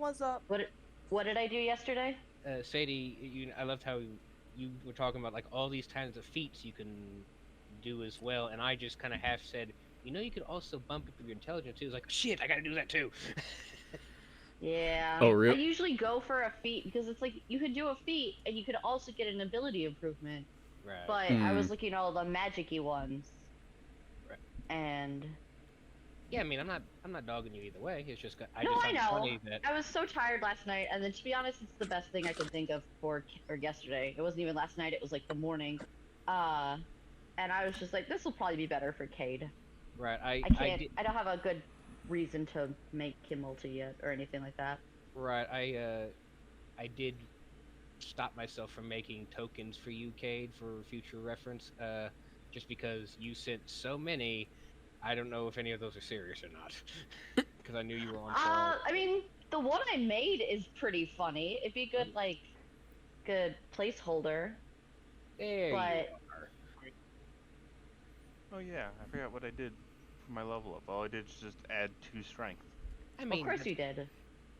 What's up? What did I do yesterday? Sadie, I loved how you were talking about like all these kinds of feats you can do as well, and I just kind of half said, you could also bump up your intelligence too. It's like, shit, I gotta do that too. Yeah. Oh, really? I usually go for a feat because it's like you could do a feat and you could also get an ability improvement. Right. But I was looking at all the magic-y ones. Right. And yeah, I mean, I'm not dogging you either way. It's just I know. Funny that I was so tired last night, and then to be honest, it's the best thing I could think of for yesterday. It wasn't even last night; it was like the morning. And I was just like, this will probably be better for Cade. Right. I don't have a good reason to make him multi yet or anything like that. Right. I did stop myself from making tokens for you, Cade, for future reference. Just because you sent so many. I don't know if any of those are serious or not, because I knew you were on trial. I mean, the one I made is pretty funny. It'd be good, good placeholder. There you are. Oh yeah, I forgot what I did for my level up. All I did was just add 2 strength. I mean, of course you did.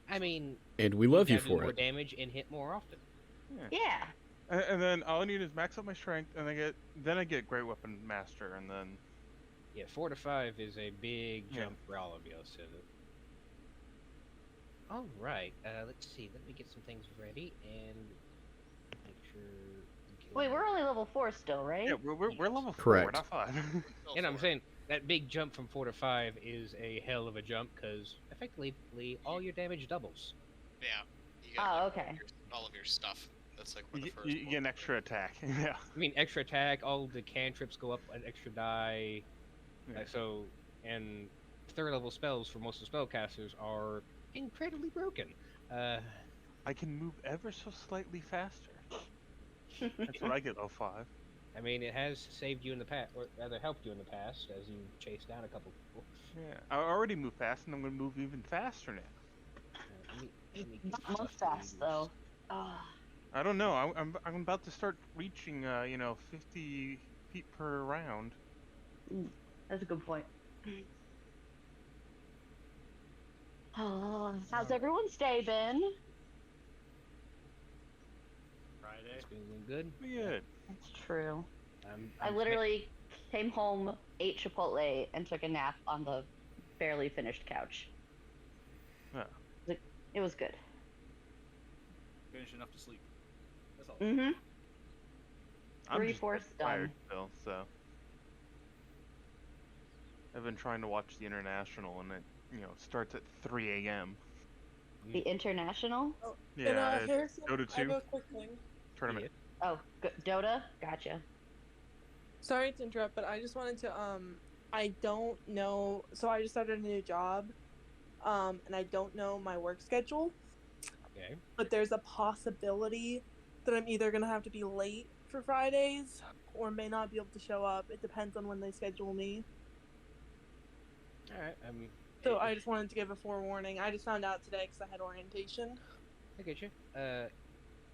I mean, and we love you do for more it. damage and hit more often. Yeah. And then all I need is max up my strength, and I get Great Weapon Master, and then. Yeah, 4 to 5 is a big jump for all of you. So. All right. Let's see. Let me get some things ready and make sure. Wait, we're only level 4 still, right? Yeah, we're level 4. Correct. We're not 5. And I'm saying that big jump from 4 to 5 is a hell of a jump because effectively all your damage doubles. Yeah. You get, okay. All of your stuff. That's like where the first you get an extra attack. Yeah. I mean, extra attack. All the cantrips go up an extra die. So, and 3rd level spells for most of the spellcasters are incredibly broken. I can move ever so slightly faster. That's what I get. 5. I mean, it has saved you in the past, or rather helped you in the past, as you chased down a couple people. Yeah, I already moved fast, and I'm gonna move even faster now. Let me Not most fast though. I don't know. I'm about to start reaching 50 feet per round. That's a good point. Oh, how's everyone's day been? Friday. It's been good. Good. That's true. I I'm literally came home, ate Chipotle, and took a nap on the barely finished couch. Yeah. It was good. Finished enough to sleep. That's all. Mm-hmm. I'm 3/4 just done. tired still, so. I've been trying to watch the International, and it starts at 3 a.m. The International? Oh, Yeah, and, Harrison, Dota I have 2 a quick thing. tournament. Oh, Dota? Gotcha. Sorry to interrupt, but I just wanted to, I don't know, so I just started a new job, and I don't know my work schedule. Okay. But there's a possibility that I'm either going to have to be late for Fridays, or may not be able to show up. It depends on when they schedule me. Alright, So I just wanted to give a forewarning. I just found out today because I had orientation. I get you.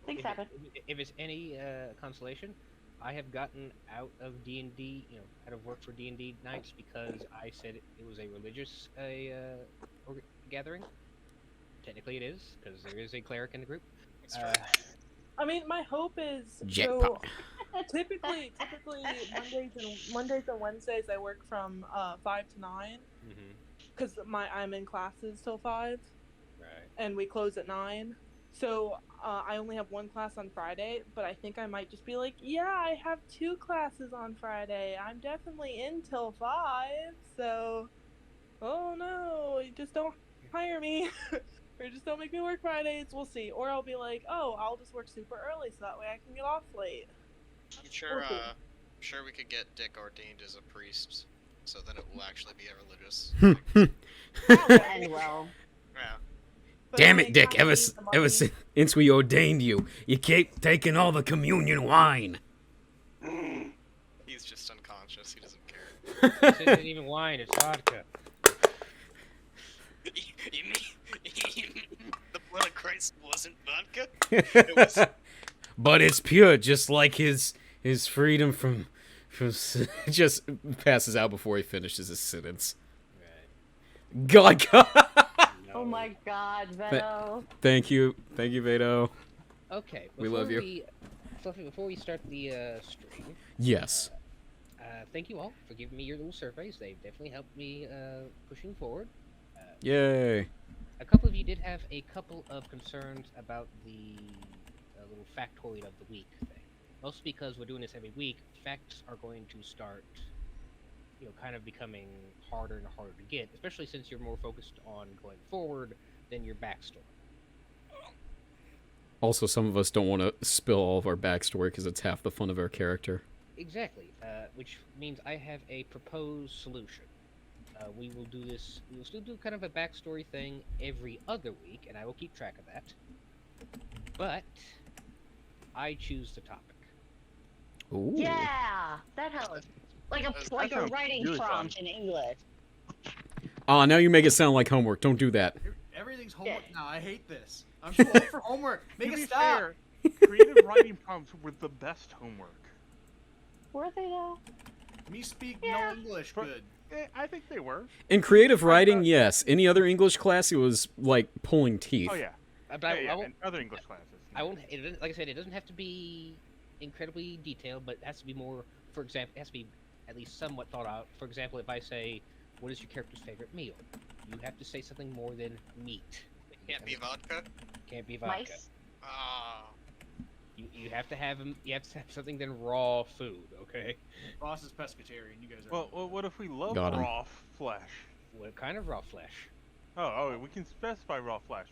Things happen. If it's any consolation, I have gotten out of D&D, out of work for D&D nights because I said it was a religious gathering. Technically it is, because there is a cleric in the group. That's right. I mean, my hope is Jackpot. So typically Mondays and Wednesdays I work from 5 to 9 because I'm in classes till 5, Right. and we close at 9. So I only have 1 class on Friday, but I think I might just be like, yeah, I have 2 classes on Friday. I'm definitely in till 5. So, oh no, you just don't hire me. Or just don't make me work Fridays, we'll see. Or I'll be like, oh, I'll just work super early so that way I can get off late. I'm sure we could get Dick ordained as a priest, so then it will actually be a religious. That would end well. Yeah. But Damn I it, Dick. kinda Ever need the money. since we ordained you, you keep taking all the communion wine. He's just unconscious. He doesn't care. This isn't even wine, it's vodka. You mean the blood of Christ wasn't vodka? It was. But it's pure, just like his freedom from just passes out before he finishes his sentence. Right. God. No. Oh my God, Veto. Thank you, Vado. Okay. We love you. Fluffy, before we start the stream, Yes. thank you all for giving me your little surveys. They've definitely helped me pushing forward. Yay. A couple of you did have a couple of concerns about the little factoid of the week thing. Mostly because we're doing this every week, facts are going to start, kind of becoming harder and harder to get, especially since you're more focused on going forward than your backstory. Also, some of us don't want to spill all of our backstory because it's half the fun of our character. Exactly, which means I have a proposed solution. We will do this. We will still do kind of a backstory thing every other week, and I will keep track of that. But I choose the topic. Ooh. Yeah, that helps. Like a sounds writing really prompt fun. in English. Now you make it sound like homework. Don't do that. Everything's homework now. I hate this. I'm too old for homework. Make To it be stop. fair, creative writing prompts were the best homework. Were they though? Me speak Yeah. no English But- good. I think they were. In creative writing, yes. Any other English class, it was like pulling teeth. Oh yeah. But Yeah, I won't. and other English classes. I won't. It doesn't, like I said, it doesn't have to be incredibly detailed, but it has to be more. For example, it has to be at least somewhat thought out. For example, if I say, "What is your character's favorite meal?" You have to say something more than meat. Can't be vodka. Can't be vodka. Mice? Ah. You have to have something than raw food. Okay. Boss is pescatarian. You guys are. Well, what if we love Got 'em. raw flesh? What kind of raw flesh? Oh, we can specify raw flesh.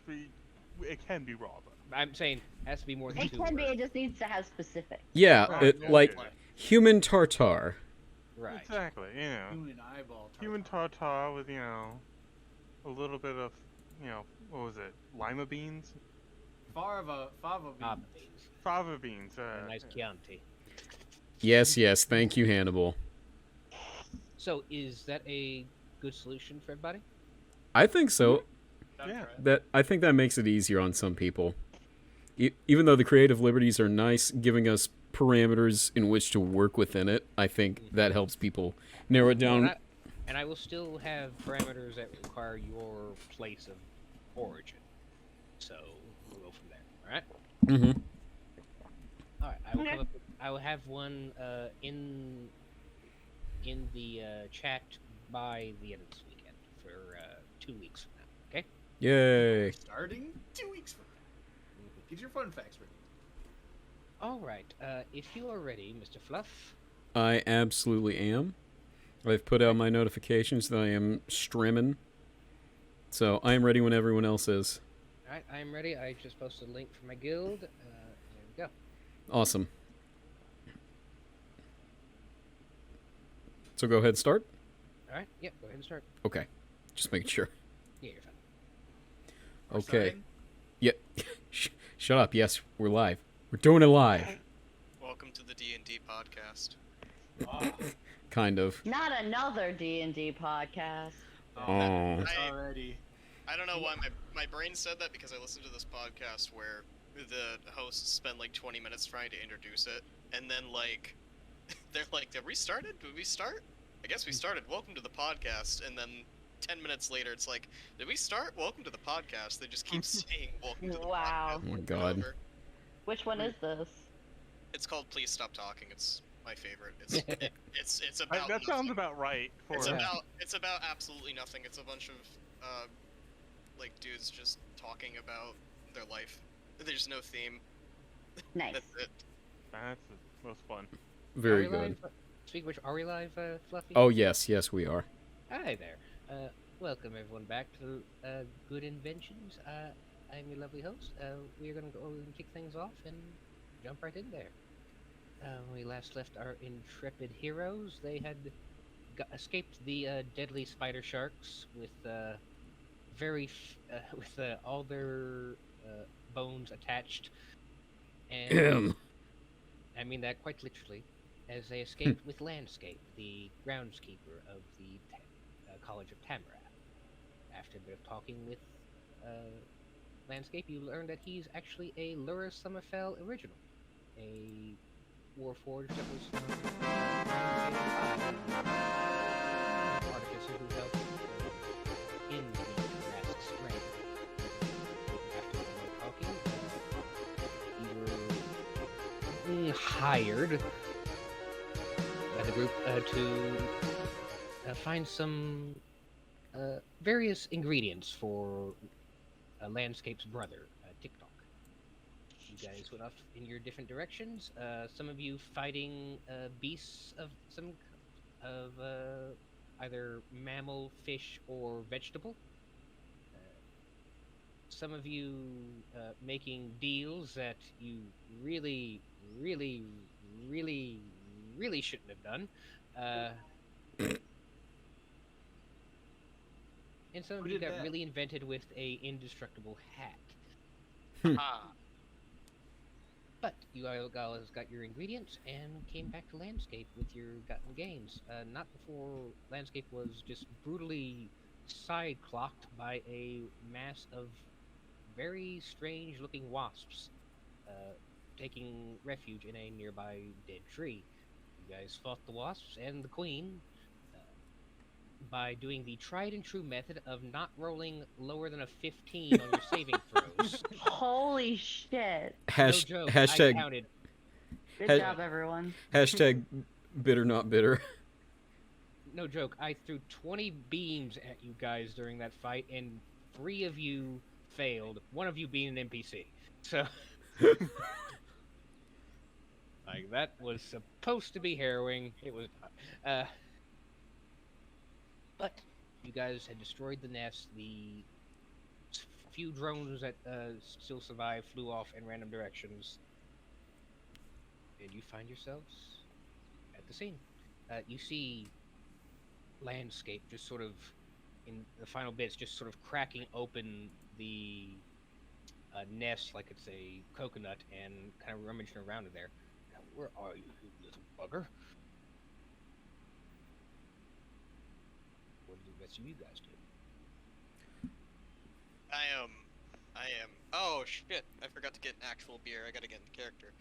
It can be raw though. I'm saying it has to be more than It two can be. words. It just needs to have specifics. Yeah, Right, yeah, like yeah. human tartar. Right. Exactly. Human eyeball. Human tartar with a little bit of what was it? Lima beans, Fava Ah, beans. beans. fava beans. A nice Chianti. Yes. Thank you, Hannibal. So, is that a good solution for everybody? I think so. Yeah. I think that makes it easier on some people. Even though the creative liberties are nice, giving us parameters in which to work within it, I think that helps people narrow it down. And I will still have parameters that require your place of origin. So we'll go from there. All right. Mm-hmm. All right. I will Okay. come up. I will have one in the chat by the end of this weekend for 2 weeks from now. Okay. Yay. Starting 2 weeks from now. Get your fun facts ready. All right. If you are ready, Mr. Fluff. I absolutely am. I've put out my notifications that I am streaming. So I am ready when everyone else is. All right. I am ready. I just posted a link for my guild. There we go. Awesome. So go ahead and start? All right. Yep. Go ahead and start. Okay. Just making sure. Yeah, you're fine. We're Okay. starting. Yep. Shut up. Yes, we're live. We're doing it live. Welcome to the D&D podcast. Oh, Kind of. Not another D&D podcast. Oh. it's I- already. I don't know why my brain said that because I listened to this podcast where the hosts spend like 20 minutes trying to introduce it, and then like they're like, "Did we started? Did we start? I guess we started. Welcome to the podcast." And then 10 minutes later, it's like, "Did we start? Welcome to the podcast." They just keep saying "Welcome to the Wow. podcast." Oh my over and God. over. Which one is this? It's called "Please Stop Talking." It's my favorite. It's about That sounds nothing. about right. For It's Yeah. it's about absolutely nothing. It's a bunch of like dudes just talking about their life. There's no theme. Nice. That's it. That's the most fun. Very Are we good. live? Speaking of which, are we live, Fluffy? Oh, yes, we are. Hi there. Welcome everyone back to Good Inventions. I'm your lovely host. We are going to go and kick things off and jump right in there. When we last left our intrepid heroes, they had escaped the deadly spider sharks with all their bones attached, and I mean that quite literally, as they escaped with Landscape, the groundskeeper of the College of Tamara. After a bit of talking with Landscape, you learn that he's actually a Lura Summerfell original, a warforged that was artificer who helped in the Mask's strength. hired by the group to find some various ingredients for Landscape's brother, TikTok. You guys went off in your different directions. Some of you fighting beasts of either mammal, fish, or vegetable. Some of you making deals that you really, really, really, really shouldn't have done. And some of Who you did got that? really invented with a indestructible hat. Ah, But you all guys got your ingredients and came back to Landscape with your gotten gains. Not before Landscape was just brutally side-clocked by a mass of very strange-looking wasps, taking refuge in a nearby dead tree. You guys fought the wasps and the queen by doing the tried-and-true method of not rolling lower than a 15 on your saving throws. Holy shit. No joke, I Hashtag counted. Good Ha- job, everyone. hashtag bitter not bitter. No joke, I threw 20 beams at you guys during that fight, and 3 of you failed, one of you being an NPC. So, like, that was supposed to be harrowing. It was not. But you guys had destroyed the nest. The few drones that still survived flew off in random directions. And you find yourselves at the scene. You see Landscape just sort of, in the final bits, just sort of cracking open the nest like it's a coconut and kind of rummaging around in there. Now, where are you, you little bugger? What did the rest of you guys do? I am. Oh shit! I forgot to get an actual beer. I gotta get in character.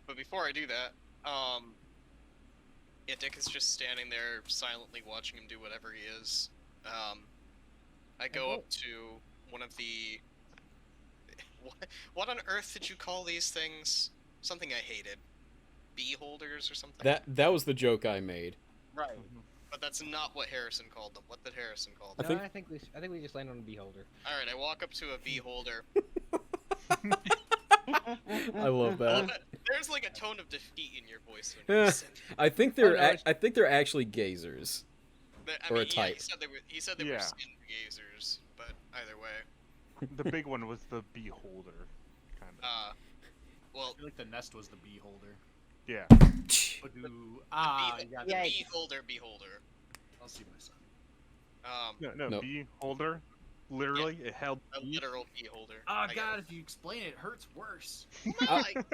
But before I do that, yeah, Dick is just standing there silently watching him do whatever he is. I go up to one of the. What on earth did you call these things? Something I hated. Bee holders or something? That was the joke I made. Right. But that's not what Harrison called them. What did Harrison call I them? No, I think we just landed on a beholder. Alright, I walk up to a bee holder. I love that. There's like a tone of defeat in your voice when you said I think they're actually gazers. that. Or a Yeah, type. he said they were Yeah. skin gazers, but either way. The big one was the beholder, kind of. Well, I feel like the nest was the beholder. Yeah. Badoo. the Yeah, Yikes. beholder. I'll see myself. No, No. beholder. Literally, it held. A literal beholder. Oh I got god, if you explain it, it hurts worse. it. Like,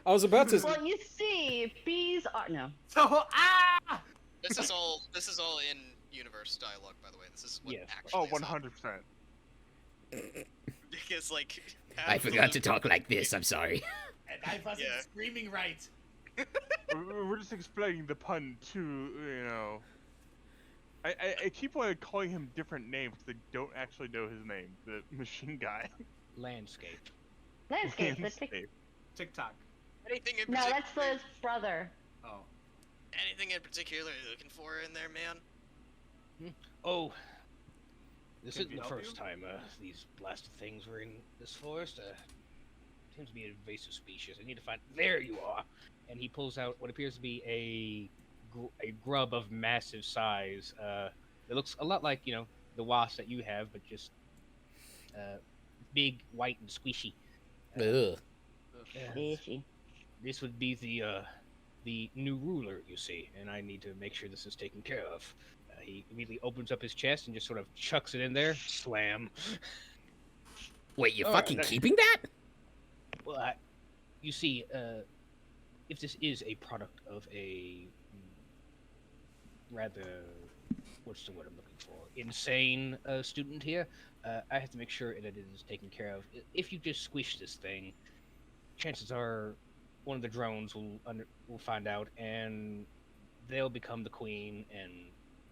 I was about to. Well, you see, bees are no. So this is all in universe dialogue, by the way. This is what Yes. actually. Oh, is 100%. Because like. I forgot to talk like this, I'm sorry. and I wasn't Yeah. screaming right. We're just explaining the pun to, you know. I keep wanting to calling him different names because I don't actually know his name. The machine guy. Landscape. Landscape. The Landscape. TikTok. Anything in No, particular? that's the brother. Oh. Anything in particular you're looking for in there, man? Oh, this Can isn't we the help first you? time these blasted things were in this forest. Seems to be an invasive species. I need to find. There you are. And he pulls out what appears to be a grub of massive size. It looks a lot like the wasp that you have, but just big, white, and squishy. Ugh. Fishy. This would be the new ruler, you see, and I need to make sure this is taken care of. He immediately opens up his chest and just sort of chucks it in there. Slam. Wait, you're All fucking right. keeping that? Well, you see, if this is a product of a rather, what's the word I'm looking for? Insane student here, I have to make sure that it is taken care of. If you just squish this thing, chances are one of the drones will find out, and they'll become the queen, and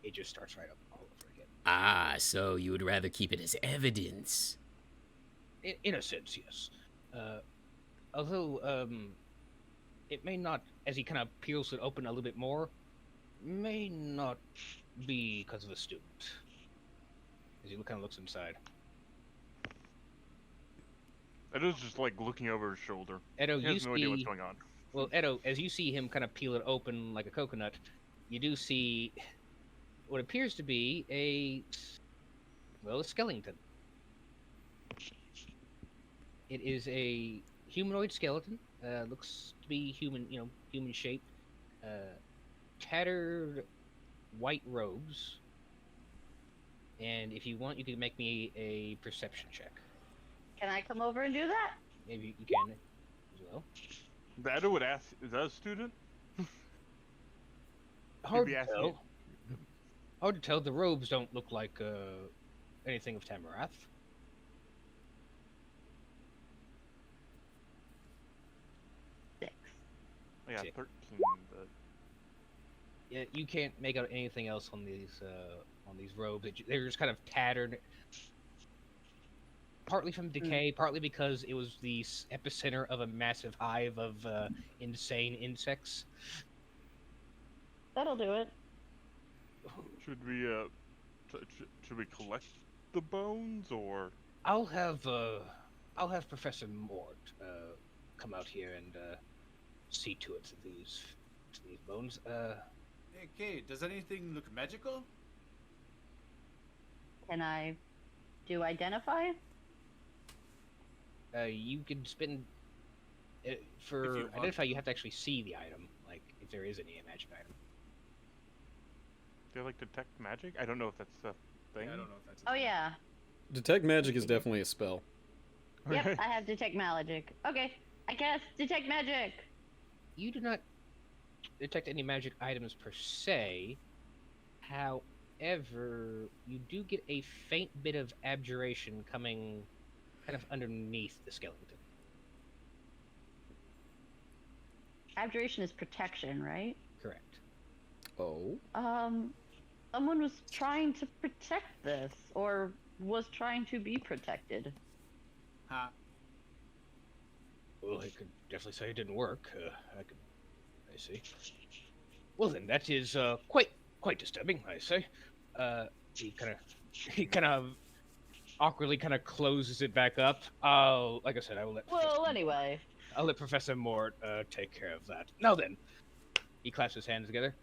it just starts right up all over again. Ah, so you would rather keep it as evidence. In a sense, yes. although it may not, as he kind of peels it open a little bit more, may not be because of a student. As he kind of looks inside. Edo's just like looking over his shoulder. Edo, He you has no idea what's see. going on. Well, Edo, as you see him kind of peel it open like a coconut, you do see what appears to be a skeleton. It is a humanoid skeleton. Looks to be human, human shaped. Tattered white robes. And if you want, you can make me a perception check. Can I come over and do that? Maybe you can as well. Edo would ask, is that a student? Hard be to asking tell. Hard to tell. The robes don't look like anything of Tamarath. 6. Oh, yeah, Sick. 13. Yeah, you can't make out anything else on these robes. They're just kind of tattered, partly from decay, partly because it was the epicenter of a massive hive of insane insects. That'll do it. Should we collect the bones or? I'll have Professor Mort come out here and see to it to these bones. Hey, Cade, does anything look magical? Can I do identify? You can spend for If you want. identify. You have to actually see the item, like if there is any magic item. Do they like detect magic? I don't know if that's a thing. Yeah, I don't know if that's. Oh yeah. Detect magic is definitely a spell. Yep, I have detect magic. Okay, I cast detect magic. You do not detect any magic items per se. However, you do get a faint bit of abjuration coming kind of underneath the skeleton. Abjuration is protection, right? Correct. Oh. Someone was trying to protect this, or was trying to be protected. Huh. Well, I could definitely say it didn't work. I see. Well then, that is quite disturbing, I say. He kind of awkwardly kind of closes it back up. Like I said, I will let. Well, anyway. I'll let Professor Mort take care of that. Now then, he claps his hands together.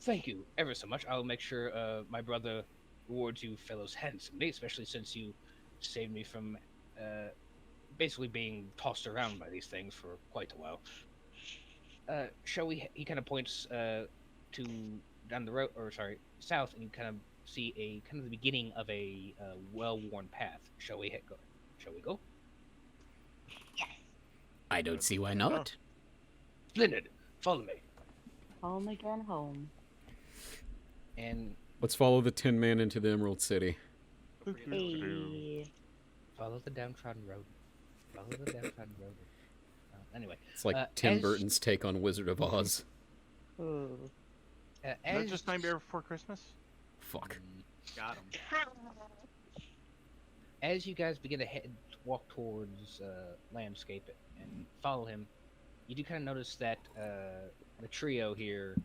Thank you ever so much. I'll make sure my brother rewards you fellows handsomely, especially since you saved me from basically being tossed around by these things for quite a while. Shall we? He kind of points to down the road, or sorry, south, and you kind of see a kind of the beginning of a well-worn path. Shall we go? Shall we go? I don't see why not. Splendid. Follow me. Home again, home. And Let's follow the Tin Man into the Emerald City. Hey. follow the downtrodden road. Follow the downtrodden road. Anyway. It's like Tim Burton's take on Wizard of Oz. Ooh. Is that just Nightmare Before Christmas? Fuck. Got him. As you guys begin to walk towards landscape and follow him, you do kind of notice that the trio here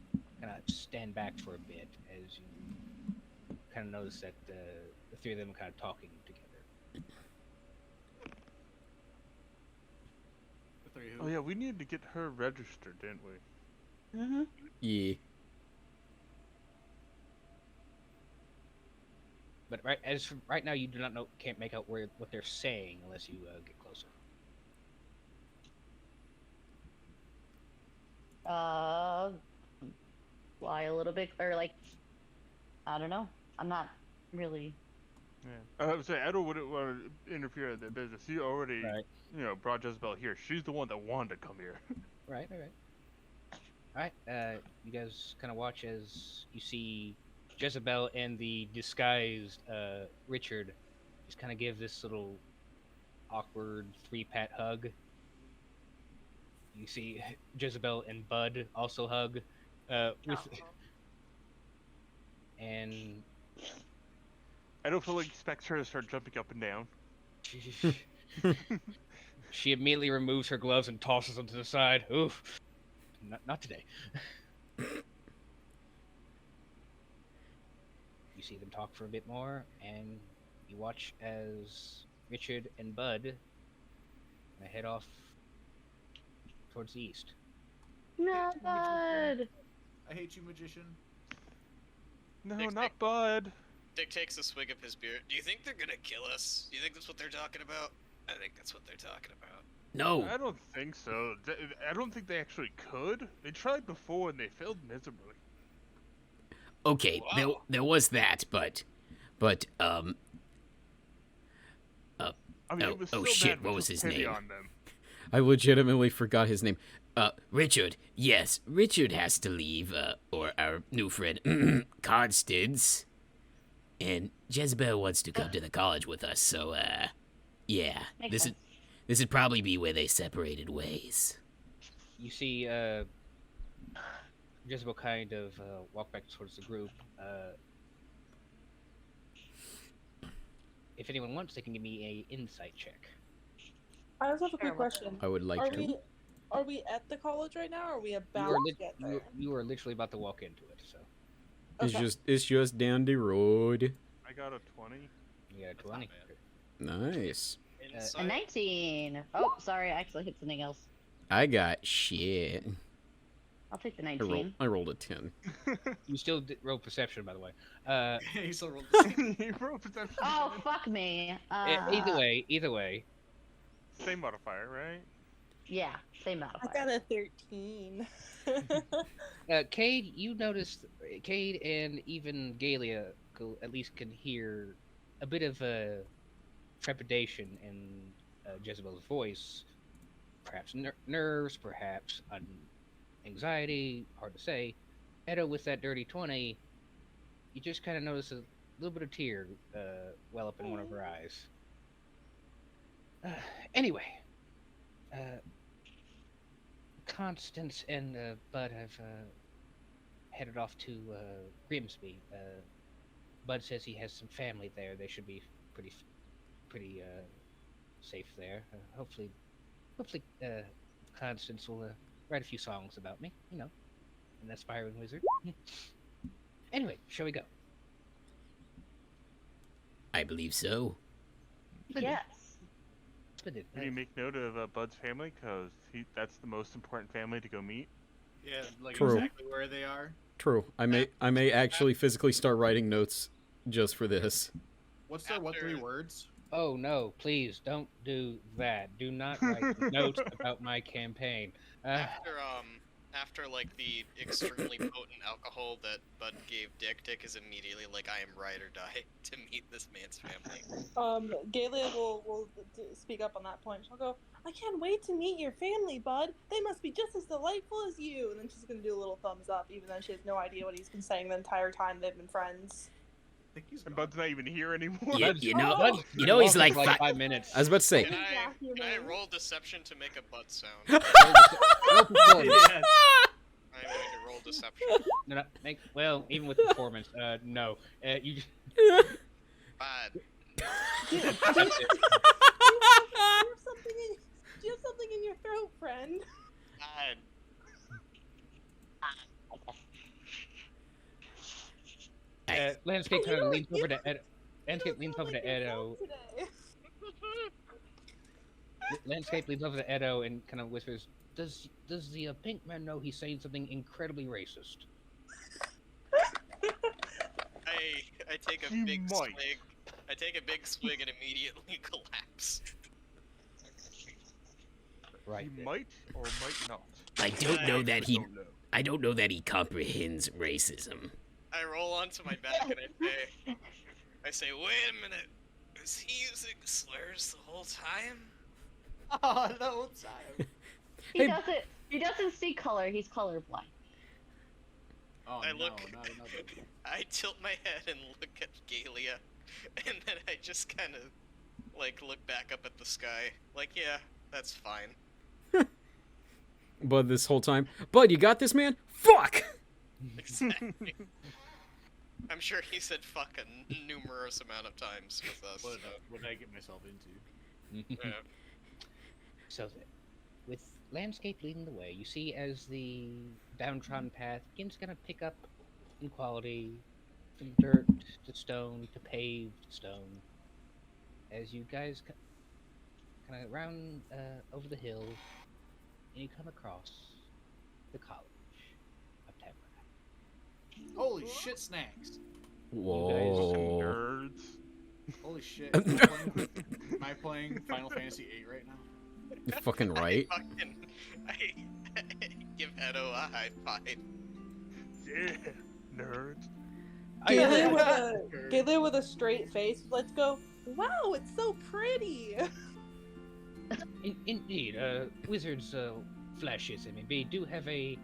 kind of stand back for a bit as you kind of notice that the three of them are kind of talking together. The three Oh who? yeah, we needed to get her registered, didn't we? Mm-hmm. Yeah. But right now, you do not can't make out what they're saying unless you get closer. Fly a little bit, or like, I don't know. I'm not really. Yeah. I would say Edo wouldn't want to interfere in the business. He already, Right. brought Jezebel here. She's the one that wanted to come here. Right. All right. You guys kind of watch as you see Jezebel and the disguised Richard just kind of give this little awkward 3-pat hug. You see Jezebel and Bud also hug. And I don't feel like expects her to start jumping up and down. She immediately removes her gloves and tosses them to the side. Oof. Not today. You see them talk for a bit more, and you watch as Richard and Bud head off towards the east. No, bud. I hate you, magician. No, Dick, not Dick. Bud. Dick takes a swig of his beer. Do you think they're gonna kill us? Do you think that's what they're talking about? I think that's what they're talking about. No. I don't think so. I don't think they actually could. They tried before and they failed miserably. Okay, Wow. there was that, but I mean, Oh, it was oh so shit, bad what we was took his pity name? on them. I legitimately forgot his name. Richard. Yes, Richard has to leave. Or our new friend Constance, and Jezebel wants to come to the college with us. So yeah, Makes sense. this would probably be where they separated ways. You see Jezebel kind of walk back towards the group. If anyone wants, they can give me a insight check. I also have a Sure, quick what's question. I would like Are to. we at the college right now, or are we about You are, to get there? you are literally about to walk into it. So Okay. It's just down the road. I got a 20. you got a That's not 20. bad. Nice. A Inside. 19. Oh, sorry, I actually hit something else. I got shit. I'll take the I 19. rolled a 10. You still roll perception, by the way. He still rolled the same. You rolled perception. Oh, fuck me. Either way, Same modifier, right? Yeah, same I modifier. got a 13. Cade, you noticed Cade and even Gaylia at least can hear a bit of trepidation in Jezebel's voice. Perhaps nerves, perhaps anxiety, hard to say. Edo, with that dirty 20, you just kind of notice a little bit of tear well up in one of her eyes. Anyway, Constance and Bud have headed off to Grimsby. Bud says he has some family there. They should be pretty safe there. Hopefully, Constance will write a few songs about me. You know, an aspiring wizard. Anyway, shall we go? I believe so. Yes. Splendid. Can you make note of Bud's family? Because that's the most important family to go meet. Yeah, like True. exactly where they are. True. I may actually physically start writing notes just for this. What's their what After- 3 words? Oh no, please don't do that. Do not write notes about my campaign. After like the extremely potent alcohol that Bud gave Dick is immediately like, I am ride or die to meet this man's family. Gaylia will speak up on that point. She'll go, I can't wait to meet your family, Bud. They must be just as delightful as you. And then she's going to do a little thumbs up, even though she has no idea what he's been saying the entire time they've been friends. I think he's And gone. Bud's not even here anymore. Yeah, Bud's- you know, Bud's you know he's walking like for 5 5 minutes. I was about to say. Can I Human. roll deception to make a Bud sound? Roll performance. Yes. I'm going to roll deception. No, well, even with performance, no. You just, Bad. Do you have that's it. something in your throat, friend? Bad. Landscape Oh, kind of you leans don't- over you to Edo. Landscape leans over to Edo. Landscape leans over to Edo and kind of whispers, Does the pink man know he's saying something incredibly racist? I take a He big might. swig. I take a big swig and immediately collapse. Right. He then. might or might not. I don't know that he. Don't know. I don't know that he comprehends racism. I roll onto my back and I say, wait a minute. Was he using slurs the whole time? Oh, the whole time. He doesn't see color, he's colorblind. Oh, I no, look- not another. I tilt my head and look at Gaylia, and then I just kind of, like, look back up at the sky. Like, yeah, that's fine. Bud this whole time. Bud, you got this, man? Fuck! Exactly. I'm sure he said fuck a numerous amount of times with us. What, so, what did I get myself into? yeah. So then, with landscape leading the way, you see as the downtrodden path begins to kind of pick up in quality, from dirt to stone to paved stone, as you guys kind of round over the hill, and you come across the college of Tamarack. Holy shit, snacks! Whoa. Nerds. Holy shit. Am I playing Final Fantasy VIII right now? You're fucking right. I give Edo a high five. Yeah, nerds. Gaylia with a straight face. Let's go. Wow, it's so pretty. Indeed, wizards, flashy as they may be, do have a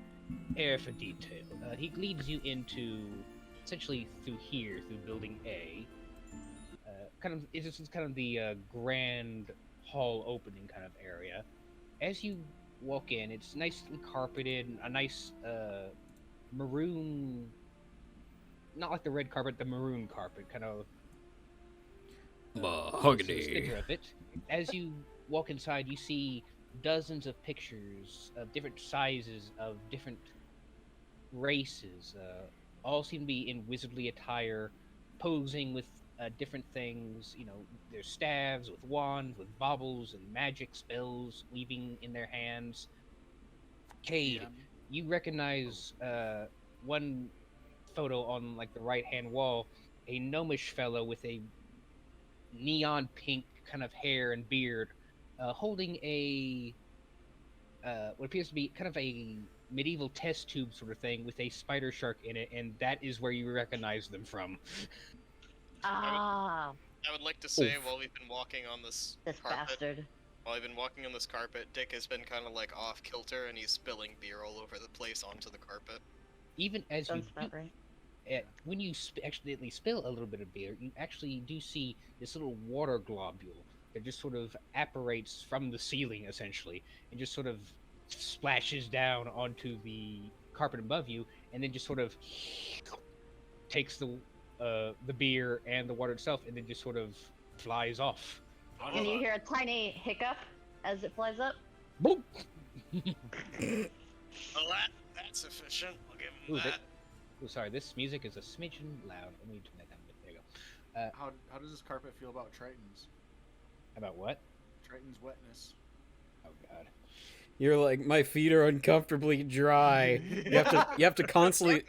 air for detail. He leads you into, essentially through here, through Building A. It's kind of the grand hall opening kind of area. As you walk in, it's nicely carpeted, a nice maroon, not like the red carpet, the maroon carpet, kind of mahogany. Of it. As you walk inside, you see dozens of pictures of different sizes of different races. All seem to be in wizardly attire, posing with different things. You know, there's staves with wands, with baubles and magic spells weaving in their hands. Cade, Yeah. you recognize one photo on like the right-hand wall, a gnomish fellow with a neon pink kind of hair and beard, holding a what appears to be kind of a medieval test tube sort of thing with a spider shark in it, and that is where you recognize them from. Ah, I would like to say, Oof. while we've been walking on this this carpet, bastard. while I've been walking on this carpet, Dick has been kind of like off kilter, and he's spilling beer all over the place onto the carpet. Even as Sounds you about right. when you accidentally spill a little bit of beer, you actually do see this little water globule that just sort of apparates from the ceiling, essentially, and just sort of splashes down onto the carpet above you, and then just sort of takes the beer and the water itself, and then just sort of flies off. And you hear a tiny hiccup as it flies up. Boom! Well, that's sufficient. I'll give him Ooh, that. Oh, sorry, this music is a smidgen loud. Let me turn that down a bit. There you go. How does this carpet feel about Tritons? About what? Triton's wetness. Oh god. You're like, my feet are uncomfortably dry. You have to constantly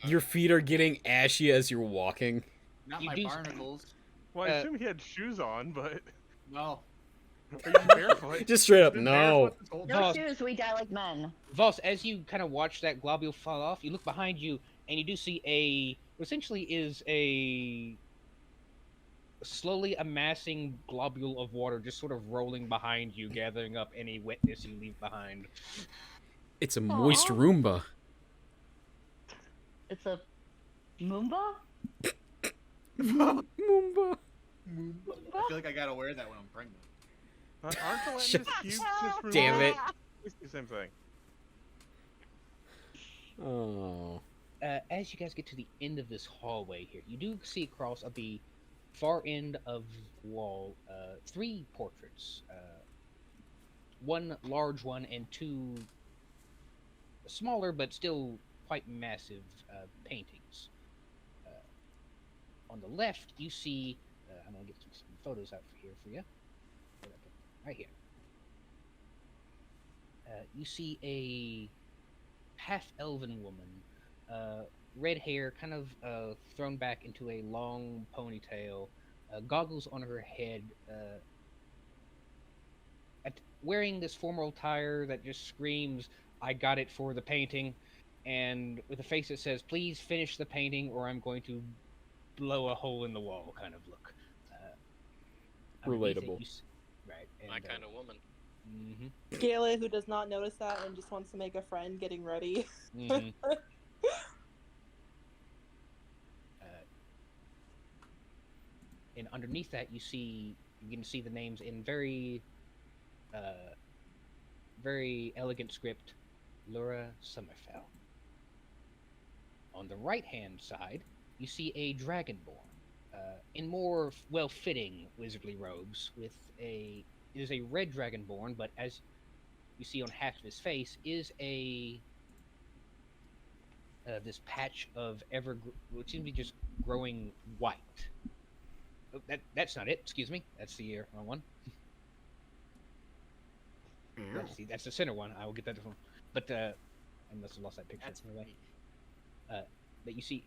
your feet are getting ashy as you're walking. Not You my do- barnacles. Well, I assume he had shoes on, but No. are you barefoot? Just straight up, Been no. barefoot this whole No Voss. shoes, we die like men. Voss, as you kind of watch that globule fall off, you look behind you and you do see what essentially is a slowly amassing globule of water just sort of rolling behind you, gathering up any wetness you leave behind. It's a moist Roomba. It's a Moomba? Moomba. I feel like I gotta wear that when I'm pregnant. Aren't the Shut- cubes just removed? Damn it. It's the same thing. Oh. As you guys get to the end of this hallway here, you do see across at the far end of the wall three portraits. One large one and two smaller but still quite massive paintings. On the left, you see... I'm going to get some photos out here for you. Right here. You see a half-elven woman, red hair kind of thrown back into a long ponytail, goggles on her head, wearing this formal attire that just screams, "I got it for the painting," and with a face that says, "Please finish the painting or I'm going to blow a hole in the wall," kind of look. Underneath it, Relatable. Right. And, My kind of woman. Mm-hmm. Gaylia, who does not notice that and just wants to make a friend, getting ready. Mm-hmm. And underneath that, you can see the names in very elegant script, Laura Summerfell. On the right-hand side, you see a dragonborn, in more well-fitting wizardly robes, with a it is a red dragonborn, but as you see on half of his face is a this patch of what seems to be just growing white. Oh, that's not it. Excuse me. That's the wrong one. That's the center one. I will get that one. But I must have lost that picture. That's anyway. But you see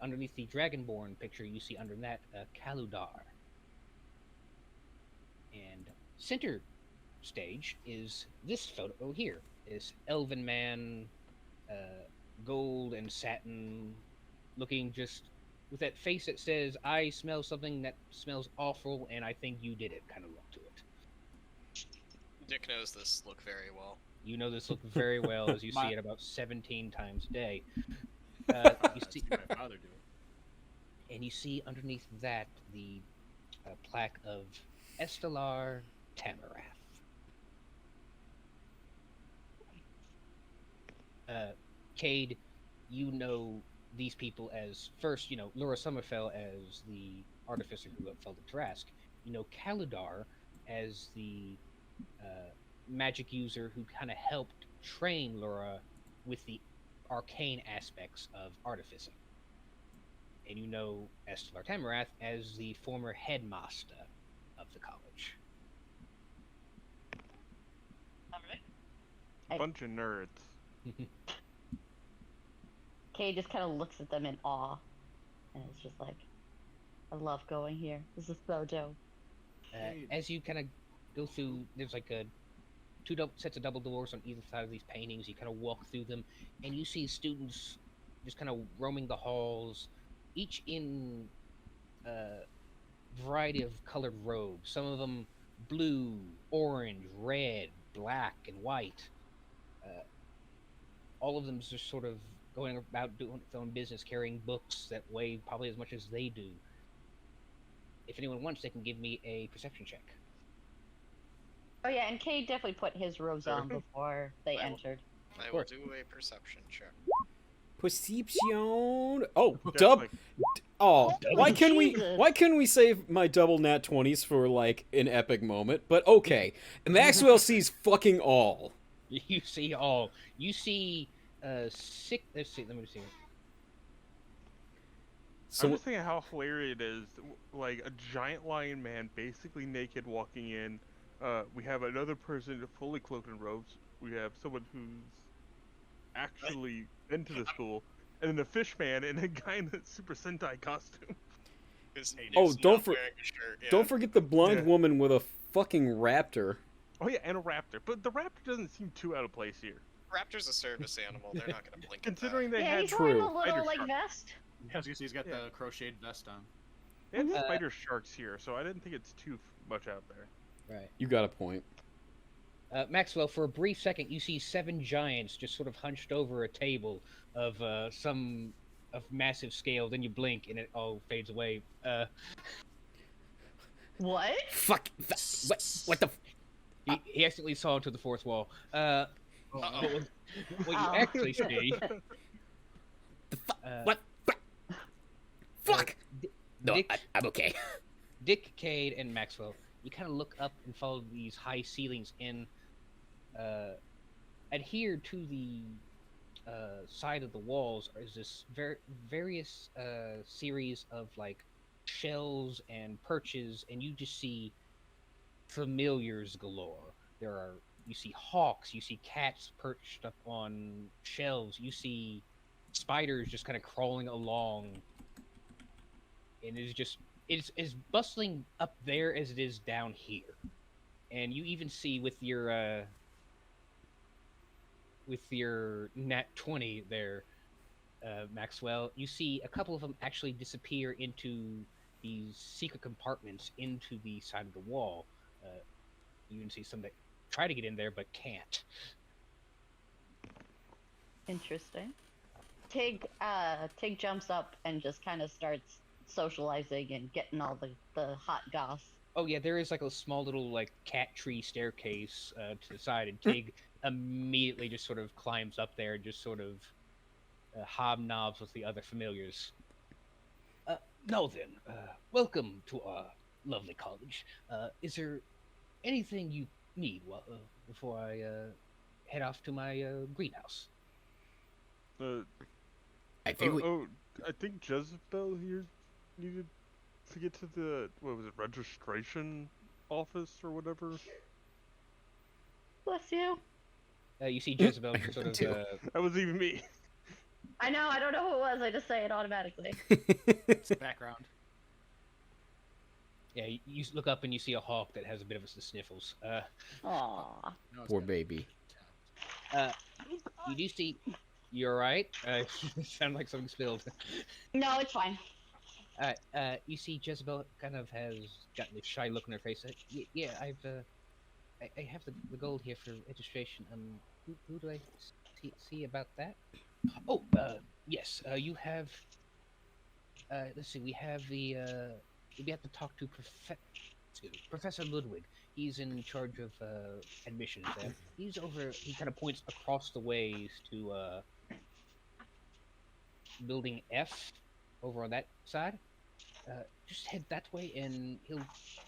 underneath the dragonborn picture, you see under that Kaludar. And center stage is this photo here. This elven man, gold and satin, looking just with that face that says, "I smell something that smells awful, and I think you did it," kind of look to it. Dick knows this look very well. You know this look very well as you see it about 17 times a day. You see, my father do it. and you see underneath that the plaque of Estelar Tamarath. Cade, you know these people as first, you know, Laura Summerfell as the artificer who fell to Trask. You know Kaludar as the magic user who kind of helped train Laura with the arcane aspects of artificing. And you know Estelar Tamarath as the former headmaster of the college. Alright. Bunch of nerds. Kay just kind of looks at them in awe, and it's just like, I love going here. This is so dope. As you kind of go through, there's like two sets of double doors on either side of these paintings. You kind of walk through them, and you see students just kind of roaming the halls, each in a variety of colored robes. Some of them blue, orange, red, black, and white. All of them just sort of going about doing their own business, carrying books that weigh probably as much as they do. If anyone wants, they can give me a perception check. Oh yeah, and Kay definitely put his robes on before they I will- entered. I will do a perception check. Perception. Oh, dub. Definitely. Oh, why can Jesus. we save my double nat 20s for like an epic moment? But okay, Maxwell sees fucking all. You see all. You see six. Let's see. Let me see. So I'm just thinking how hilarious it is, like a giant lion man, basically naked, walking in. We have another person fully cloaked in robes. We have someone who's actually been to the school, and then a fish man and a guy in a Super Sentai costume. Who's Oh, don't not wearing a shirt, yeah. don't forget the blind Yeah. woman with a fucking raptor. Oh yeah, and a raptor. But the raptor doesn't seem too out of place here, Raptor's a service animal. They're not gonna blink at that. considering they Yeah, had he's wearing a True. little spider like shark. vest. Yeah, I was gonna say he's got Yeah. the crocheted vest on. They had spider sharks here, so I didn't think it's too much out there. Right. You got a point. Maxwell, for a brief second, you see 7 giants just sort of hunched over a table of some of massive scale. Then you blink and it all fades away. What? Fuck. What the? He accidentally saw into the fourth wall. Uh-oh. What you Oh. actually see. What? Fuck. No, Dick, I'm okay. Dick, Cade, and Maxwell, you kind of look up and follow these high ceilings and adhere to the side of the walls is this various series of like shells and perches, and you just see familiars galore. You see hawks, you see cats perched up on shelves, you see spiders just kind of crawling along, and it's as bustling up there as it is down here. And you even see with your nat 20 there, Maxwell, you see a couple of them actually disappear into these secret compartments into the side of the wall. You can see some that try to get in there but can't. Interesting. Tig jumps up and just kind of starts socializing and getting all the hot goss. Oh yeah, there is like a small little like cat tree staircase to the side, and Tig immediately just sort of climbs up there and just sort of hobnobs with the other familiars. Now then, welcome to our lovely college. Is there anything you need before I head off to my greenhouse. I think we. I think Jezebel here needed to get to the registration office or whatever. Bless you. You see Jezebel sort of. Too. That was even me. I know, I don't know who it was, I just say it automatically. It's background. Yeah, you look up and you see a hawk that has a bit of the sniffles. Aww. No, it's Poor got- baby. You do see. You're right. Sound like something spilled. No, it's fine. You see Jezebel kind of has got this shy look on her face. Yeah, I have the gold here for registration. Who do I see about that? Oh, yes. You have. Let's see. We have the. We have to talk to Professor Ludwig. He's in charge of admissions there. He's over. He kind of points across the ways to building F over on that side. Just head that way, and he'll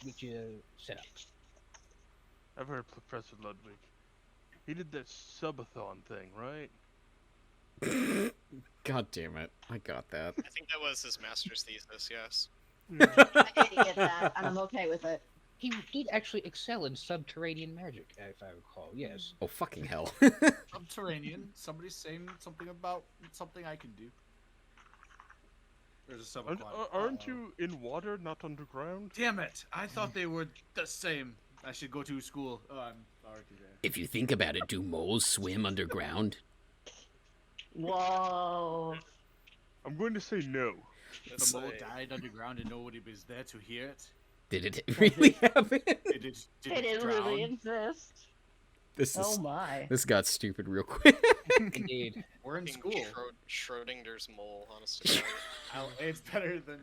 get you set up. I've heard Professor Ludwig. He did that subathon thing, right? God damn it! I got that. I think that was his master's thesis. Yes. I didn't get that, and I'm okay with it. He did actually excel in subterranean magic, if I recall. Yes. Oh fucking hell! Subterranean. Somebody's saying something about something I can do. There's a Aren't, subaquatic. aren't you in water, not underground? Damn it! I thought they were the same. I should go to school. Oh, I'm sorry. If you think about it, do moles swim underground? Whoa. I'm going to say no. The mole died underground and nobody was there to hear it. Did it really happen? Did It it didn't drown? really exist. This Oh is my. this got stupid real quick. Indeed. We're in Fucking school. Schrodinger's mole, honest to God. It's better than.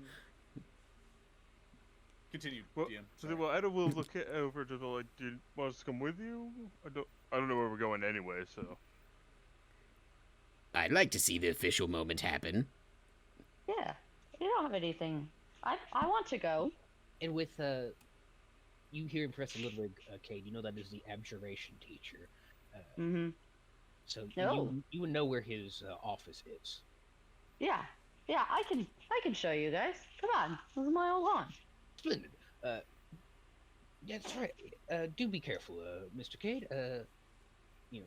Continue, Well, DM. so Sorry. well, Eda will look it over to the like. Do you want us to come with you? I don't know where we're going anyway. So I'd like to see the official moment happen. Yeah. You don't have anything. I want to go. And with you hear Professor Ludwig, Cade, you know that is the abjuration teacher. Mm-hmm. So No. you would know where his office is. Yeah. Yeah, I can show you guys. Come on. This is my old lawn. Splendid. Yeah, that's right. Do be careful, Mr. Cade. You know,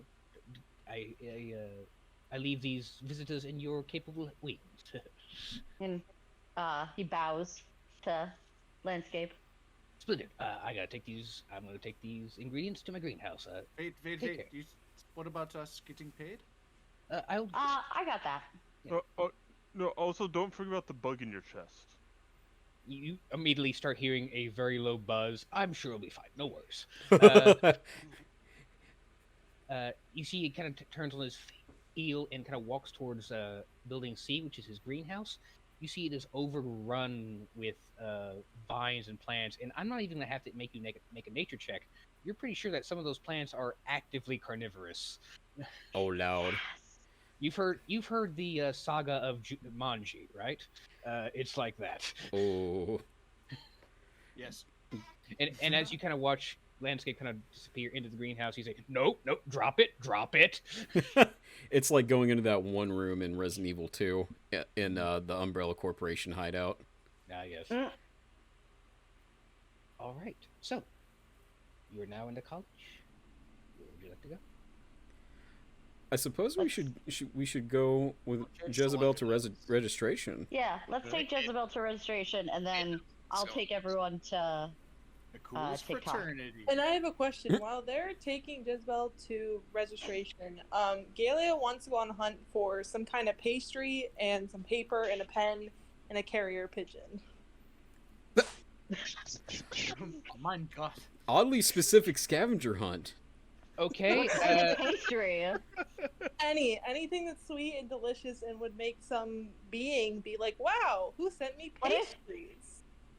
I leave these visitors in your capable wings. And he bows to landscape. Splendid. I gotta take these. I'm gonna take these ingredients to my greenhouse. Wait. Take care. What about us getting paid? I'll. I got that. Yeah. no. Also, don't forget about the bug in your chest. You immediately start hearing a very low buzz. I'm sure it'll be fine. No worries. You see, he kind of turns on his heel and kind of walks towards Building C, which is his greenhouse. You see it is overrun with vines and plants, and I'm not even gonna have to make you make a nature check. You're pretty sure that some of those plants are actively carnivorous. Oh Lord. You've heard the saga of Manji, right? It's like that. Oh. Yes. And as you kind of watch landscape kind of disappear into the greenhouse, he's like, nope, drop it. It's like going into that one room in Resident Evil 2 in the Umbrella Corporation hideout. Yes. All right. So, you are now into college. Where would you like to go? I suppose we should go with Jezebel to registration. Yeah, let's take Jezebel to registration, and then I'll So- take everyone to. The coolest TikTok. fraternity. And I have a question. While they're taking Jezebel to registration, Gaylia wants to go on a hunt for some kind of pastry and some paper and a pen and a carrier pigeon. Oh my god. Oddly specific scavenger hunt. Okay. What kind of pastry? Anything that's sweet and delicious and would make some being be like, wow, who sent me What if- pastries?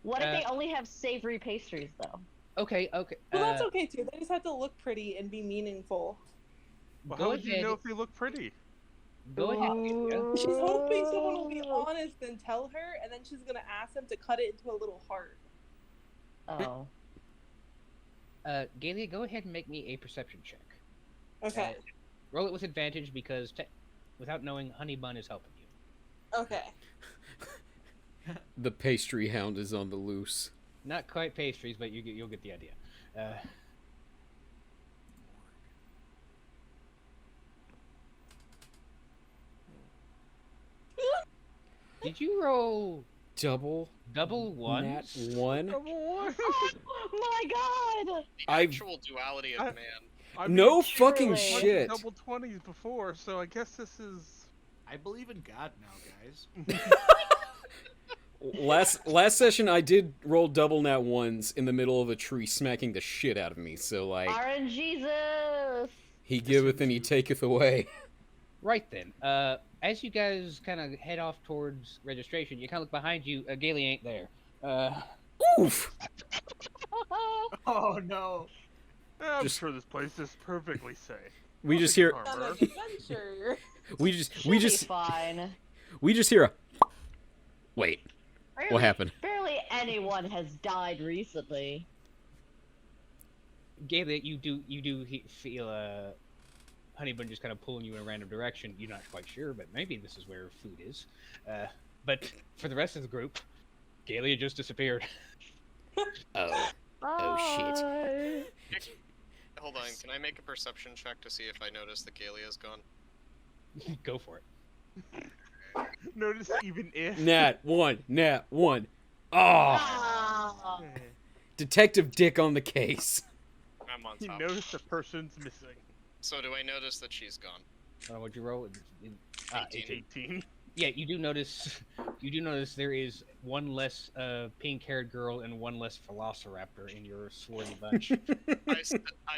What if they only have savory pastries, though? Okay. Well, that's okay too. They just have to look pretty and be meaningful. Well, Go how would you ahead. know if they look pretty? Go ahead. Gaylia. She's hoping someone will be honest and tell her, and then she's gonna ask them to cut it into a little heart. Oh. Gaylia, go ahead and make me a perception check. Okay. Roll it with advantage because without knowing, Honey Bun is helping you. Okay. The pastry hound is on the loose. Not quite pastries, but you'll get the idea. Did you roll Double ones? nat 1. Oh my god! The I've- actual duality of man. I No mean, fucking surely. I've shit. double 20s before, so I guess this is. I believe in God now, guys. Last session, I did roll double nat 1s in the middle of a tree, smacking the shit out of me. So like, RNGesus! he giveth and he taketh away. Right then. As you guys kind of head off towards registration, you kind of look behind you. Gaylia ain't there. Oof. Oh no. I'm Just- sure this place is perfectly safe. We just Nothing hear. harm On her. an adventure. We She'll just be fine. hear a. Wait, Barely, what happened? Barely anyone has died recently. Gaylia, you do feel Honeybun just kind of pulling you in a random direction. You're not quite sure, but maybe this is where food is. But for the rest of the group, Gaylia just disappeared. Oh. Oh, shit. Bye. Hold on, can I make a perception check to see if I notice that Gaylia's gone? Go for it. Notice even if. Nat 1. Oh, Ah. Detective Dick on the case. I'm on He top. noticed a person's missing. So do I notice that she's gone? What'd you roll? 18. 18. Yeah, you do notice. You do notice there is one less pink-haired girl and one less velociraptor in your swarthy bunch. I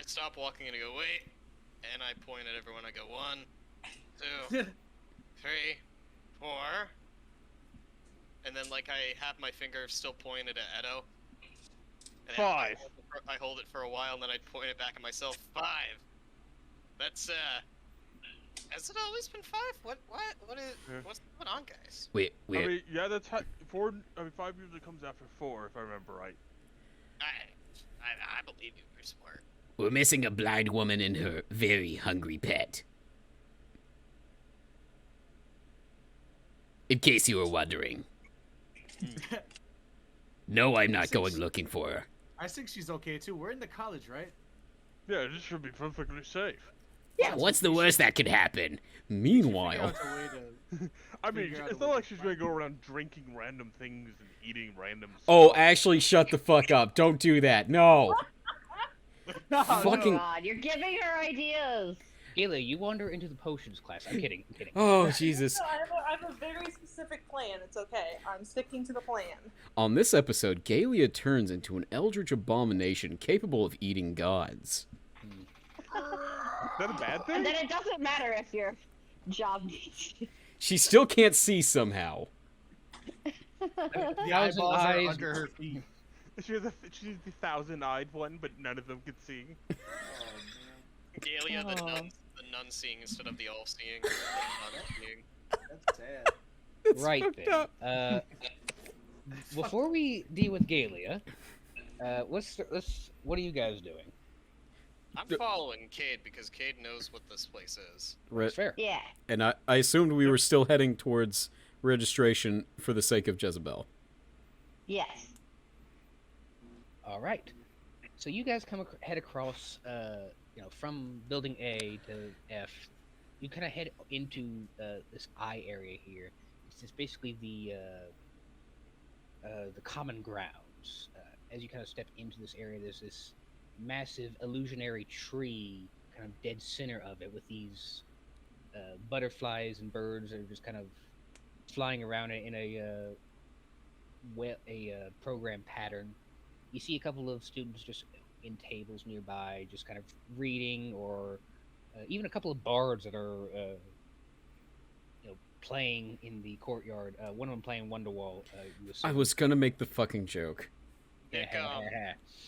stop walking and I go, wait. And I point at everyone. I go, 1, 2, 3, 4. And then, like, I have my finger still pointed at Edo. And then 5. I hold it for a while and then I point it back at myself. 5. That's, has it always been 5? What's going on, guys? Wait. I mean, yeah, that's how. 5 usually comes after 4, if I remember right. I believe you were smart. We're missing a blind woman and her very hungry pet. In case you were wondering. No, I'm not going looking for her. I think she's okay too. We're in the college, right? Yeah, this should be perfectly safe. Yeah, what's the worst that could happen? Figure Meanwhile, out a way to... I mean, Figure out it's a not way like to she's find gonna go around drinking random things and eating random oh, stuff. actually, shut the fuck up. Don't do that. No. No, Fucking- no. God, you're giving her ideas. Gaylia, you wander into the potions class. I'm kidding. Oh, Jesus. No, I have a very specific plan. It's okay. I'm sticking to the plan. On this episode, Gaylia turns into an eldritch abomination capable of eating gods. Is that a bad And thing? then it doesn't matter if your job needs you. She still can't see somehow. The Thousand eyeballs are eyes. under her feet. She's the 1,000-eyed one, but none of them can see. Gaylia, the Oh. nun seeing instead of the all-seeing. The nun-seeing. That's sad. It's Right fucked then. up. Before we deal with Gaylia, what are you guys doing? I'm following Cade because Cade knows what this place is. That's fair. Yeah. And I assumed we were still heading towards registration for the sake of Jezebel. Yes. All right. So you guys head across, from building A to F. You kind of head into this I area here. It's just basically the common grounds. As you kind of step into this area, there's this massive illusionary tree, kind of dead center of it, with these butterflies and birds that are just kind of flying around it in a program pattern. You see a couple of students just in tables nearby, just kind of reading, or even a couple of bards that are, playing in the courtyard. One of them playing Wonderwall. I was gonna make the fucking joke. Dick,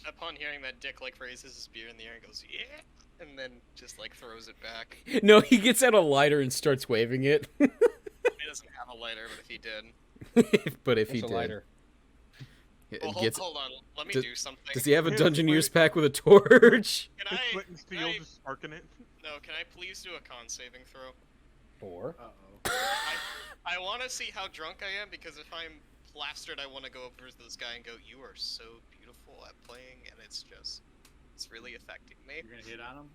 upon hearing that, Dick raises his beer in the air and goes, "Yeah," and then just throws it back. No, he gets out a lighter and starts waving it. He doesn't have a lighter, but if he did, But if What's he a did. lighter? Well, Gets- hold on. Let me does- do something. Does he have a Yeah, Dungeoneer's wait. pack with a torch? Can It's I? Flint and steel just sparking it. No. Can I please do a con saving throw? 4. Uh-oh. I want to see how drunk I am because if I'm plastered, I want to go over to this guy and go, "You are so beautiful at playing," and it's really affecting me. You're gonna hit on him?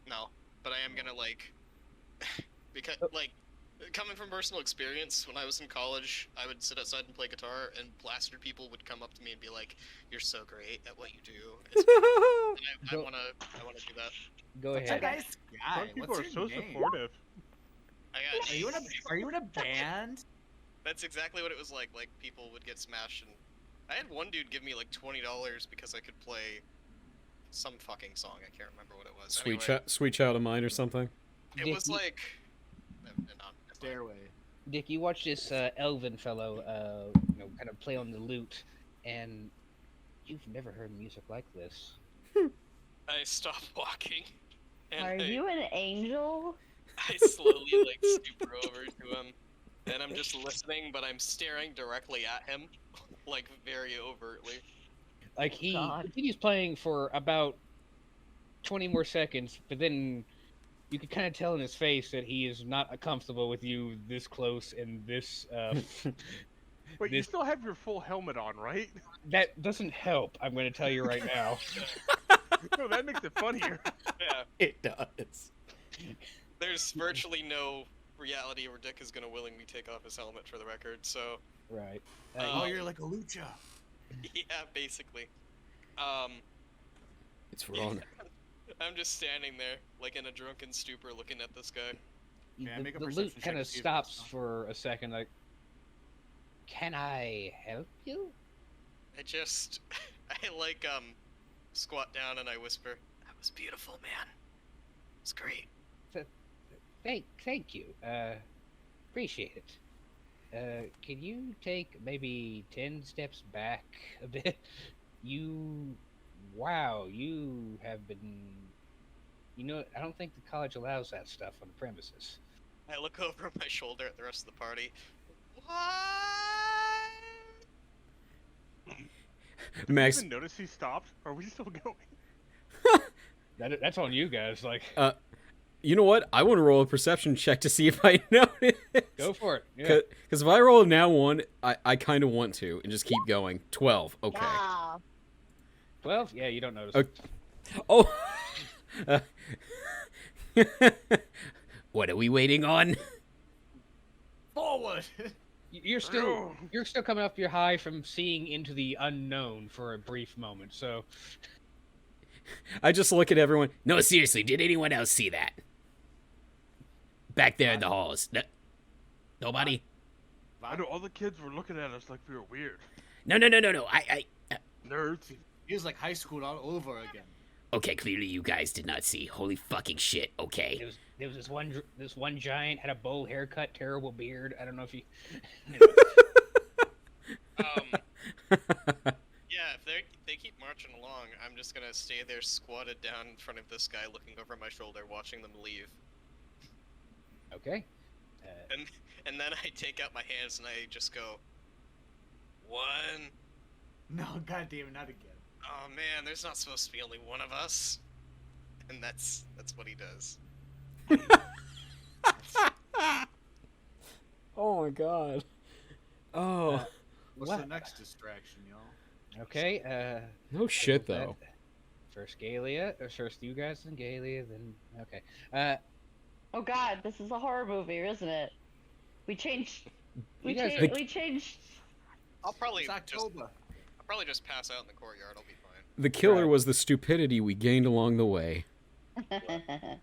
No, but I am gonna like, because like, coming from personal experience, when I was in college, I would sit outside and play guitar, and plastered people would come up to me and be like, "You're so great at what you do." It's and I wanna do that. Go What's that ahead. guy's Some guy? people What's are your so name? supportive. I got. Are you in a band? That's exactly what it was like. Like people would get smashed, and I had one dude give me like $20 because I could play some fucking song. I can't remember what it was. Sweet Child of Mine or something. It was like. Stairway. Dick, you watch this elven fellow, kind of play on the lute, and you've never heard music like this. I stopped walking. And Are you an angel? I slowly like stoop over to him, and I'm just listening, but I'm staring directly at him, like very overtly. Like he God. continues playing for about 20 more seconds, but then you could kind of tell in his face that he is not comfortable with you this close and this. Wait, you This- still have your full helmet on, right? That doesn't help. I'm going to tell you right now. No, that makes it funnier. Yeah, It does. there's virtually no reality where Dick is gonna willingly take off his helmet for the record. So Right. Oh, you're like a lucha. yeah, basically. It's wrong. I'm just standing there, like in a drunken stupor, looking at this guy. Yeah, the make a the perception lute check kind to of see if stops it's- for a second, like, can I help you? I like squat down and I whisper, "That was beautiful, man. It's great." Thank you. Appreciate it. Can you take maybe 10 steps back a bit? Wow, you have been. I don't think the college allows that stuff on the premises. I look over my shoulder at the rest of the party. What? Max, Did you even notice he stopped? Are we still going? That's on you guys. Like, you know what? I want to roll a perception check to see if I notice. go for it. Yeah. Because if I roll now one, I kind of want to and just keep going. 12. Okay. Ah. 12? Yeah, you don't notice. Okay. Oh. What are we waiting on? Forward. You're still coming off your high from seeing into the unknown for a brief moment. So I just look at everyone. No, seriously, did anyone else see that? Back there in the halls. Nobody? I know all the kids were looking at us like we were weird. No. I Nerds. He was like high school all over again. Okay, clearly you guys did not see. Holy fucking shit. Okay. there was this one giant had a bowl haircut, terrible beard. I don't know if you. Yeah, if they keep marching along, I'm just gonna stay there squatted down in front of this guy looking over my shoulder, watching them leave. Okay. And then I take out my hands and I just go, 1. No, goddamn it, not again. Oh man, there's not supposed to be only one of us. And that's what he does. Oh my god. Oh. What's What? the next distraction, y'all? Okay. No shit, that- though. First Gaylia, or first you guys, then Gaylia, then okay. Oh God, this is a horror movie, isn't it? We changed. We You guys- changed. We changed. I'll probably It's just October. pass out in the courtyard. I'll be fine. The killer Right. was the stupidity we gained along the way. It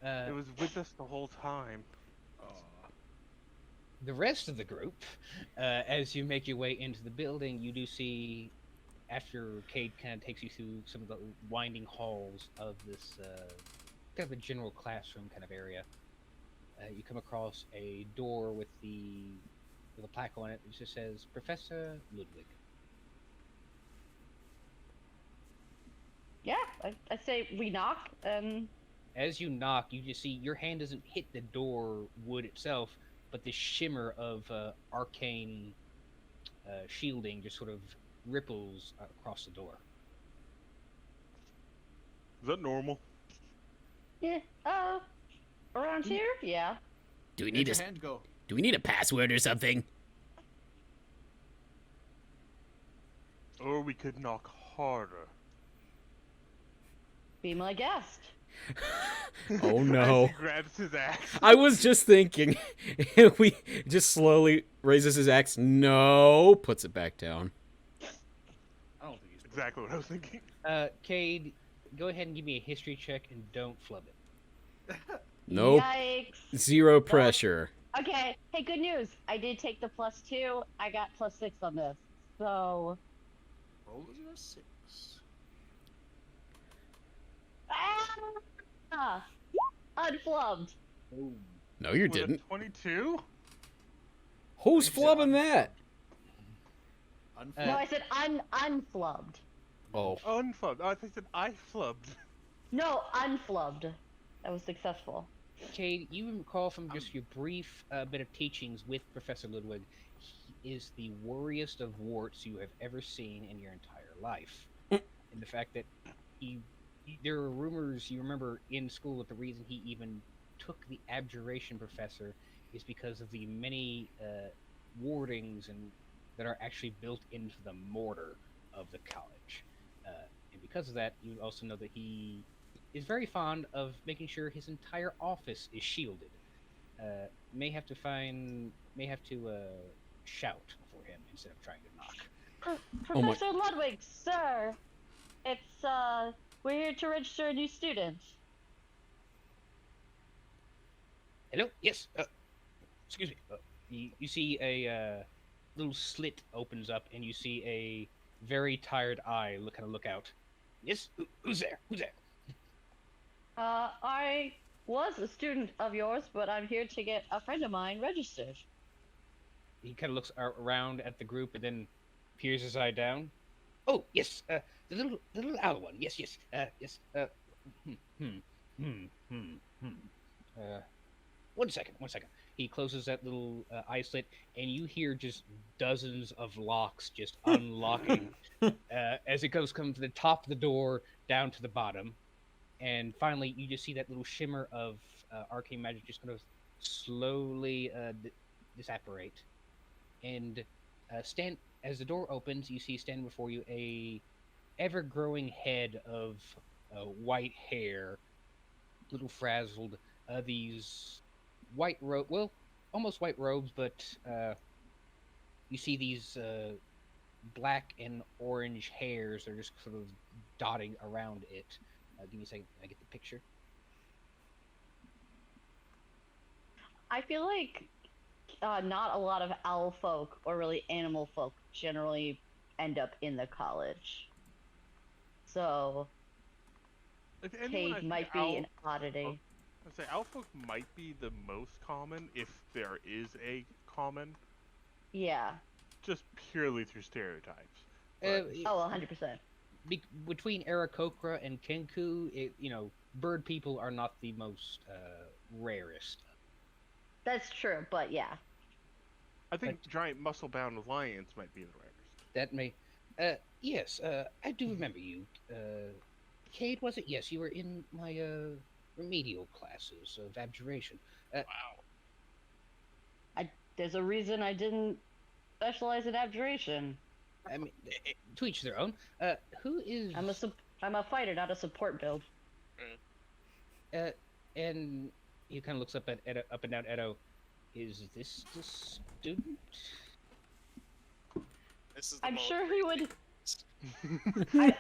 was with us the whole time. The rest of the group, as you make your way into the building, you do see, after Cade kind of takes you through some of the winding halls of this kind of a general classroom kind of area, you come across a door with a plaque on it that just says Professor Ludwig. Yeah, I say we knock. As you knock, you just see your hand doesn't hit the door wood itself, but the shimmer of arcane shielding just sort of ripples across the door. Is that normal? Yeah. Around here? Yeah. Do we Where'd need your a hand go? Do we need a password or something? Or we could knock harder. Be my guest. Oh As no. he grabs his axe. I was just thinking. We just slowly raises his axe. No, puts it back down. I don't think he's Exactly what I was thinking. Cade, go ahead and give me a history check and don't flub it. Nope. Yikes. 0 pressure. Okay. Hey, good news. I did take the +2. I got +6 on this. So. rolled a 6. Ah! Unflubbed. Oh. No, you Was it didn't. 22? Who's flubbing that? No, I said unflubbed. Oh. Unflubbed. Oh, I think that I flubbed. No, unflubbed. That was successful. Cade, you recall from just your brief bit of teachings with Professor Ludwig, he is the worriest of warts you have ever seen in your entire life. And the fact that there are rumors, you remember in school, that the reason he even took the abjuration professor is because of the many wardings that are actually built into the mortar of the college. And because of that, you also know that he is very fond of making sure his entire office is shielded. May have to shout for him instead of trying to knock. Oh my- Professor Ludwig, sir, it's we're here to register a new student. Hello? Yes. Excuse me. You see a little slit opens up, and you see a very tired eye look out. Yes. Who's there? Who's there? I was a student of yours, but I'm here to get a friend of mine registered. He kind of looks around at the group and then peers his eye down. Oh yes, the little owl one. Yes. Yes. One second. He closes that little eye slit, and you hear just dozens of locks just unlocking as it comes from the top of the door down to the bottom, and finally you just see that little shimmer of arcane magic just kind of slowly disapparate, and as the door opens, you see standing before you a ever-growing head of white hair, little frazzled. These white almost white robes, but you see these black and orange hairs that are just sort of dotting around it. Give me a second. Can I get the picture? I feel like not a lot of owl folk or really animal folk generally end up in the college. So If anyone, Cade might be an oddity. I'd say Owlfolk might be the most common, if there is a common, Yeah. just purely through stereotypes. Oh, 100%. Between Aarakocra and Kenku, bird people are not the most rarest. That's true, but yeah. I think giant muscle-bound lions might be the rarest. That may... yes, I do remember you. Cade, was it? Yes, you were in my remedial classes of abjuration. Wow. There's a reason I didn't specialize in abjuration. I mean, to each their own. Who is... I'm a fighter, not a support build. And he kind of looks up and down Edo. Is this the student? This is the I'm most sure he would.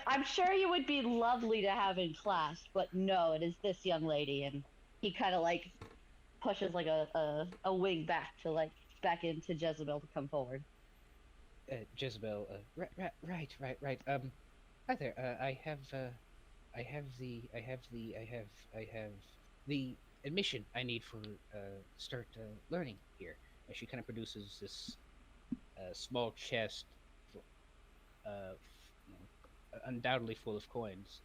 I'm sure he would be lovely to have in class, but no, it is this young lady, and he kind of like pushes like a wing back into Jezebel to come forward. Jezebel. Right. Hi there. I have the admission I need for start learning here. And she kind of produces this small chest, undoubtedly full of coins.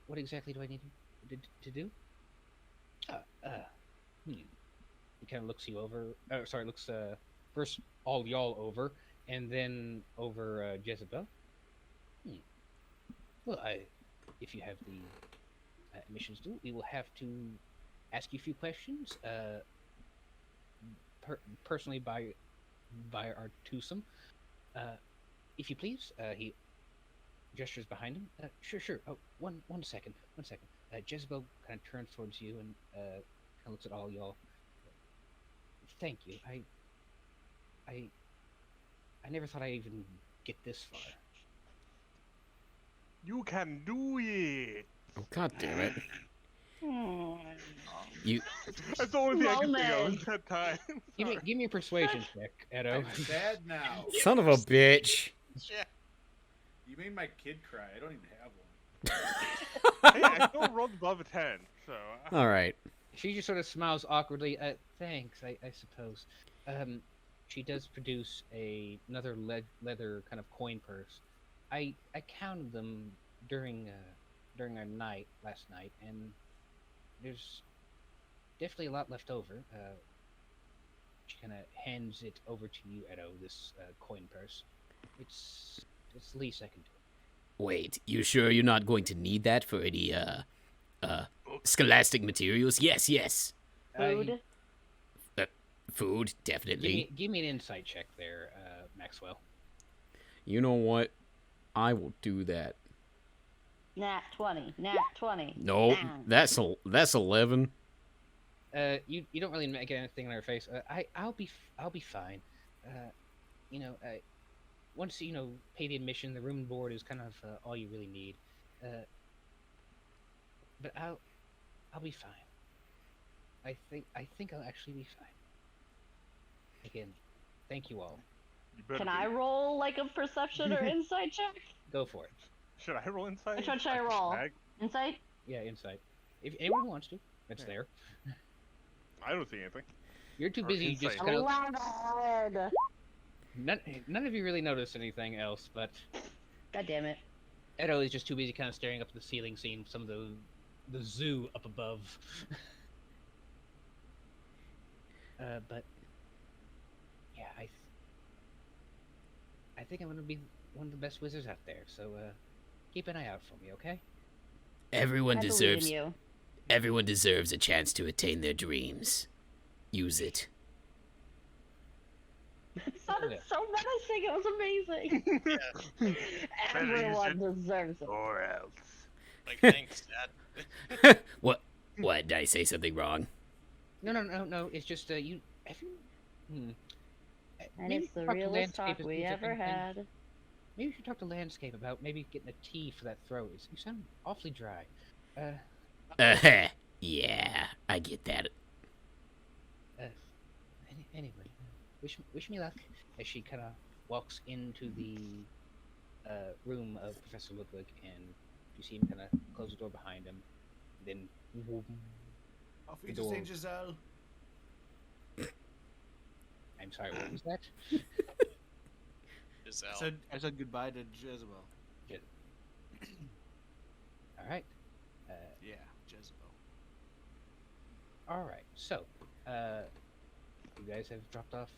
What exactly do I need to do? He kind of looks you over. Looks first all y'all over, And then over Jezebel. Well, if you have the admissions due, we will have to ask you a few questions. Personally by our twosome. If you please, he gestures behind him. Sure. Oh, one second. Jezebel kind of turns towards you and kind of looks at all y'all. Thank you. I never thought I'd even get this far. You can do it. Oh, God damn it. You. That's the only thing I can think of at that time. Give me a persuasion check, Edo. I'm sad now. Son of a bitch. Yeah. You made my kid cry. I don't even have one. Hey, I still rolled above a 10, so. All right. She just sort of smiles awkwardly. Thanks, I suppose. She does produce another leather kind of coin purse. I counted them during our night last night, and there's definitely a lot left over. She kind of hands it over to you, Edo, this coin purse. It's the least I can do. Wait, you sure you're not going to need that for any scholastic materials? Yes. Food. Food, definitely. Give me an insight check there, Maxwell. You know what? I will do that. Nat 20. No, that's 11. You don't really make anything on her face. I'll be fine. Once you pay the admission, the room and board is kind of all you really need. But I'll be fine. I think I'll actually be fine. Again, thank you all. Can I roll like a perception or insight check? Go for it. Should I roll insight? Which one should I roll? Insight? Yeah, insight. If anyone wants to, it's there. I don't see anything. You're too busy insight. just kind of... 11. None of you really notice anything else, but God damn it. Edo is just too busy kind of staring up at the ceiling, seeing some of the zoo up above. But yeah, I think I'm gonna be one of the best wizards out there. So keep an eye out for me, okay? Everyone I believe deserves in you. everyone deserves a chance to attain their dreams. Use it. It sounded so menacing. It was amazing. Everyone deserves it. Or else. Like, thanks, Dad. What? Did I say something wrong? No. It's just And it's the realest talk we ever had. Maybe you should talk to Landscape about maybe getting a tea for that throat. You sound awfully dry. Yeah, I get that. Anyway, wish me luck as she kind of walks into the room of Professor Ludwig, and you see him kind of close the door behind him. Then, Auf Wiedersehen, Giselle. I'm sorry, what was that? Giselle. I said goodbye to Jezebel. All right. Yeah, Jezebel. All right. So, you guys have dropped off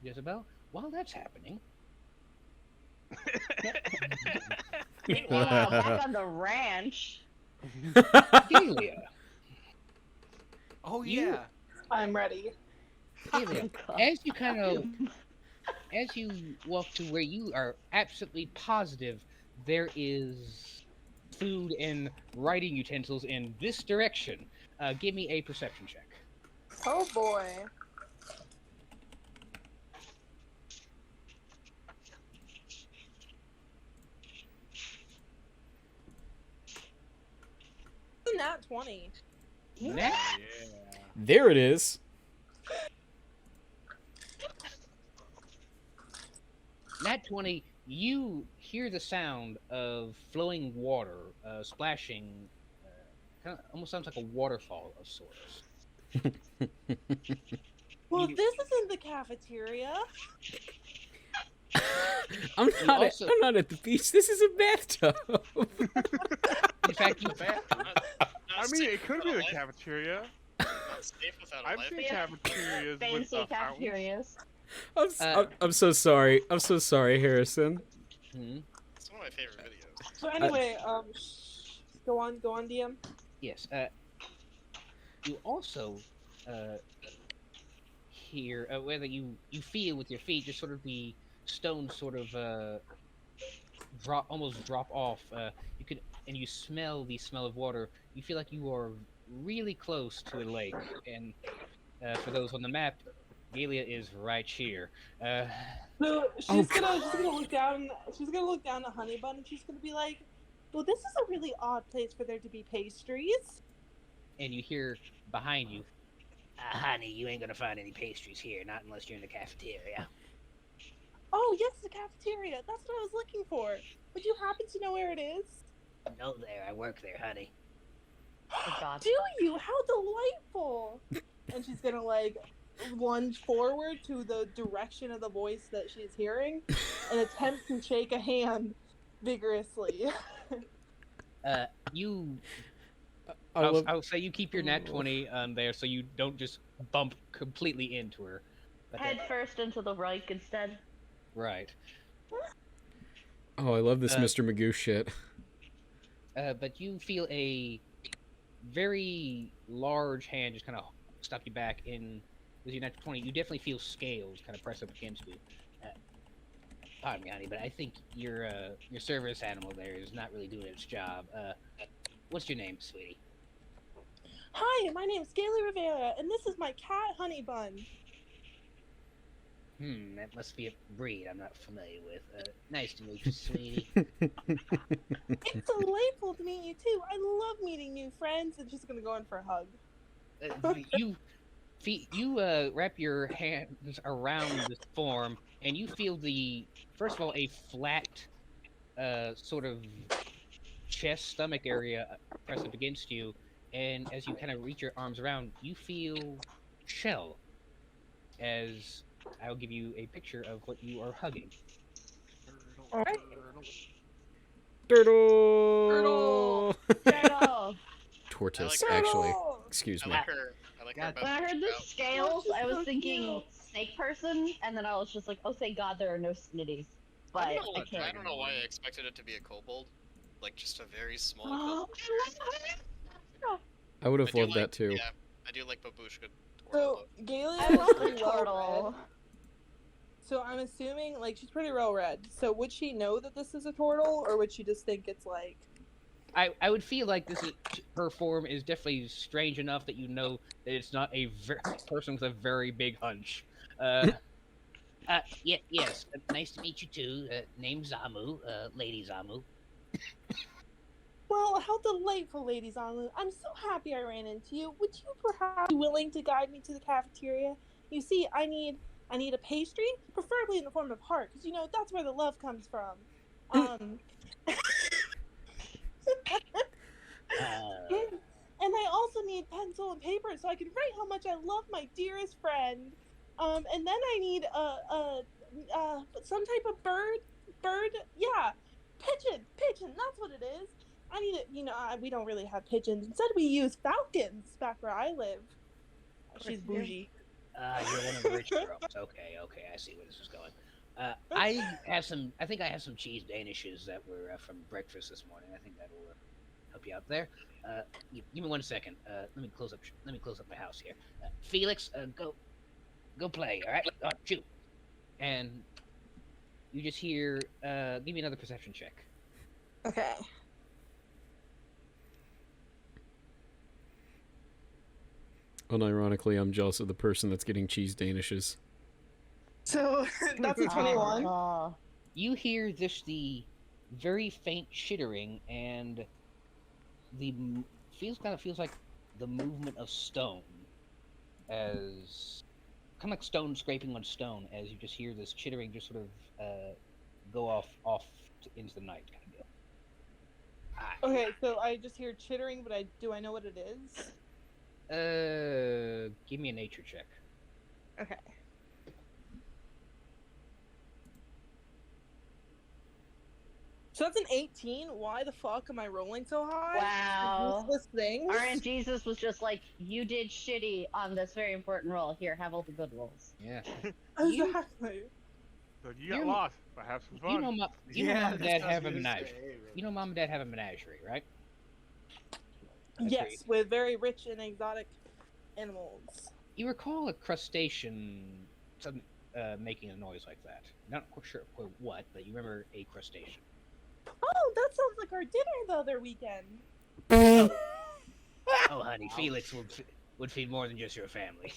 Jezebel. While that's happening, Meanwhile, back on the ranch. Gaylia. Oh You- yeah. I'm ready. Gaylia, God. as you walk to where you are absolutely positive there is food and writing utensils in this direction, give me a perception check. Oh boy. Nat 20. Nat, There it is. Nat 20, you hear the sound of flowing water splashing. Kind of almost sounds like a waterfall of sorts. Well, this isn't the cafeteria. I'm also- not at the beach. This is a bathtub. In fact, you I mean, it could be the cafeteria. Not safe without a I've life. seen cafeterias with Fancy a fountain. cafeterias. I'm so sorry. I'm so sorry, Harrison. Hmm? It's one of my favorite videos. So anyway, go on, DM. Yes. You also hear whether you feel with your feet, just sort of the stones sort of almost drop off. You can and you smell the smell of water. You feel like you are really close to a lake. And for those on the map, Gaylia is right here. So she's gonna look down. She's gonna look down at Honey Bun, and she's gonna be like, "Well, this is a really odd place for there to be pastries." And you hear behind you, honey, you ain't gonna find any pastries here, not unless you're in the cafeteria. Oh yes, the cafeteria. That's what I was looking for. Would you happen to know where it is? No, there, I work there, honey. Oh God. Do you? How delightful! And she's gonna like lunge forward to the direction of the voice that she's hearing and attempt to shake a hand vigorously. I'll say you keep your nat 20 there so you don't just bump completely into her. But Head first into the right instead. Right. Oh, I love this Mr. Magoo shit. But you feel a very large hand just kind of stop you back in with your nat 20. You definitely feel scales kind of press up against you. Pardon me, honey, but I think your service animal there is not really doing its job. What's your name, sweetie? Hi, my name's Gaylia Rivera, and this is my cat, Honey Bun. That must be a breed I'm not familiar with. Nice to meet you, sweetie. It's delightful to meet you too. I love meeting new friends, and she's gonna go in for a hug. You wrap your hands around this form, and you feel first of all, a flat sort of chest, stomach area press up against you, and as you kind of reach your arms around, you feel shell. As I'll give you a picture of what you are hugging. Alright. Turtle! Turtle! Tortoise, I like actually. Turtle! Excuse I me. like her. I like her. God. When I heard the about- scales, I was so thinking cute. snake person, and then I was just like, oh, thank God there are no snitties. But I I don't know, can't. I don't know why I expected it to be a kobold. Like, just a very small Oh, kobold. I would I have do loved like- that too. Yeah, I do like Babushka. So Gaylia I is love the pretty well turtle. read. So I'm assuming like she's pretty well read. So would she know that this is a turtle, or would she just think it's like? I would feel like her form is definitely strange enough that you know that it's not a person with a very big hunch. Yes. Nice to meet you too. Name's Zamu, Lady Zamu. Well, how delightful, Lady Zamu. I'm so happy I ran into you. Would you perhaps be willing to guide me to the cafeteria? You see, I need a pastry, preferably in the form of heart, because you know that's where the love comes from. And I also need pencil and paper so I can write how much I love my dearest friend. And then I need some type of bird. Yeah, pigeon. That's what it is. I need it. You know, we don't really have pigeons. Instead, we use falcons back where I live. She's bougie. You're one of the rich girls. Okay, I see where this is going. I think I have some cheese danishes that were from breakfast this morning. I think that will help you out there. Give me 1 second. Let me close up my house here. Felix, go play. All right, shoot. And you just hear. Give me another perception check. Okay. Unironically, I'm jealous of the person that's getting cheese danishes. So that's a 21. Oh. You hear just the very faint chittering, and feels like the movement of stone, as kind of like stone scraping on stone, as you just hear this chittering just sort of go off into the night kind of deal. Okay, so I just hear chittering, but do I know what it is? Give me a nature check. Okay. So that's an 18. Why the fuck am I rolling so high? Wow. Useless things. RN Jesus was just like, you did shitty on this very important roll. Here, have all the good rolls. Yeah. Exactly. So you got You're- lost, but have some fun. You know, mom and that's dad what I was have a gonna menagerie. say, really. You know, mom and dad have a menagerie, right? That's Yes, great. with very rich and exotic animals. You recall a crustacean making a noise like that. Not quite sure what, but you remember a crustacean. Oh, that sounds like our dinner the other weekend. Oh, honey, Felix would feed more than just your family.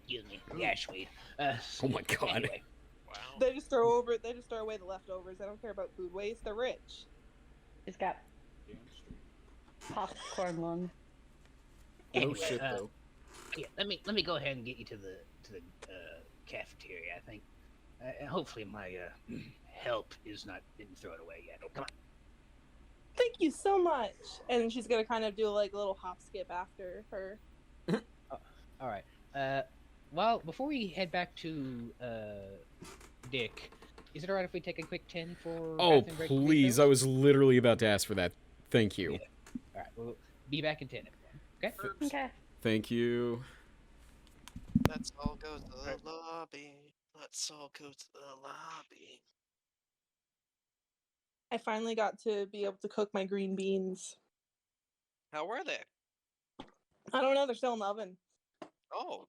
Excuse me. Yeah, sweet. Oh my god. Anyway, Wow. They just throw away the leftovers. They don't care about food waste. They're rich. He's got Damn straight. popcorn lung. No anyway, shit though. yeah, let me go ahead and get you to the cafeteria. I think. Hopefully my help didn't throw it away yet. Come on. Thank you so much. And she's gonna kind of do like a little hop skip after her. All right. Well, before we head back to Dick, is it alright if we take a quick 10 for? Oh, bathroom break please. I refills? was literally about to ask for that. Thank you. Yeah. All right. We'll be back in 10, everyone. Okay. Okay. Thank you. Let's all go to the lobby. Let's all go to the lobby. I finally got to be able to cook my green beans. How were they? I don't know. They're still in the oven. Oh,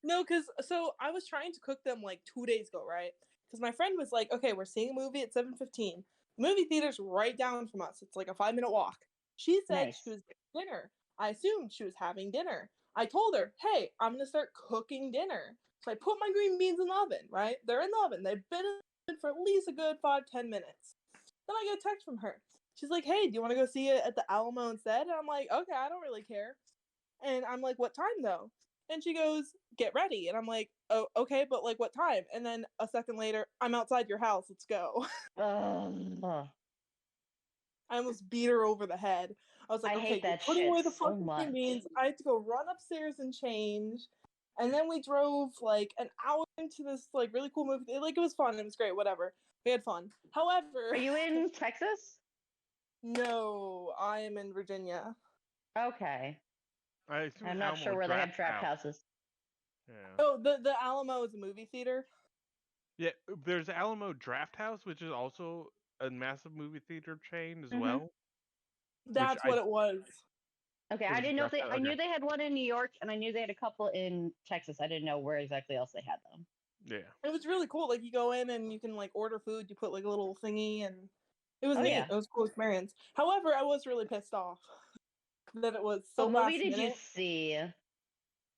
No, because so I was trying to cook them like 2 days ago, right? Because my friend was like, "Okay, we're seeing a movie at 7:15. The movie theater's right down from us. It's like a 5-minute walk." She said Nice. she was getting dinner. I assumed she was having dinner. I told her, "Hey, I'm gonna start cooking dinner." So I put my green beans in the oven. Right? They're in the oven. They've been in the oven for at least a good 5-10 minutes. Then I get a text from her. She's like, "Hey, do you want to go see it at the Alamo instead?" And I'm like, "Okay, I don't really care." And I'm like, "What time though?" And she goes, "Get ready." And I'm like, "Oh, okay, but like what time?" And then a second later, "I'm outside your house. Let's go." Ugh. I almost beat her over the head. I was like, I "Okay, hate you're that putting shit away the so fucking much. green beans." I had to go run upstairs and change. And then we drove like an hour into this like really cool movie. Like it was fun. It was great. Whatever. We had fun. However, Are you in Texas? no, I am in Virginia. Okay. I assume I'm not Alamo sure where they have Draft draft houses. Yeah. Oh, the Alamo is a movie theater. Yeah, there's Alamo Draft House, which is also a massive movie theater chain as Mhm. well. That's what it was. Okay, It I was didn't know if draft they. house, I knew okay. they had one in New York, and I knew they had a couple in Texas. I didn't know where exactly else they had them. Yeah. It was really cool. Like you go in and you can like order food. You put like a little thingy, and it was Oh, neat. yeah. It was a cool experience. However, I was really pissed off that it was so What movie last did you minute. see?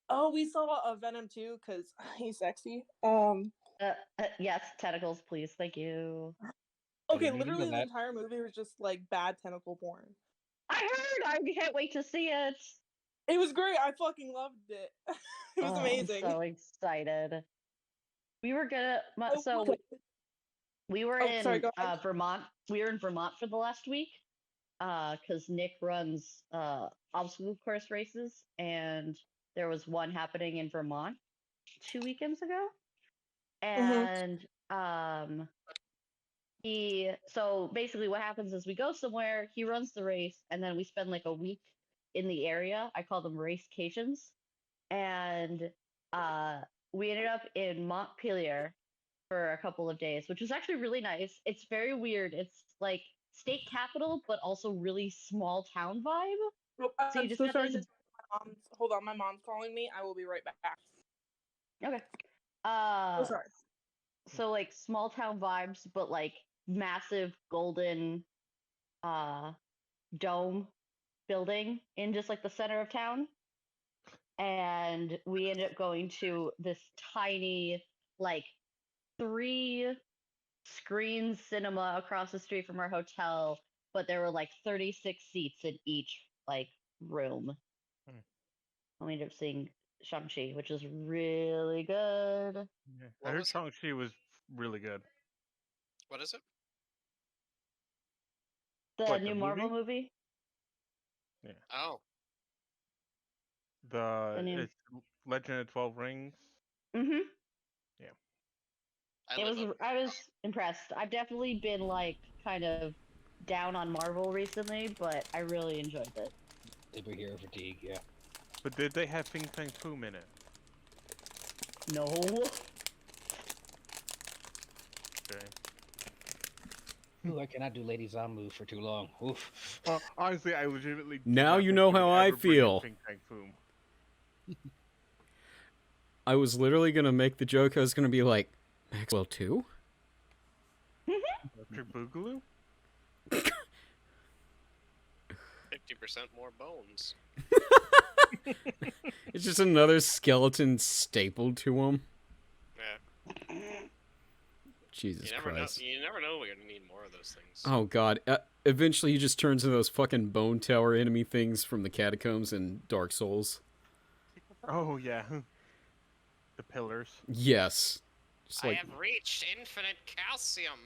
Oh, we saw a Venom 2 because he's sexy. Yes, tentacles, please. Thank you. Okay, Didn't need to know literally the that. entire movie was just like bad tentacle porn. I heard. I can't wait to see it. It was great. I fucking loved it. It was Oh, amazing. I'm so excited. We were gonna. Oh, So okay. we were Oh, sorry, in go ahead. Vermont. We were in Vermont for the last week. Because Nick runs obstacle course races, and there was one happening in Vermont 2 weekends ago, and so basically what happens is we go somewhere, he runs the race, and then we spend like a week in the area. I call them racecations, and we ended up in Montpelier for a couple of days, which was actually really nice. It's very weird. It's like state capital, but also really small town vibe. Oh, So you I'm just so got sorry. this. Hold on, my mom's calling me. I will be right back. Okay. So sorry. So like small town vibes, but like massive golden dome building in just like the center of town. And we ended up going to this tiny, like 3-screen cinema across the street from our hotel, but there were like 36 seats in each like room. We ended up seeing Shang-Chi, which is really good. Yeah. I What heard was it? Shang-Chi was really good. What is it? The What, new the Marvel movie. Oh, The new. It's Legend of 12 Rings. Mm-hmm. Yeah. I was impressed. I've definitely been like kind of down on Marvel recently, but I really enjoyed it. Superhero fatigue, yeah. But did they have Fing Fang Foom in it? No. Okay. Ooh, I cannot do Lady Zambu for too long. Oof. Honestly, I legitimately. do Now not you think know would how I ever bring in feel. Fing Fang Foom. I was literally gonna make the joke. I was gonna be like, Maxwell too? Electric Boogaloo? 50% more bones. It's just another skeleton stapled to him. Yeah. Jesus You never know. Christ. You never know. We're gonna need more of those things. Oh god. Eventually he just turns into those fucking bone tower enemy things from the catacombs in Dark Souls. Oh yeah. The pillars. Yes. Just I like have reached infinite calcium.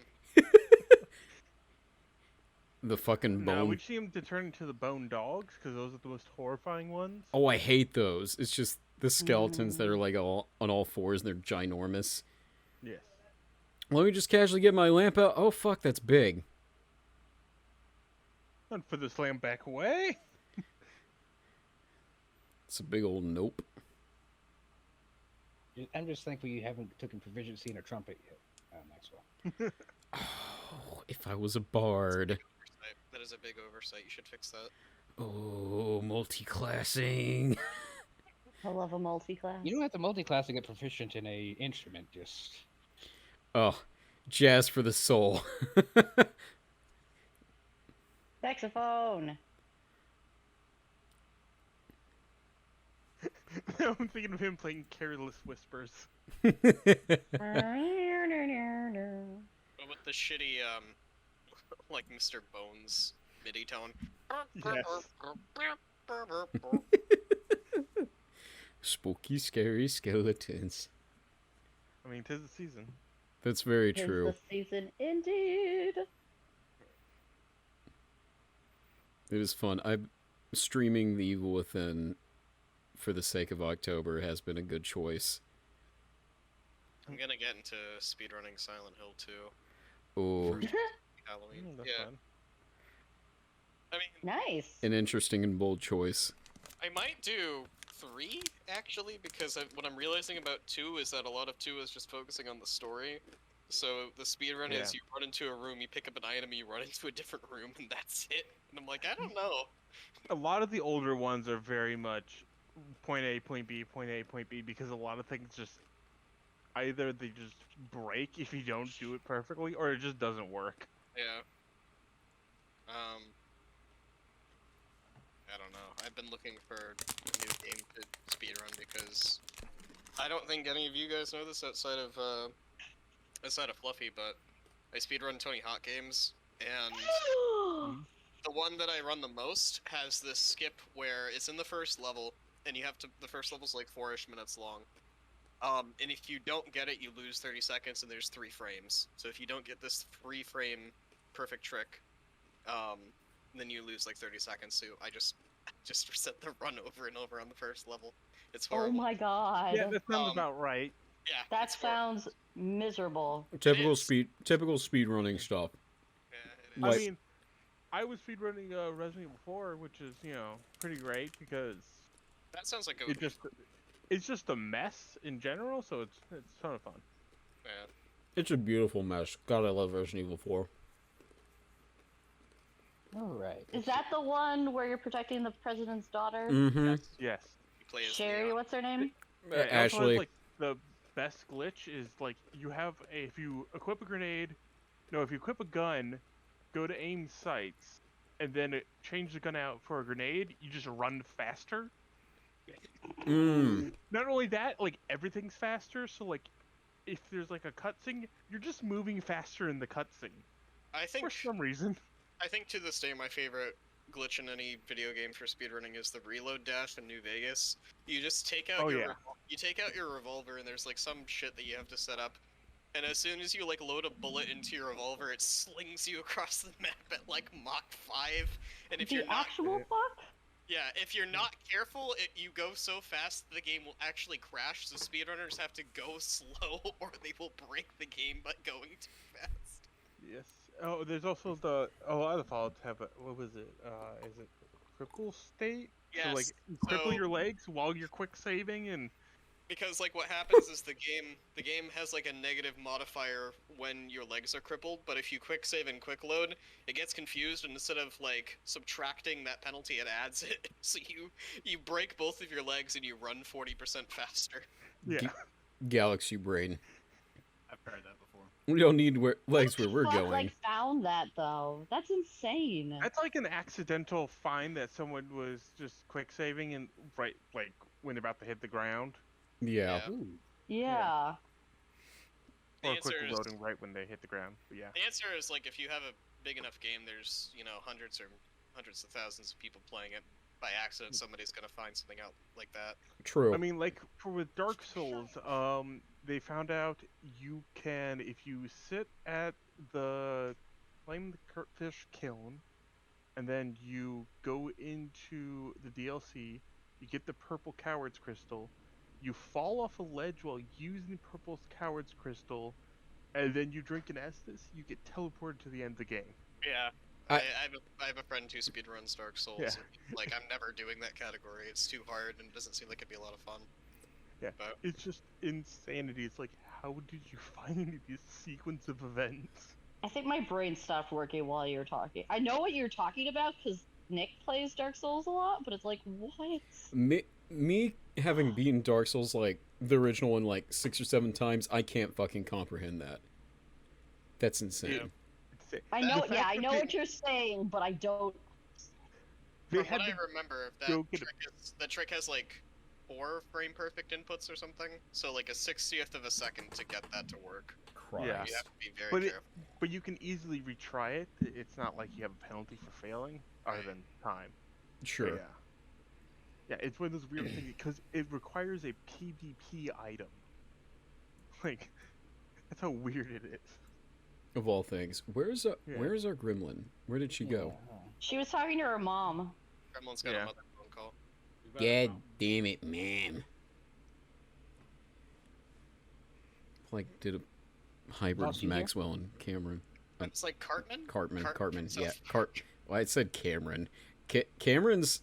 the fucking Now bone. we see him to turn into the bone dogs because those are the most horrifying ones. Oh, I hate those. It's just the skeletons that are like all on all fours and they're ginormous. Yes. Let me just casually get my lamp out. Oh fuck, that's big. And for the slam back away. It's a big old nope. I'm just thankful you haven't taken proficiency in a trumpet yet, Maxwell. Oh, if I was a bard. Oversight. That is a big oversight. You should fix that. Oh, multi-classing. I love a multi-class. You don't have to multi-class to get proficient in a instrument, just... Oh, jazz for the soul. Saxophone. I'm thinking of him playing Careless Whispers. But with the shitty, like Mr. Bones MIDI tone. Yes. Spooky, scary skeletons. I mean, 'tis the season. That's very Tis true. the season indeed. It is fun. Streaming The Evil Within for the sake of October has been a good choice. I'm gonna get into speedrunning Silent Hill 2. Oh, Halloween. That's Yeah. fun. I mean, Nice. an interesting and bold choice. I might do 3, actually, because what I'm realizing about 2 is that a lot of 2 is just focusing on the story. So the speedrun is Yeah. you run into a room, you pick up an item, you run into a different room, and that's it. And I'm like, I don't know. A lot of the older ones are very much point A, point B, point A, point B, because a lot of things just either they just break if you don't do it perfectly, or it just doesn't work. Yeah. I don't know. I've been looking for a new game to speedrun because I don't think any of you guys know this outside of Fluffy, but I speedrun Tony Hawk games, and the one that I run the most has this skip where it's in the first level, and you have to. The first level's like 4-ish minutes long. And if you don't get it, you lose 30 seconds, and there's 3 frames. So if you don't get this 3-frame perfect trick, then you lose like 30 seconds. So I just reset the run over and over on the first level. It's Oh horrible. my god. Yeah, that sounds about right. Yeah, That it's horrible. sounds miserable. Typical is. typical speedrunning stuff. Yeah, it Like- I mean, I was speedrunning Resident Evil 4, which is, pretty great because that sounds like it. it's just a mess in general, so it's a ton of fun. Yeah. It's a beautiful mess. God, I love Resident Evil 4. Alright. Is that the one where you're protecting the president's daughter? Mm-hmm. Yes. You play as Sherry, Leon. what's her name? Yeah, it also has, Ashley. like, the best glitch is like if you equip a grenade, no, if you equip a gun, go to aim sights, and then change the gun out for a grenade, you just run faster. Mm. Not only that, like everything's faster. So like, if there's like a cutscene, you're just moving faster in the cutscene I think for some reason. I think to this day my favorite glitch in any video game for speedrunning is the reload dash in New Vegas. You just take out you take out your revolver and there's like some shit that you have to set up. And as soon as you like load a bullet into your revolver, it slings you across the map at like Mach 5. And if The you're not actual fuck? Yeah, if you're not careful, you go so fast the game will actually crash. So speedrunners have to go slow, or they will break the game by going too fast. Yes. Oh, there's also a lot of Fallouts have what was it? Is it cripple state? So like Yes. you cripple So your legs while you're quick saving, and because like what happens is the game has like a negative modifier when your legs are crippled, but if you quick save and quick load, it gets confused, and instead of like subtracting that penalty, it adds it. So you break both of your legs and you run 40% faster. yeah. Galaxy brain. I've heard that before. We don't need legs Who where we're the fuck, going. like, found that though? That's insane. That's like an accidental find that someone was just quick saving and right like when they're about to hit the ground, Yeah. Ooh. Yeah. The or answer quick is loading right when they hit the ground. But yeah. the answer is like if you have a big enough game, there's hundreds of thousands of people playing it. By accident, somebody's gonna find something out like that. True. I mean, like for with Dark Souls, they found out you can if you sit at the flame the fish kiln, and then you go into the DLC, you get the purple coward's crystal, you fall off a ledge while using purple coward's crystal, and then you drink an Estus, you get teleported to the end of the game. Yeah. I- I have a friend who speedruns Dark Souls. Yeah. And, like, I'm never doing that category. It's too hard and it doesn't seem like it'd be a lot of fun. Yeah, But it's just insanity. It's like, how did you find this sequence of events? I think my brain stopped working while you were talking. I know what you're talking about because Nick plays Dark Souls a lot, but it's like, what? Me having beaten Dark Souls like the original one like 6 or 7 times, I can't fucking comprehend that. That's insane. Yeah. I The know, fact yeah, I that know they- what you're saying, but I don't. They from had what I to remember, go get that trick has like 4 frame perfect inputs or something. So like a 60th of a second to get that to work. Christ. Yeah. You have to be very But careful. but you can easily retry it. It's not like you have a penalty for failing, other than time. But Sure. yeah. Yeah, it's one of those weird things because it requires a PvP item. Like, that's how weird it is. Of all things. Where's Yeah. where's our gremlin? Where did she go? She was talking to her mom. Gremlin's got Yeah. a mother phone call. God damn it, ma'am. Like did a hybrid Boss, of you here? Maxwell and Cameron. It's like Cartman? Cartman. Yeah. Sounds- Well, I said Cameron. Cameron's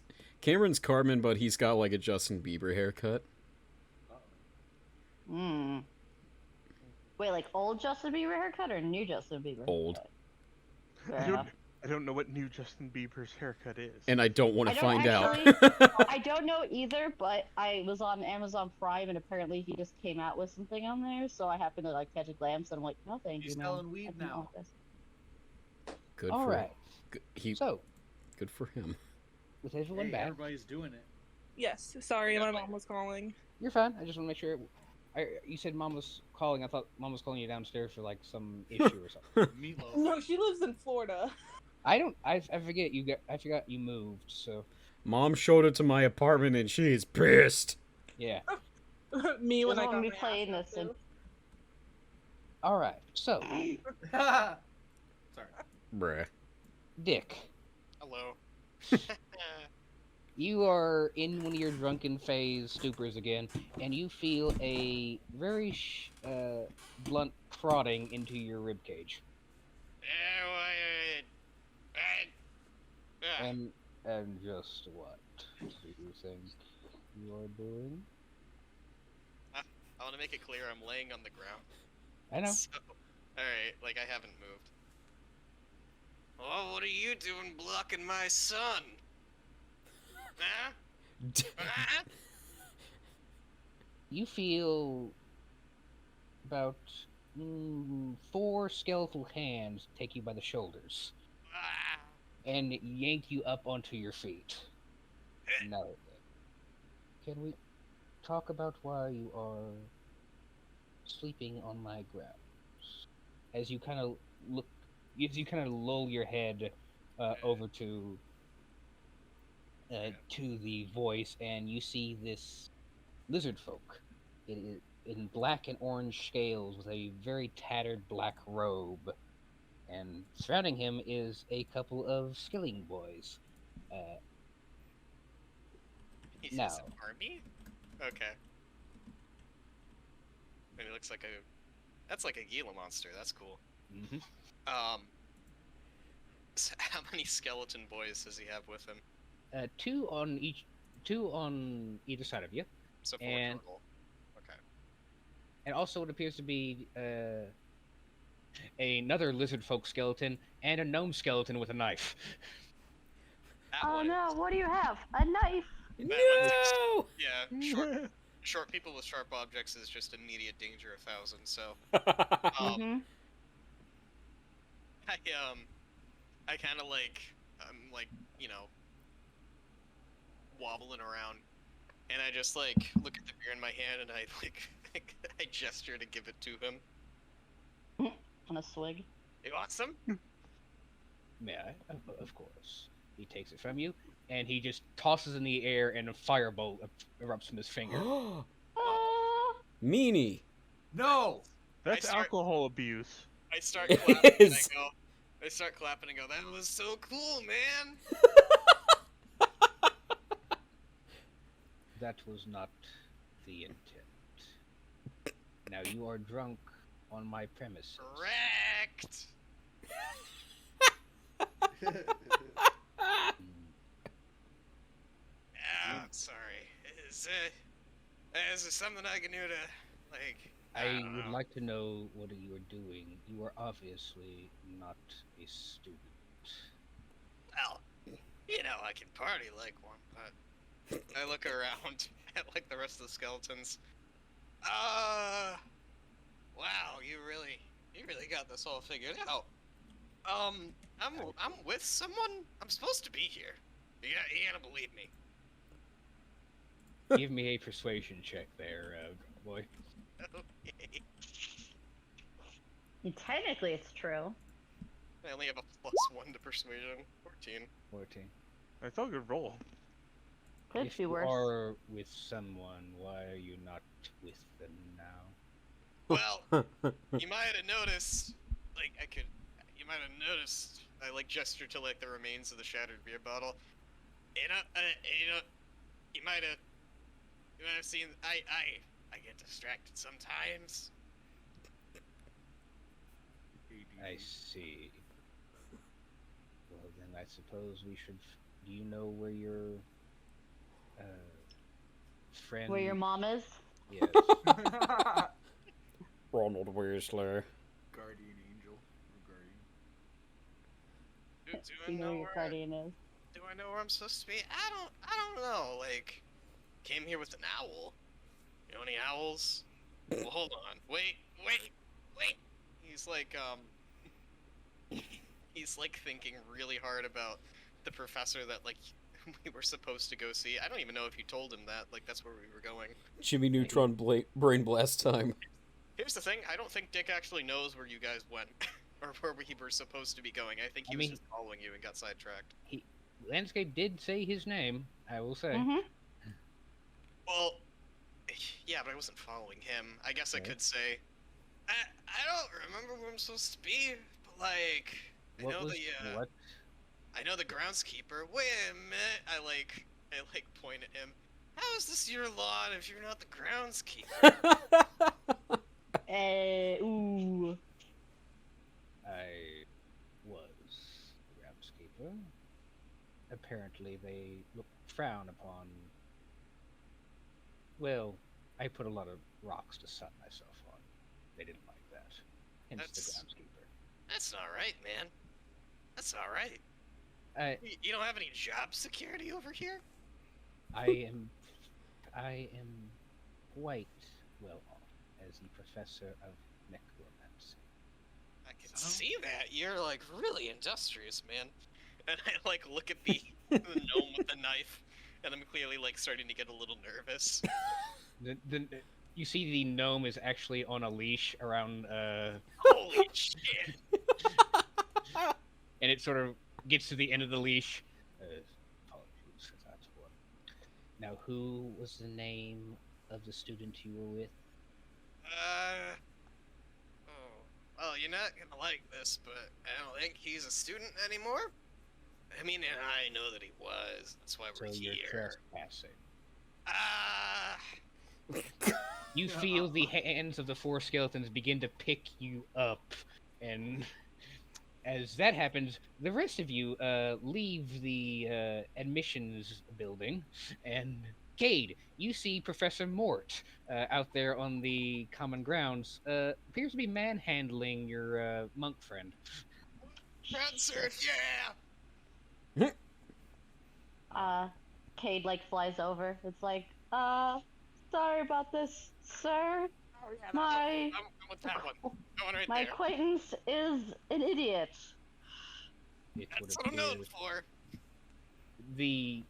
Cartman, but he's got like a Justin Bieber haircut. Hmm. Wait, like old Justin Bieber haircut or new Justin Bieber? Old. Fair I enough. don't know what new Justin Bieber's haircut is. And I don't want I to don't find actually- out. I don't know either, but I was on Amazon Prime and apparently he just came out with something on there, so I happened to like catch a glimpse and I'm like, no thank He's you, selling man. weed I don't now. want this. Good All for right. So, good for him. with everyone Hey, back, everybody's doing it. Yes, sorry, my mom was calling. you're fine. I just want to make sure. You said mom was calling. I thought mom was calling you downstairs for like some issue or something. Meatloaf. No, she lives in Florida. I forget you. I forgot you moved. So Mom showed it to my apartment and she is pissed. yeah. Me when I Doesn't got me my playing ass this in- tattooed. All right. So, Sorry. Bruh. Dick, Hello. you are in one of your drunken phase stupors again, and you feel a very blunt prodding into your rib cage. And just what do you think you are doing? I want to make it clear I'm laying on the ground. I know. So, alright, like I haven't moved. Oh, what are you doing blocking my sun? Huh? Huh? You feel about 4 skeletal hands take you by the shoulders Ah. and yank you up onto your feet. Now, can we talk about why you are sleeping on my grounds? As you kind of lull your head over to the voice, and you see this lizard folk. It is in black and orange scales with a very tattered black robe, and surrounding him is a couple of skilling boys. He No. has an army? Okay. And he looks like a... That's like a Gila monster. That's cool. Mm-hmm. So how many skeleton boys does he have with him? Two on either side of you, So 4 And- total. Okay. and also it appears to be another lizard folk skeleton and a gnome skeleton with a knife. That Oh one no, is- what do you have? A knife! No! Yeah, short people with sharp objects is just immediate danger 1,000, so... Mm-hmm. I kind of like, I'm like, wobbling around, and I just like look at the beer in my hand, and I like, I gesture to give it to him. On a swig. You want some? May I? Of course. He takes it from you, and he just tosses in the air, and a firebolt erupts from his finger. Ah! Meanie. No! That's start- alcohol abuse. I start It clapping, and is. I start clapping and go, that was so cool, man! That was not the intent. Now you are drunk on my premises. Correct! Yeah, I'm sorry. Is there something I can do to, like... I don't would know. like to know what you are doing. You are obviously not a student. Well, I can party like one, but I look around at like the rest of the skeletons. Wow, you really got this all figured out. I'm with someone. I'm supposed to be here. You gotta believe me. Give me a persuasion check there, boy. Okay. Technically, it's true. I only have a +1 to persuasion. 14. 14. That's all good roll. Could If be you worse. are with someone, why are you not with them now? Well, you might have noticed. You might have noticed. I like gesture to like the remains of the shattered beer bottle. You might have seen. I get distracted sometimes. I see. Well, then I suppose we should. Do you know where your friend? Where your mom is? Yes. Ronald Weasley. Guardian angel. Or guardian. Do I You know know where your guardian is. Do I know where I'm supposed to be? I don't know. Like, came here with an owl. You know any owls? Well, hold on. Wait. He's like, he's like thinking really hard about the professor that like we were supposed to go see. I don't even know if you told him that. Like, that's where we were going. Jimmy Neutron brain blast time. Here's the thing. I don't think Dick actually knows where you guys went or where we were supposed to be going. I think he was just following you and got sidetracked. Landscape did say his name. I will say. Mm-hmm. Well, yeah, but I wasn't following him. I guess I Okay. could say, I don't remember where I'm supposed to be, but like, What I know was the what? I know the groundskeeper. Wait a minute, I like point at him. How is this your lawn if you're not the groundskeeper? Ooh. I was the groundskeeper. Apparently, they frown upon. Well, I put a lot of rocks to sun myself on. They didn't like that. Hence the That's- groundskeeper. That's not right, man. That's not right. I You don't have any job security over here? I am quite well off as the professor of necromancy. I can see that. You're like really industrious, man. And I like look at the gnome with the knife, and I'm clearly like starting to get a little nervous. You see the gnome is actually on a leash around, Holy shit! and it sort of gets to the end of the leash. Apologies for that one. Now, who was the name of the student you were with? Well, you're not gonna like this, but I don't think he's a student anymore. I mean, and I know that he was. That's why So we're you're here. trespassing. Ah. You feel the hands of the four skeletons begin to pick you up, and as that happens, the rest of you leave the admissions building, and Cade, you see Professor Mort out there on the common grounds. Appears to be manhandling your monk friend. Prancer, yeah. Cade like flies over. It's like, sorry about this, sir. Oh, yeah, My I'm with that one. That one right my there. acquaintance is an idiot. It would That's what I'm known appear for. the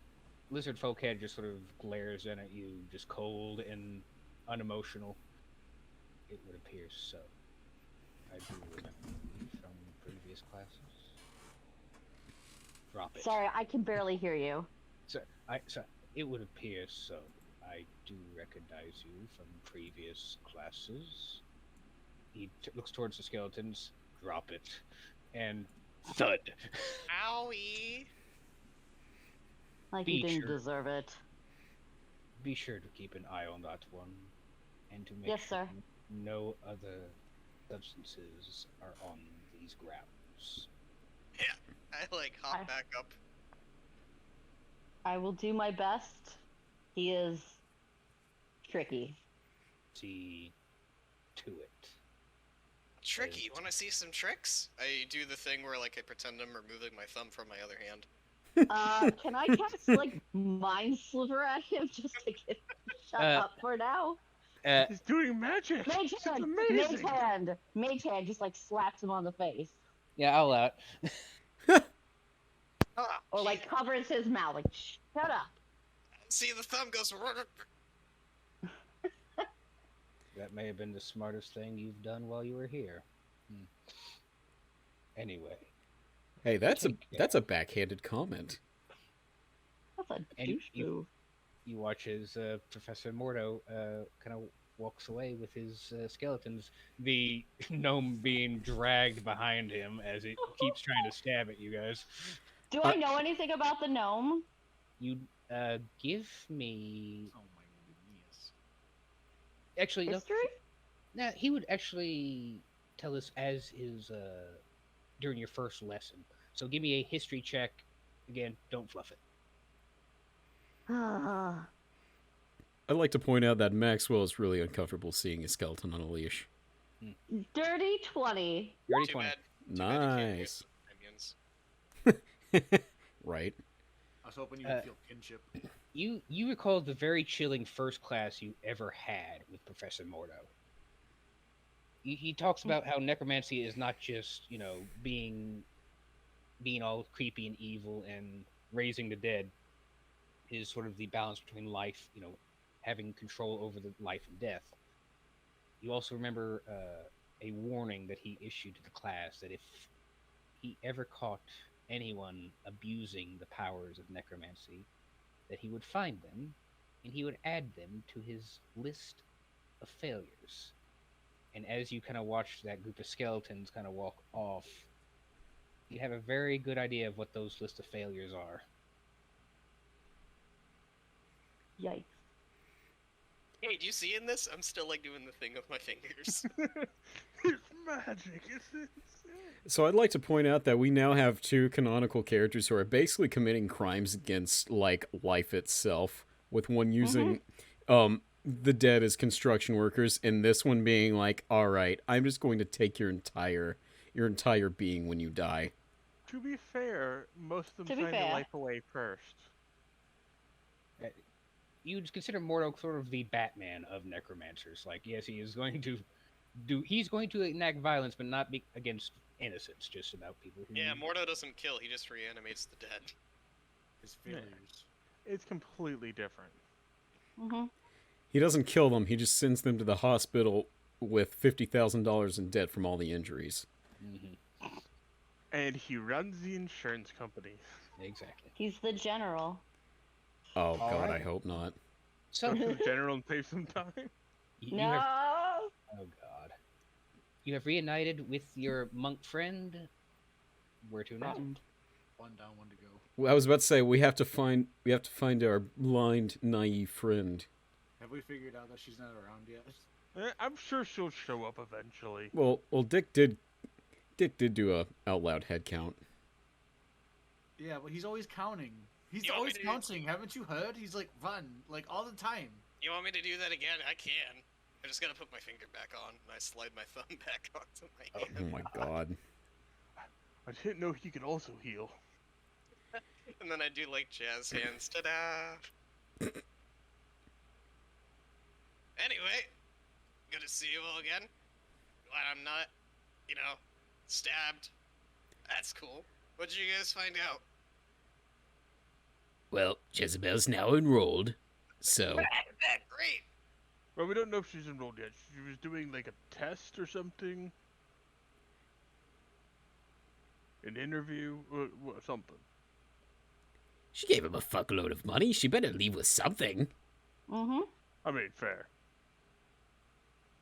lizard folk head just sort of glares in at you, just cold and unemotional. It would appear so. I do remember you from previous classes. Drop it. Sorry, I can barely hear you. So, it would appear so. I do recognize you from previous classes. He looks towards the skeletons. Drop it. And thud. Owie. Like Be you didn't sure. deserve it. Be sure to keep an eye on that one. And to make Yes, sure sir. no other substances are on these grounds. I like hop back up. I will do my best. He is tricky. See to it. Tricky. Want to see some tricks? I do the thing where like I pretend I'm removing my thumb from my other hand. Can I cast like Mind Sliver at him just to get him to shut up for now? He's doing magic. Mage It's hand, amazing. mage hand, just like slaps him on the face, Yeah, I'll allow it. Ah, or like covers his mouth, like shut up. see the thumb goes. That may have been the smartest thing you've done while you were here. Anyway. Hey, that's Take care. a backhanded comment. That's a And douche move. You watch as Professor Mordo kind of walks away with his skeletons, the gnome being dragged behind him as it keeps trying to stab at you guys. Do I know anything about the gnome? You give me... Oh my goodness. Actually, no, History? he would actually tell us as his during your first lesson. So give me a history check. Again, don't fluff it. I'd like to point out that Maxwell is really uncomfortable seeing a skeleton on a leash. Dirty 20. Dirty Too 20. bad. Too bad you can't Nice. use minions. Right. I was hoping you would feel kinship. You recall the very chilling first class you ever had with Professor Mordo. He talks about how necromancy is not just, being all creepy and evil and raising the dead. It is sort of the balance between life, having control over the life and death. You also remember a warning that he issued to the class that if he ever caught anyone abusing the powers of necromancy, that he would find them and he would add them to his list of failures. And as you kind of watch that group of skeletons kind of walk off, you have a very good idea of what those list of failures are. Yikes. Hey, do you see in this? I'm still like doing the thing with my fingers. It's magic. It's insane. So I'd like to point out that we now have two canonical characters who are basically committing crimes against like life itself, with one using the dead as construction workers, and this one being like, all right, I'm just going to take your entire being when you die. To be fair, most of To them be signed fair. their life away first. You'd consider Mordo sort of the Batman of necromancers. Like, yes, he is going to he's going to enact violence, but not be against innocents, just about people who... Yeah, Mordo doesn't kill, he just reanimates the dead. His failures. It's completely different. He doesn't kill them; he just sends them to the hospital with $50,000 in debt from all the injuries. And he runs the insurance company. Exactly. He's the general. Oh All God, right. I hope not. So, Go to the general and save some time. you No! have... Oh, God. You have reunited with your monk friend. Where to now? Friend. one down, one to go. Well, I was about to say we have to find our blind, naive friend. Have we figured out that she's not around yet? I'm sure she'll show up eventually. Well, Dick did do a out loud head count. Yeah, but he's always counting. He's You want always me to- counting. Haven't you heard? He's like, run, like all the time. You want me to do that again? I can. I just gotta put my finger back on, and I slide my thumb back onto my Oh hand. my god. I didn't know he could also heal. And then I do like jazz hands. Ta-da! Anyway, good to see you all again. Glad I'm not, stabbed. That's cool. What did you guys find out? Well, Jezebel's now enrolled, so Great. Well, we don't know if she's enrolled yet. She was doing like a test or something. An interview, something. she gave him a fuckload of money. She better leave with something. Mm-hmm. I mean, fair.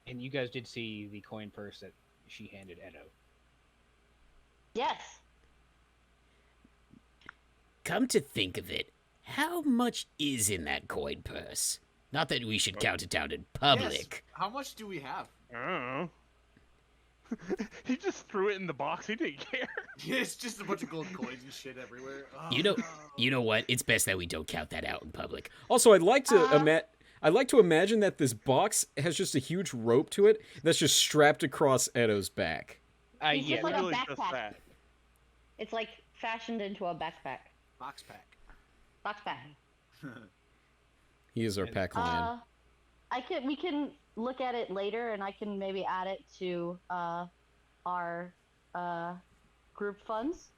And you guys did see the coin purse that she handed Edo. Yes. Come to think of it, how much is in that coin purse? Not that we should count it out in public. Yes. How much do we have? I don't know. He just threw it in the box. He didn't care. It's just a bunch of gold coins and shit everywhere. Oh, You know what? It's best that we don't count that out in public. Also, I'd like to imagine that this box has just a huge rope to it that's just strapped across Edo's back. He's Yeah, just like Really a just backpack. that. It's like fashioned into a backpack. Box pack. Backpack. He is our pack lion. We can look at it later, and I can maybe add it to our group funds,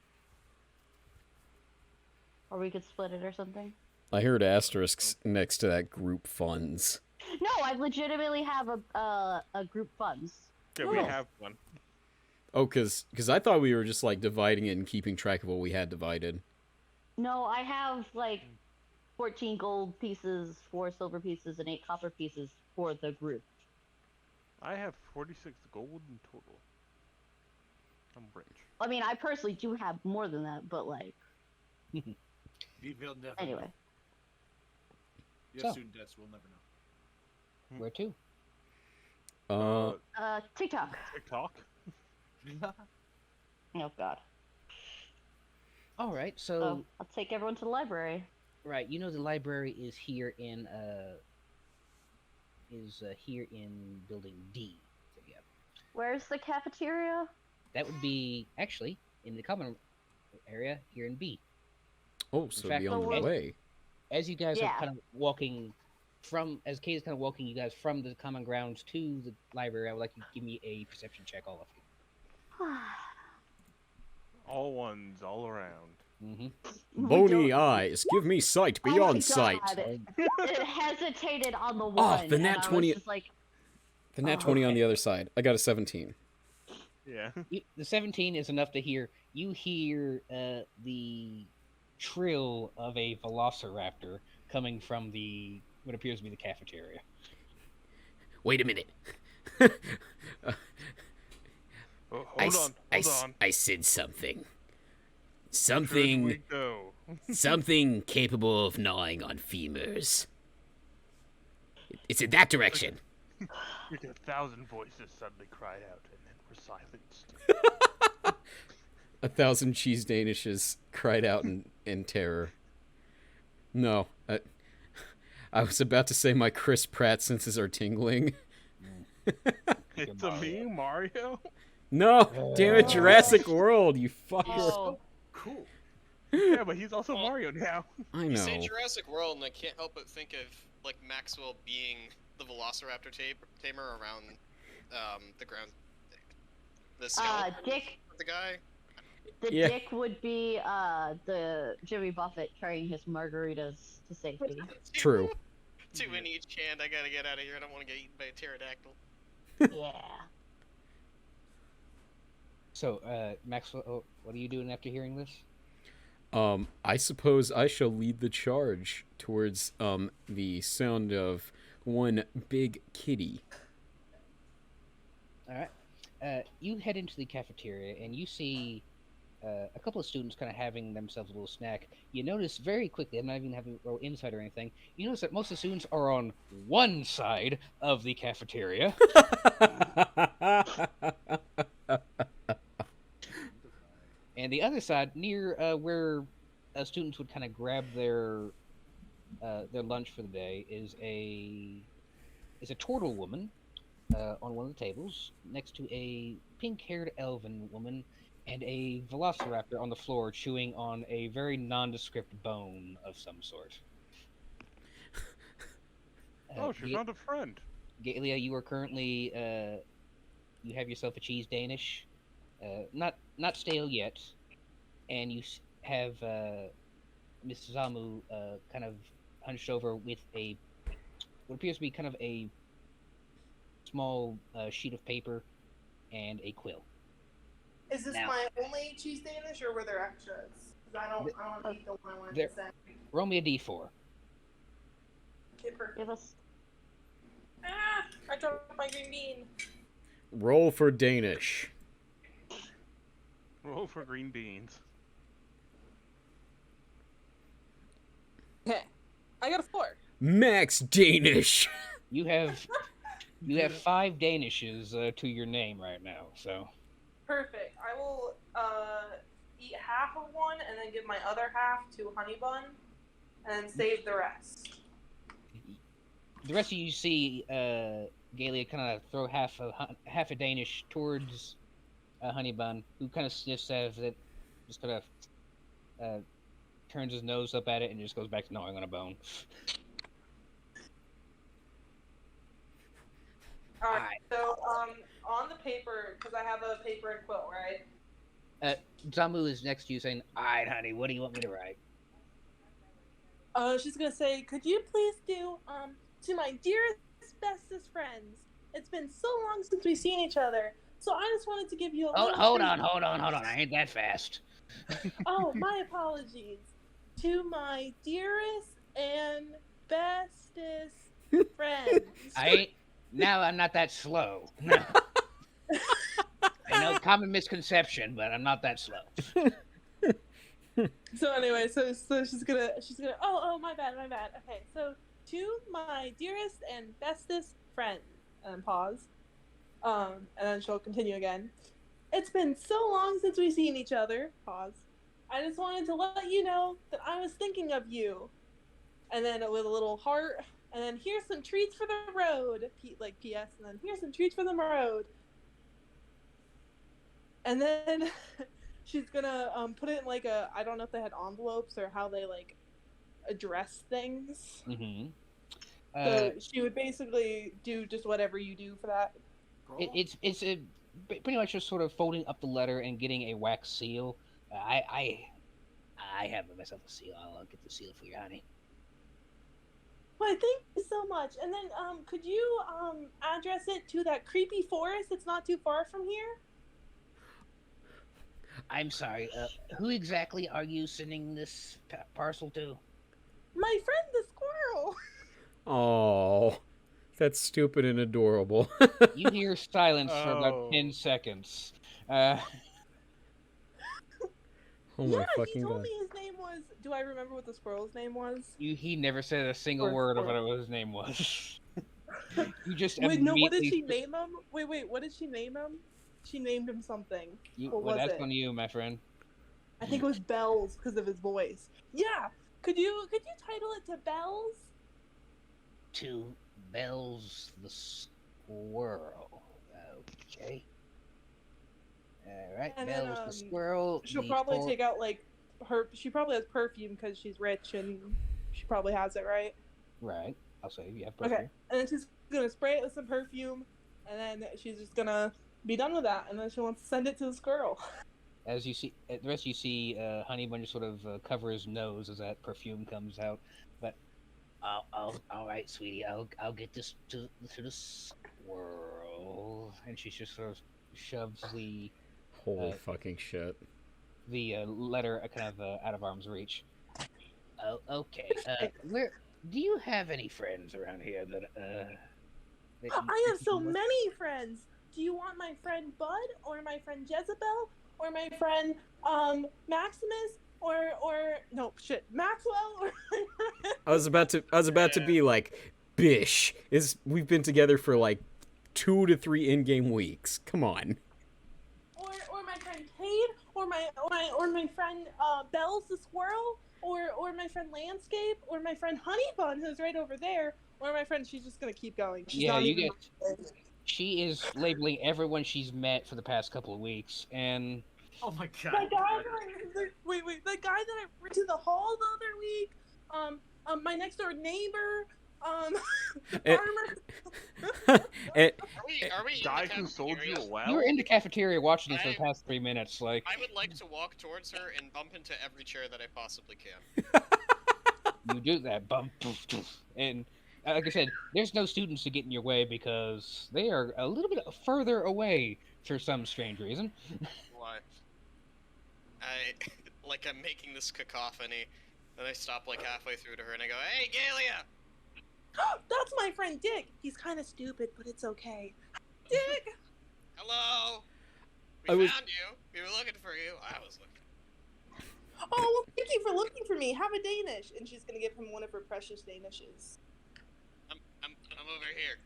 or we could split it or something. I heard asterisks next to that group funds. No, I legitimately have a group funds. Yeah, we Cool. have one. Oh, because I thought we were just like dividing it and keeping track of what we had divided. No, I have like 14 gold pieces, 4 silver pieces, and 8 copper pieces for the group. I have 46 gold in total. I'm rich. I mean, I personally do have more than that, but like, We'll never anyway. know. You have So. student debts, we'll never know. Where to? TikTok. TikTok. Oh God. All right, so So I'll take everyone to the library. right, you know the library is here in building D. So yeah, Where's the cafeteria? that would be actually in the common area here in B. Oh, so fact, be on the as- way. As you guys Yeah. are kind of walking as Cade is kind of walking you guys from the common grounds to the library, I would like you to give me a perception check, all of you. All ones, all around. Mm-hmm. Bony eyes, give me sight Oh my beyond sight. God. It hesitated on the Oh, one. the and nat I was 20 just like, The nat Oh, 20 on okay. the other side. I got a 17. Yeah. The 17 is enough to hear. You hear the trill of a velociraptor coming from what appears to be the cafeteria. Wait a minute. Oh, I, hold s- on. I Hold s- on. I said something. Should we Something go? something capable of gnawing on femurs. It's in that direction. Like 1,000 voices suddenly cried out and then were silenced. 1,000 cheese danishes cried out in terror. No, I was about to say my Chris Pratt senses are tingling. It's a me, Mario? No, damn it, Jurassic World, you fucker. oh, Cool. Yeah, but he's also Mario now. I You say know. Jurassic World, and I can't help but think of like Maxwell being the Velociraptor tamer around the ground. The skeleton Dick. of the guy. The Yeah. dick would be the Jimmy Buffett carrying his margaritas to safety. True. 2 in each hand. I gotta get out of here. I don't want to get eaten by a pterodactyl. Yeah. So, Maxwell, what are you doing after hearing this? I suppose I shall lead the charge towards the sound of one big kitty. All right. You head into the cafeteria and you see a couple of students kind of having themselves a little snack. You notice very quickly, I'm not even having to roll insight or anything, you notice that most of the students are on one side of the cafeteria. And the other side, near where students would kind of grab their lunch for the day, is a turtle woman on one of the tables, next to a pink-haired elven woman and a velociraptor on the floor chewing on a very nondescript bone of some sort. Oh, she found a friend. Gaylia, you are currently you have yourself a cheese Danish, not stale yet, and you have Miss Zamu kind of hunched over with what appears to be kind of a small sheet of paper and a quill. Is this my only cheese Danish, or were there extras? Because I don't eat the one I wanted to send. Roll me a d4. Okay, perfect. Give us. Ah! I dropped my green bean. Roll for Danish. Roll for green beans. Okay. I got a 4. Max Danish. You have 5 Danishes to your name right now, so. Perfect. I will eat half of one and then give my other half to Honey Bun and save the rest. The rest of you see Gaylia kind of throw half a Danish towards Honey Bun, who kind of sniffs at it, just kind of turns his nose up at it and just goes back to gnawing on a bone. Alright, so on the paper, because I have a paper and quill, right? Zamu is next to you saying, "Alright, honey, what do you want me to write?" She's gonna say, could you please do, to my dearest, bestest friends, it's been so long since we've seen each other, so I just wanted to give you a little Hold on, I ain't that fast. Oh, my apologies. To my dearest and bestest friends. I'm not that slow. No. I know, common misconception, but I'm not that slow. So anyway, so she's gonna oh my bad. Okay, so to my dearest and bestest friend, and pause. And then she'll continue again. It's been so long since we've seen each other. Pause. I just wanted to let you know that I was thinking of you. And then with a little heart. And then here's some treats for the road. Like P.S. And then here's some treats for the road. And then she's gonna put it in like I don't know if they had envelopes or how they like address things. Mm-hmm. So she would basically do just whatever you do for that. It's pretty much just sort of folding up the letter and getting a wax seal. I have myself a seal. I'll get the seal for you, honey. Why, thank you so much. And then could you address it to that creepy forest that's not too far from here? I'm sorry. Who exactly are you sending this parcel to? My friend the squirrel. Oh, that's stupid and adorable. You hear silence for about 10 seconds. Oh my yeah, fucking he told god. me his name was... Do I remember what the squirrel's name was? He never said a single word of what his name was. You just Wait, no, what did immediately- she name him? Wait, what did she name him? She named him something. What well, was that's it? on you, my friend. I think it was Bells because of his voice. Yeah, could you title it to Bells? To Bells the Squirrel. Okay. Alright, And Bells then, the Squirrel. She'll probably take out like she probably has perfume because she's rich and she probably has it, right? Right. I'll say you have perfume. Okay, and then she's gonna spray it with some perfume, and then she's just gonna be done with that, and then she wants to send it to the squirrel. As you see, the rest you see, Honey Bun just sort of cover his nose as that perfume comes out. But all right, sweetie, I'll get this to the squirrel, and she just sort of shoves the Holy fucking shit. The letter kind of out of arm's reach. Oh, okay. Where do you have any friends around here that I have so many friends. Do you want my friend Bud, or my friend Jezebel, or my friend Maximus or no shit, Maxwell or I was about to be like, Bish we've been together for like 2 to 3 in-game weeks. Come on. or my friend Cade or my friend Bells the squirrel or my friend Landscape or my friend Honeybun who's right over there or my friend. She's just gonna keep going. She's Yeah, not you even. get. She is labeling everyone she's met for the past couple of weeks, and Oh my The god. guy that the guy that I went to the hall the other week, my next door neighbor, farmer. And, Are we in Guy the who sold you cafeteria? a well? you were in the cafeteria watching this for the I- past 3 minutes. Like, I would like to walk towards her and bump into every chair that I possibly can. you do that, bump, poof, poof. And like I said, there's no students to get in your way because they are a little bit further away for some strange reason. Why? I'm making this cacophony, and I stop like halfway through to her, and I go, "Hey, Gaylia!" That's my friend Dick. He's kind of stupid, but it's okay. Dick. Hello. I We was- found you. We were looking for you. I was looking. Oh, well, thank you for looking for me. Have a Danish, and she's gonna give him one of her precious Danishes. I'm over here.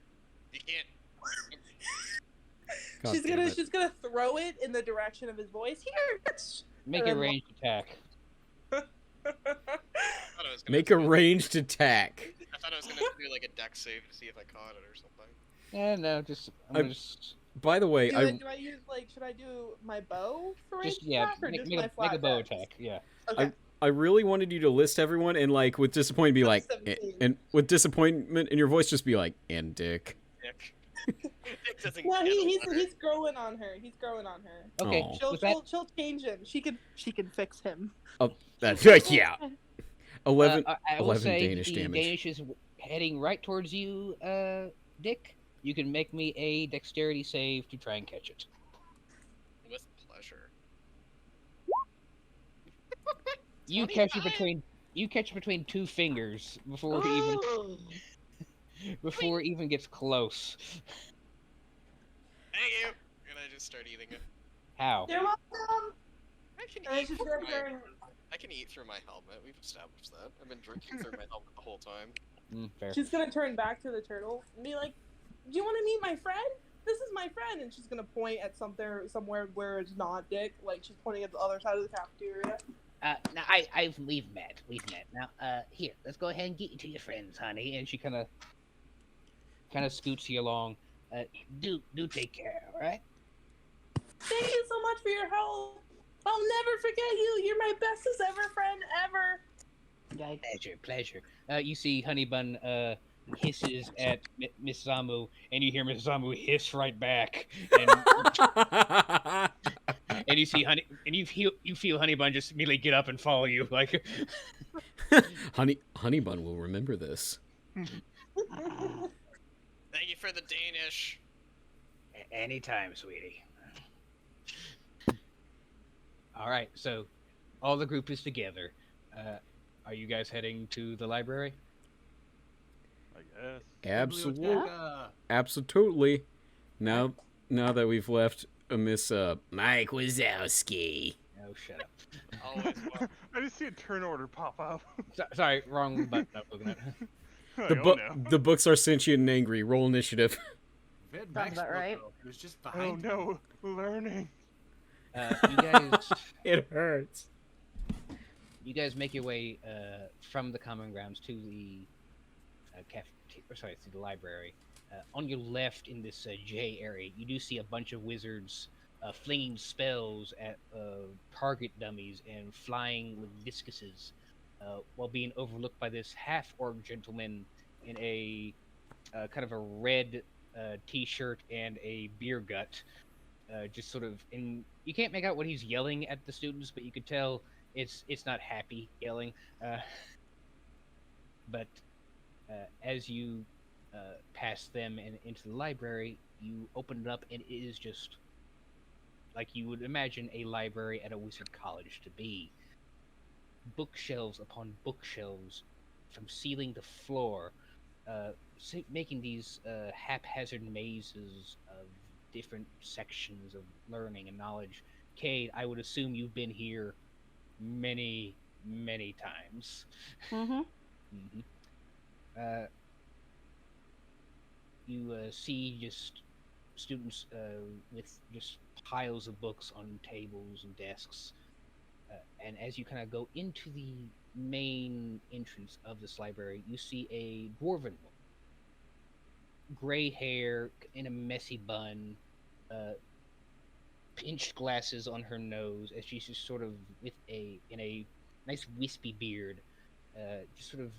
You can't. God she's damn gonna it. she's gonna throw it in the direction of his voice. Here. Make a ranged attack. I thought I was gonna Make a do- ranged attack. I thought I was gonna do like a deck save to see if I caught it or something. Yeah, no, just I'm I- gonna just Do I use should I do my bow for just ranged attack or make, just make, my a, flat make a bow attacks? attack. Yeah. Okay. I really wanted you to list everyone and like with disappointment be like 17. and with disappointment in your voice just be like, and Dick. Dick. Dick doesn't No, get he's it. growing on her. He's growing on her. Okay. Aw. She'll With that, she'll change him. She can fix him. That's yeah. 11 I will 11 say Danish the damage. Danish is heading right towards you, Dick. You can make me a dexterity save to try and catch it. With pleasure. You catch it 25? between 2 fingers before it even gets close. Thank you. And I just start eating it. How? You're welcome. I can And eat she's through gonna my. turn. I can eat through my helmet. We've established that. I've been drinking through my helmet the whole time. Fair. She's gonna turn back to the turtle and be like, "Do you want to meet my friend? This is my friend." And she's gonna point at somewhere where it's not Dick. Like she's pointing at the other side of the cafeteria. Now we've met. Now, here, let's go ahead and get you to your friends, honey. And she kind of scoots you along. Do take care, all right? Thank you so much for your help. I'll never forget you. You're my bestest ever friend ever. Yikes. Pleasure. You see Honeybun hisses at Miss Zamu, and you hear Miss Zamu hiss right back, and, and you see you feel Honeybun just immediately get up and follow you, like. Honeybun will remember this. Thank you for the Danish. Anytime, sweetie. All right, so all the group is together. Are you guys heading to the library? I guess. Absolutely. Biblioteca. Absolutely. Now that we've left Miss Mike Wazowski. Oh, shut up. Always welcome. I just see a turn order pop up. Sorry, wrong button. I'm looking at. the Like, book oh no. the books are sentient and angry. Roll initiative. If it Sounds Max about book, right. though, It was just Oh behind. no, learning. You guys, It hurts. you guys make your way from the common grounds to the to the library. On your left, in this J area, you do see a bunch of wizards flinging spells at target dummies and flying with discuses, while being overlooked by this half-orc gentleman in a kind of a red t-shirt and a beer gut. Just sort of in. You can't make out what he's yelling at the students, but you could tell it's not happy yelling. But as you pass them and into the library, you open it up, and it is just like you would imagine a library at a wizard college to be. Bookshelves upon bookshelves, from ceiling to floor, making these haphazard mazes of different sections of learning and knowledge. Cade, I would assume you've been here many, many times. Mm-hmm. hmm Uh, you see just students with just piles of books on tables and desks. And as you kind of go into the main entrance of this library, you see a dwarven woman, gray hair in a messy bun, uh, pinched glasses on her nose, as she's just sort of in a nice wispy beard, just sort of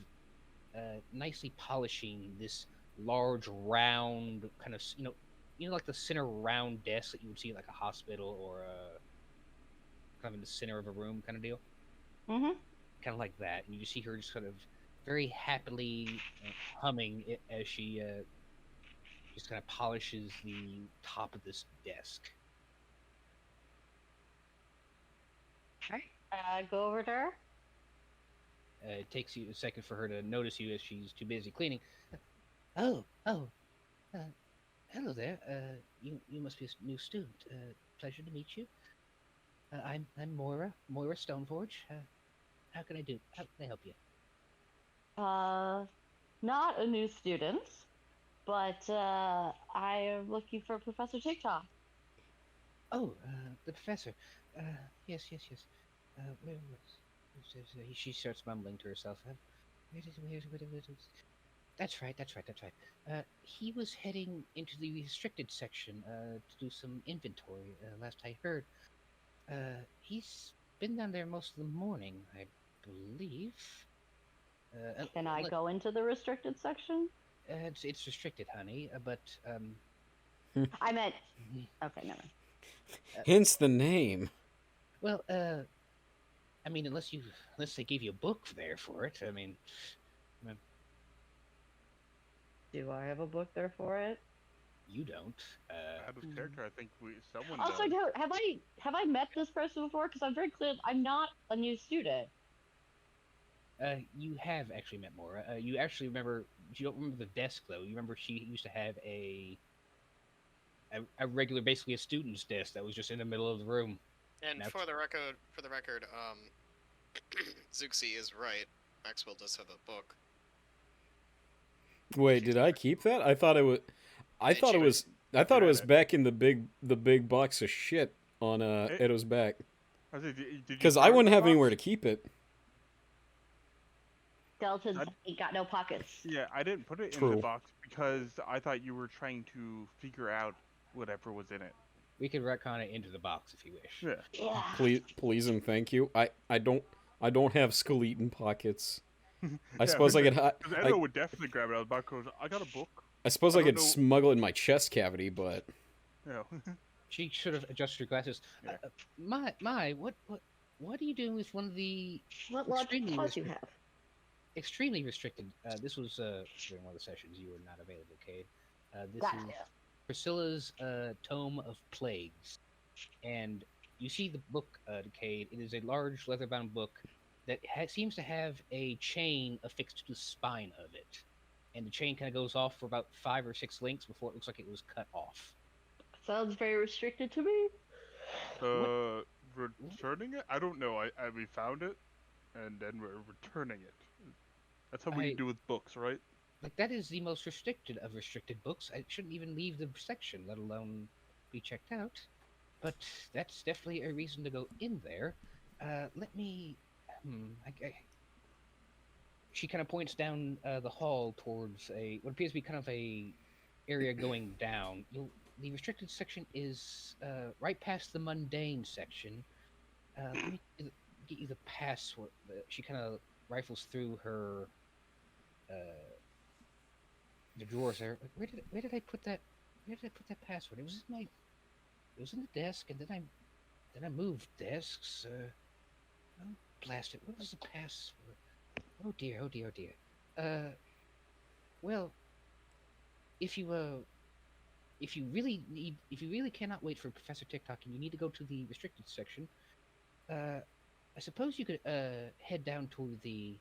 nicely polishing this large round kind of like the center round desk that you would see at like a hospital or kind of in the center of a room kind of deal. Mm-hmm. Kind of like that, and you see her just sort of very happily humming it as she just kind of polishes the top of this desk. Go over to her. It takes you a second for her to notice you as she's too busy cleaning. Oh, hello there. You must be a new student. Pleasure to meet you. I'm Moira Stoneforge. How can I help you? Not a new student, but I am looking for Professor TikTok. Oh, the professor. Yes. She starts mumbling to herself. That's right. He was heading into the restricted section to do some inventory. Last I heard, he's been down there most of the morning, I believe. Can I go into the restricted section? It's restricted, honey. But I meant. Okay, never mind. Hence the name. Well, I mean, unless they gave you a book there for it. I mean, do I have a book there for it? You don't. Out of character, I think someone Also, does. have I met this person before? Because I'm very clear I'm not a new student. You have actually met Mora. You actually remember. You don't remember the desk though. You remember she used to have a regular, basically a student's desk that was just in the middle of the room. And for the record, Zuxi is right. Maxwell does have a book. Wait, did I keep that? I thought it was. I thought it was back in the big box of shit on Edo's back. Because I wouldn't have anywhere to keep it. Skeletons ain't got no pockets. Yeah, I didn't put it in True. the box because I thought you were trying to figure out whatever was in it. We could retcon it into the box if you wish. Yeah. Please and thank you. I don't have skeleton pockets. I Yeah, suppose I could. Edo would definitely grab it out of the box. Goes, I got a book. I suppose I could know. smuggle it in my chest cavity, but Yeah. She should have adjusted her glasses. Yeah. What are you doing with one of the What logic clause you have? extremely restricted? This was during one of the sessions you were not available, Cade. This Gotcha. is Priscilla's Tome of Plagues, and you see the book, Cade. It is a large leather-bound book that seems to have a chain affixed to the spine of it, and the chain kind of goes off for about 5 or 6 links before it looks like it was cut off. Sounds very restricted to me. Returning it? I don't know. We found it, and then we're returning it. That's how we do with books, right? Like, that is the most restricted of restricted books. I shouldn't even leave the section, let alone be checked out. But that's definitely a reason to go in there. Let me... She kind of points down the hall towards what appears to be kind of a area going down. The restricted section is right past the mundane section. Let me get you the password. She kind of rifles through her the drawers there. Where did I put that? Where did I put that password? It was in the desk, and then I moved desks. Oh, blast it! What was the password? Oh dear! Well, if you really cannot wait for Professor TikTok and you need to go to the restricted section, I suppose you could head down to the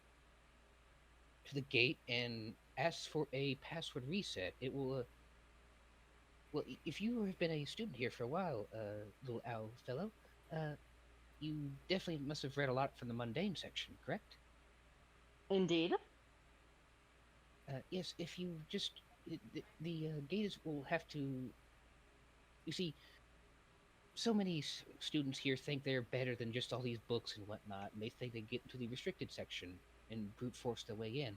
gate and ask for a password reset. It will well, if you have been a student here for a while, little owl fellow, You definitely must have read a lot from the mundane section, correct? Indeed. Yes, if you just... The gators will have to... You see, so many students here think they're better than just all these books and whatnot, and they think they get into the restricted section and brute force their way in.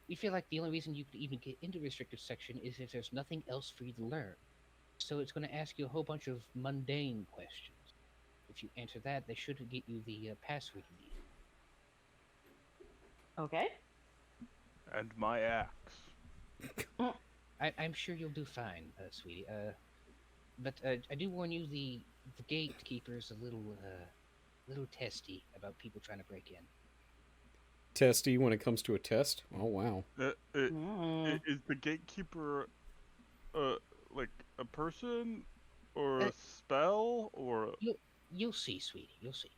We feel like the only reason you could even get into the restricted section is if there's nothing else for you to learn. So it's going to ask you a whole bunch of mundane questions. If you answer that, they should get you the password you need. Okay. And my axe. I'm sure you'll do fine, sweetie. But I do warn you, the gatekeeper's a little testy about people trying to break in. Testy when it comes to a test? Oh, wow. Is the gatekeeper, like a person, or a spell, or? You'll see, sweetie. You'll see.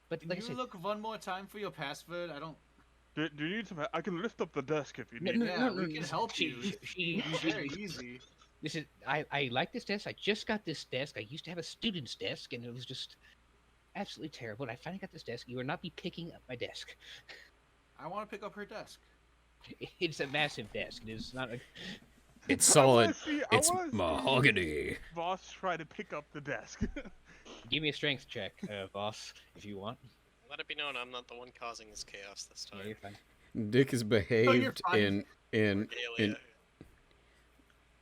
But Can like you I said, look one more time for your password? I don't. Do you need some? I can lift up the desk if you No, need. no, Yeah, we can help you. It's very easy. This is I like this desk. I just got this desk. I used to have a student's desk, and it was just absolutely terrible. And I finally got this desk. You will not be picking up my desk. I want to pick up her desk. It's a massive desk. It is not a... It's solid. I It's wanna see mahogany. Voss try to pick up the desk. Give me a strength check, boss, if you want. Let it be known I'm not the one causing this chaos this time. Yeah, you're fine. Dick has behaved fine. in Gaylia.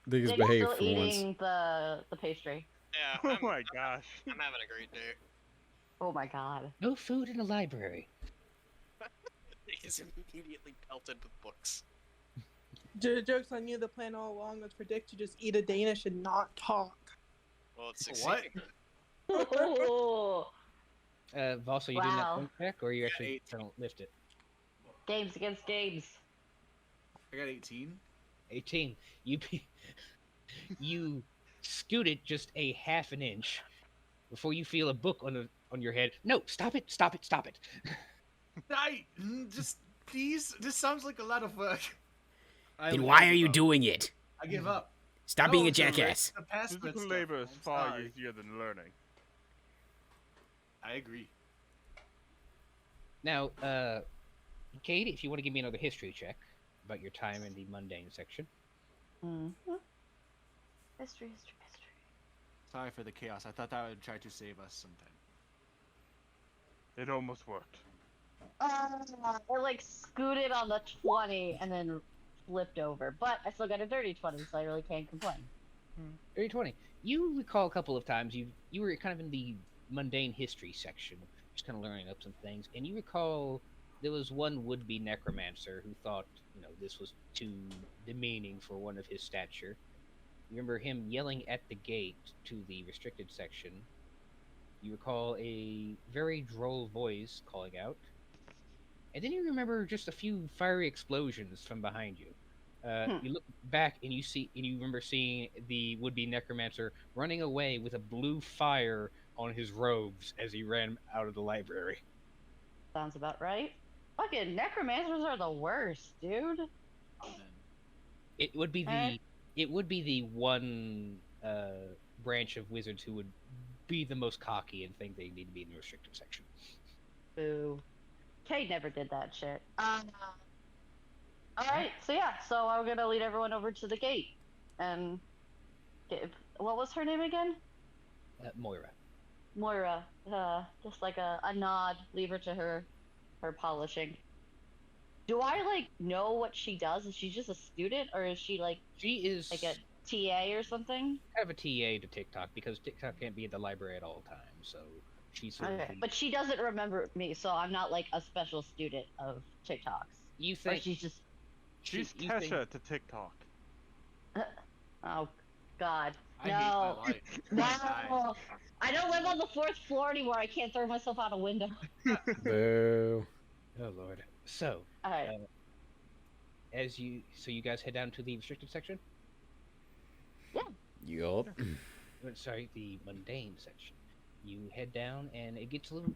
Dick has Dick's behaved still for once. eating the pastry. Yeah, Oh I'm, my gosh. I'm having a great day. Oh my god. No food in the library. He's immediately pelted with books. Joke's on you, the plan all along was for Dick to just eat a Danish and not talk. Well, it's What? succeeding. Oh, Voss, are you doing that Wow. strength check, or are you Yeah, actually 18. trying to lift it? games against games. I got 18. 18. You scoot it just a half an inch before you feel a book on your head. No, stop it! Stop it! Stop it! Just please. This sounds like a lot of work. Then why are you doing it? I give up. Stop No, being a the rest- jackass. the password Physical stuff. labor is I'm far sorry. easier than learning. I agree. Now, Cade, if you want to give me another history check about your time in the mundane section. History. Sorry for the chaos. I thought that would try to save us sometime. It almost worked. It like scooted on the 20 and then flipped over. But I still got a dirty 20, so I really can't complain. 30-20. You recall a couple of times you were kind of in the mundane history section, just kind of learning up some things, and you recall there was one would-be necromancer who thought, this was too demeaning for one of his stature. You remember him yelling at the gate to the restricted section. You recall a very droll voice calling out. And then you remember just a few fiery explosions from behind you. You look back and you remember seeing the would-be necromancer running away with a blue fire on his robes as he ran out of the library. Sounds about right. Fucking necromancers are the worst, dude. It would be the one branch of wizards who would be the most cocky and think they need to be in the restricted section. Boo. Cade never did that shit. Alright, so I'm gonna lead everyone over to the gate. And what was her name again? Moira. Moira. Just like a nod, leave her to her polishing. Do I know what she does? Is she just a student, or is she She is like a TA or something? kind of a TA to TikTok because TikTok can't be at the library at all times, so she's sort of Okay, the- but she doesn't remember me, so I'm not like a special student of TikToks. You Or think she's just She's you think- Tesha to TikTok. oh god. I hate my life. No. I don't live on the 4th floor anymore. I can't throw myself out a window. Boo. Oh lord. So, Alright. you guys head down to the restricted section? Yup. Sorry, the mundane section. You head down, and it gets a little.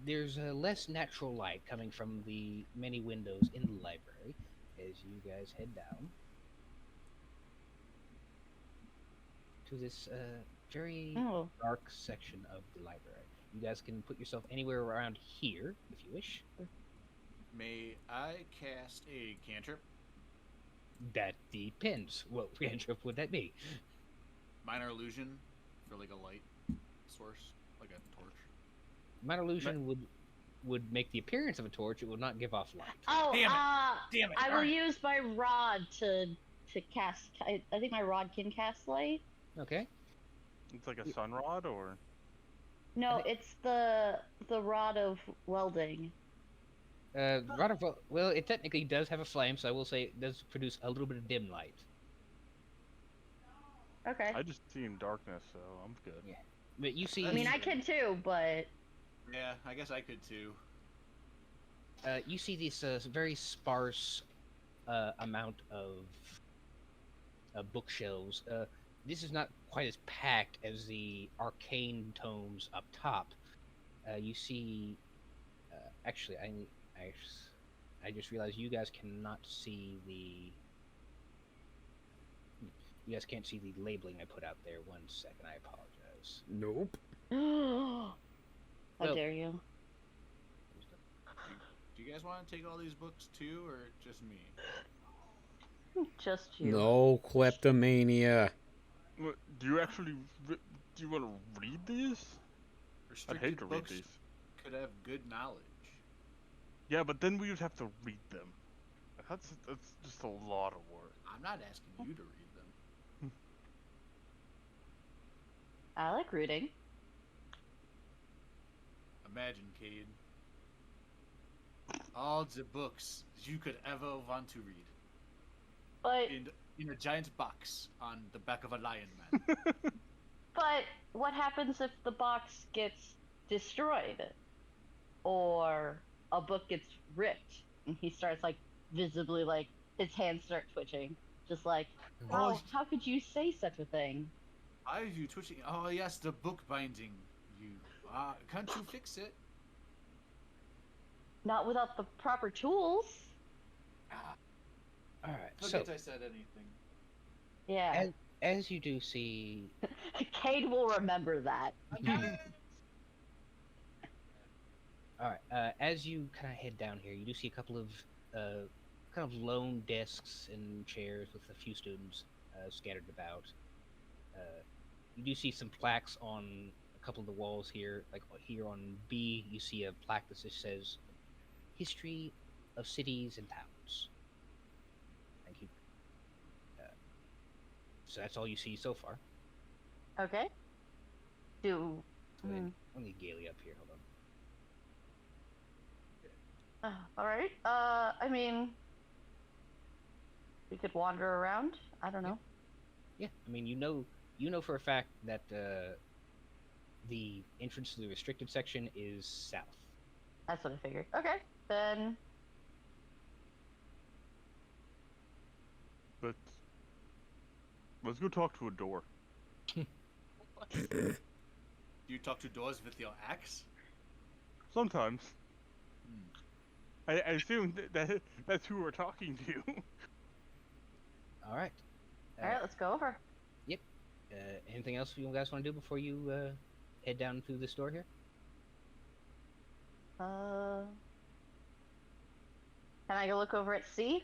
There's a less natural light coming from the many windows in the library as you guys head down. to this very Oh. dark section of the library. You guys can put yourself anywhere around here if you wish. May I cast a cantrip? That depends. What cantrip would that be? Minor illusion for like a light source, like a torch. Minor illusion would make the appearance of a torch. It will not give off light. Oh, Damn it. Damn it. I will Alright. use my rod to cast. I think my rod can cast light. Okay. It's like a sun rod, or No, it's the rod of welding. Rod of well, it technically does have a flame, so I will say it does produce a little bit of dim light. Okay. I just see in darkness, so I'm good. Yeah. But you see, I mean, I can too, but Yeah, I guess I could too. you see this very sparse amount of bookshelves. This is not quite as packed as the arcane tomes up top. You see, actually, I just realized you guys cannot see the. You guys can't see the labeling I put out there. 1 second, I apologize. Nope. how Well- dare you? Do you guys want to take all these books too, or just me? Just you. No kleptomania. Do you actually? Do you want to read these? I'd Restricted hate to read books these. could have good knowledge. Yeah, but then we would have to read them. That's just a lot of work. I'm not asking you to read them. I like reading. Imagine, Cade. All the books you could ever want to read But in a giant box on the back of a lion man. but what happens if the box gets destroyed, or a book gets ripped and he starts like visibly like his hands start twitching, just like, oh, how could you say such a thing? Why are you twitching? Oh yes, the book binding. You can't you fix it? Not without the proper tools. All right. So, Forget I said anything. Yeah. as you do see, Cade will remember that. all right. As you kind of head down here, you do see a couple of kind of lone desks and chairs with a few students scattered about. You do see some plaques on a couple of the walls here. Like here on B, you see a plaque that just says "History of Cities and Towns." Thank you. So that's all you see so far. Okay. Do. So let me Gaylia up here. Hold on. All right. I mean, we could wander around. I don't know. Yeah, I mean, you know for a fact that the entrance to the restricted section is south. That's what I figured. Okay, then. Let's go talk to a door. Do you talk to doors with your axe? Sometimes. I assume that's who we're talking to. All right. All right, let's go over. Anything else you guys want to do before you head down through this door here? Can I go look over at C?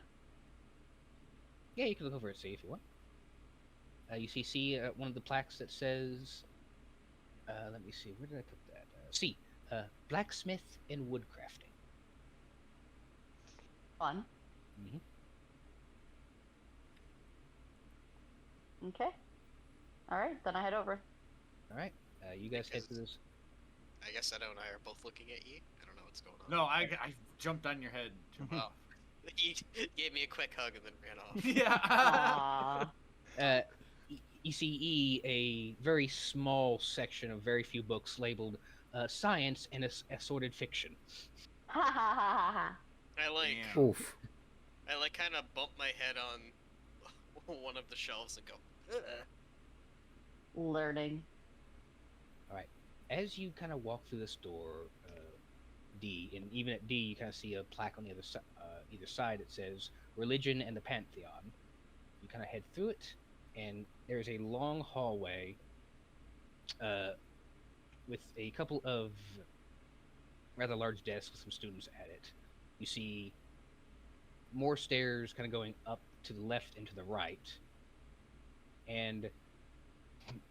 Yeah, you can look over at C if you want. You see C, one of the plaques that says, let me see, where did I put that? C, blacksmith and woodcrafting. Fun. Mm-hmm. Okay. All right, then I head over. All right, you guys head to this. I guess Edo and I are both looking at you. I don't know what's going on. No, I jumped on your head. Oh. He gave me a quick hug and then ran off. Yeah. Aww. You see E, a very small section of very few books labeled science and assorted fiction. Ha ha ha ha ha. Damn. Oof. I like kind of bump my head on one of the shelves and go, ugh. Learning. As you kind of walk through this door, D, and even at D, you kind of see a plaque on the either side that says "Religion and the Pantheon." You kind of head through it, and there's a long hallway with a couple of rather large desks with some students at it. You see more stairs kind of going up to the left and to the right, and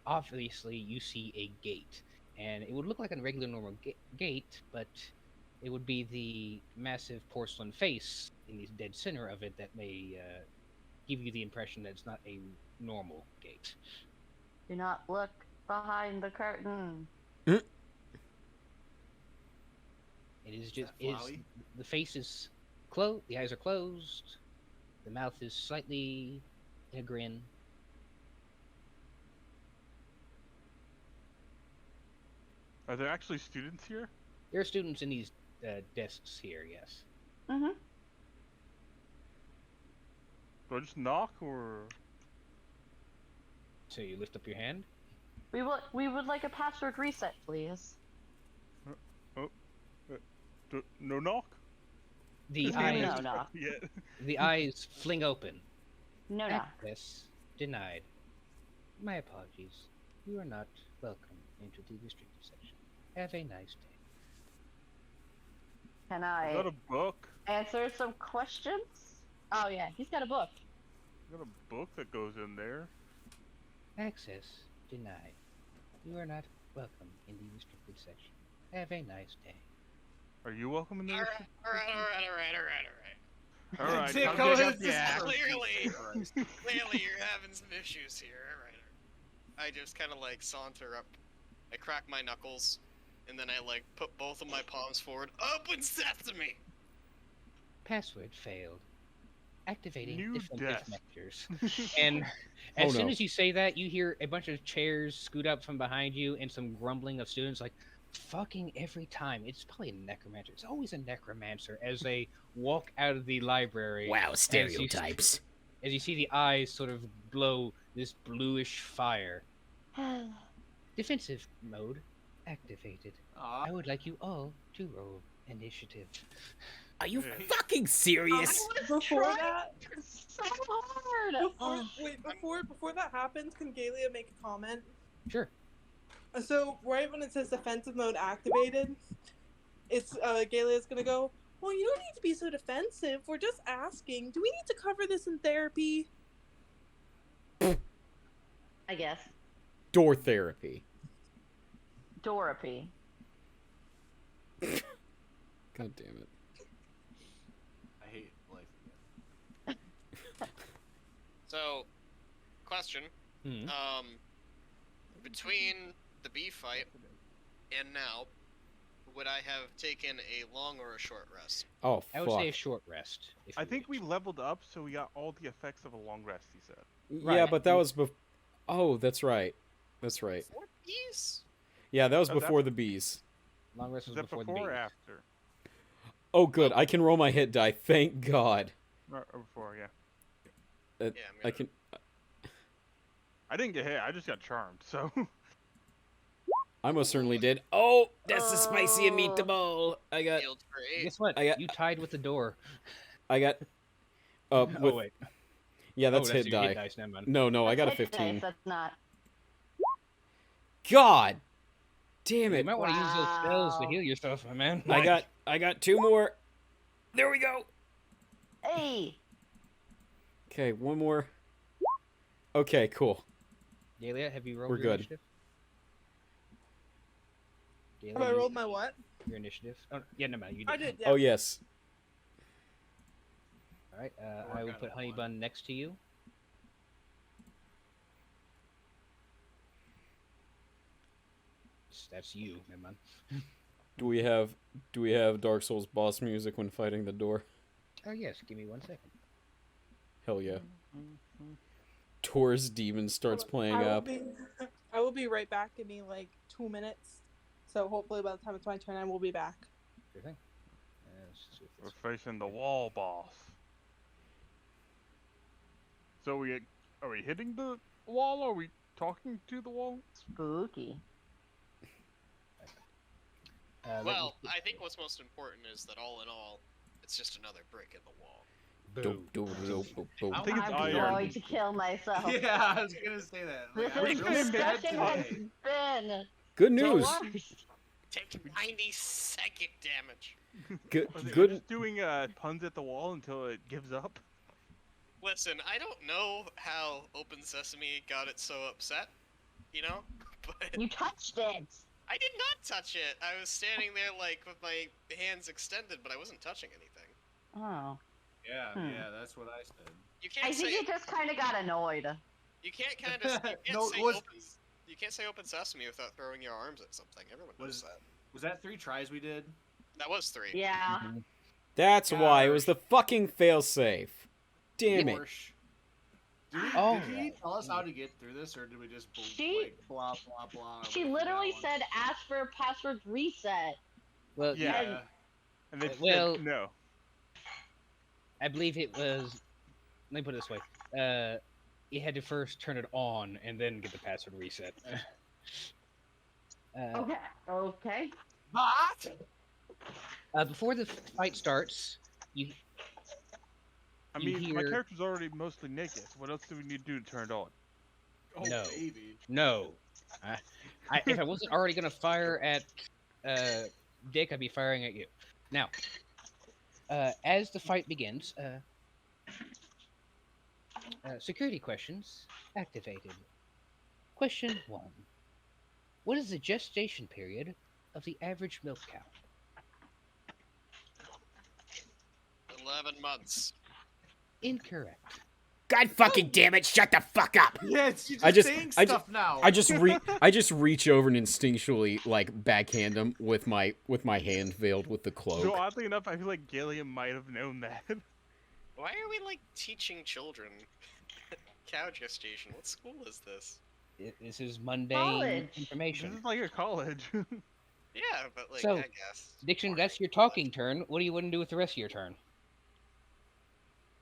obviously you see a gate, and it would look like a regular normal gate, but it would be the massive porcelain face in the dead center of it that may give you the impression that it's not a normal gate. Do not look behind the curtain. It is just that Flowey? the face is closed, the eyes are closed, the mouth is slightly in a grin. Are there actually students here? There are students in these desks here, yes. Mm-hmm. Do I just knock or? So you lift up your hand. We would like a password reset, please. No knock? The No, eyes, no, no. Yeah. the eyes fling open. No, no. Access denied. My apologies. You are not welcome into the restricted section. Have a nice day. Can I got I a book. answer some questions? Oh yeah, he's got a book. I got a book that goes in there. Access denied. You are not welcome in the restricted section. Have a nice day. Are you welcome in there? All right. All right. Dick, time go to ahead, get the axe. Clearly you're having some issues here. All right. I just kind of like saunter up. I crack my knuckles, and then I like put both of my palms forward. Open sesame! Password failed. Activating New different desk. disconnectors. And as Oh, soon no. as you say that, you hear a bunch of chairs scoot up from behind you and some grumbling of students like, fucking every time. It's probably a necromancer. It's always a necromancer as they walk out of the library. Wow, stereotypes. As you see the eyes sort of glow this bluish fire. Defensive mode activated. Aw, I would like you all to roll initiative. Are you Yeah. fucking serious? Before that, So hard. before that happens, can Gaylia make a comment? Sure. So right when it says defensive mode activated, it's Gaylia's gonna go, well, you don't need to be so defensive. We're just asking. Do we need to cover this in therapy? I guess. Door therapy. Dorothy. God damn it. I hate life. So, question. Hmm. Between the bee fight and now, would I have taken a long or a short rest? Oh, I fuck. would say a short rest. If I you think we wish. leveled up, so we got all the effects of a long rest. He said. Yeah, Right. but that was Oh, that's right. That's right. 4 bees? Yeah, that was Oh, that's- before the bees. Long rest Is was that before before the or beat. after? Oh, good. I can roll my hit die. Thank God. Or before, yeah. Yeah, I can. I didn't get hit. I just got charmed. So. I most certainly did. Oh, that's a spicy meatball. I got. Healed for 8. Guess what? I got- You tied with the door. I got. Oh With, wait. yeah, that's oh, hit your die. hit dice. Never mind. No, I got a That's hit dice, 15. That's not. God, damn You it! might want to use those spells to Wow. heal yourself, my man. I got 2 more. There we go. Hey. Okay, 1 more. Okay, cool. Gaylia, have you rolled We're your good. initiative? Gaylia, Have I you- rolled my what? your initiative? Oh, yeah, no matter. You did. I did. Yeah. Oh yes. All right. Work I will on put that Honey one. Bun next to you. That's you, never mind. Do we have Dark Souls boss music when fighting the door? Oh yes, give me 1 second. Hell yeah. Tor's demon starts playing up. I will be right back. Give me like 2 minutes. So hopefully by the time it's my turn, I will be back. Sure thing. Let's see if We're this- facing the wall boss. So are we hitting the wall? Are we talking to the wall? Spooky. let me Well, put- I think what's most important is that all in all, it's just another brick in the wall. Boo. I think it's I'm iron. going to kill myself. Yeah, I was gonna say that. This Like, I'm real sad discussion has today. been Good the news. worst. Take 90 psychic damage. Good. We're Good. just doing puns at the wall until it gives up. Listen, I don't know how Open Sesame got it so upset, you know? But You touched it. I did not touch it. I was standing there, like, with my hands extended, but I wasn't touching anything. Oh. Yeah, Hmm. yeah, that's what I said. You I can't think say you just kind of got annoyed. you can't kind of you can't No, it say was- you can't say Open Sesame without throwing your arms at something. Everyone knows Was- that. Was that 3 tries we did? That was 3. Yeah. That's why it was the fucking failsafe. Damn it. Gosh. Did he tell us how to get through this, or did we just like, blah, blah, blah? She wait for literally that one? said, ask for password reset. Well, Yeah. Yeah. And they Well- said no. I believe it was. Let me put it this way. You had to first turn it on and then get the password reset. Okay. Okay. But Before the fight starts, you I You mean, my hear- character's already mostly naked. What else do we need to do to turn it on? oh No. baby. no. If I wasn't already gonna fire at Dick, I'd be firing at you. Now, as the fight begins, security questions activated. Question 1: what is the gestation period of the average milk cow? 11 months. Incorrect. God fucking damn it, shut the fuck up! Yes, you're I just- saying I stuff now. I just reach over and instinctually like backhand him with my hand veiled with the cloak. So oddly enough, I feel like Gaylia might have known that. Why are we like teaching children cow gestation? What school is this? This is mundane College. This information. is like a college. Yeah, but like So, I guess. Diction, Boring. that's your talking turn. What do you want to do with the rest of your turn?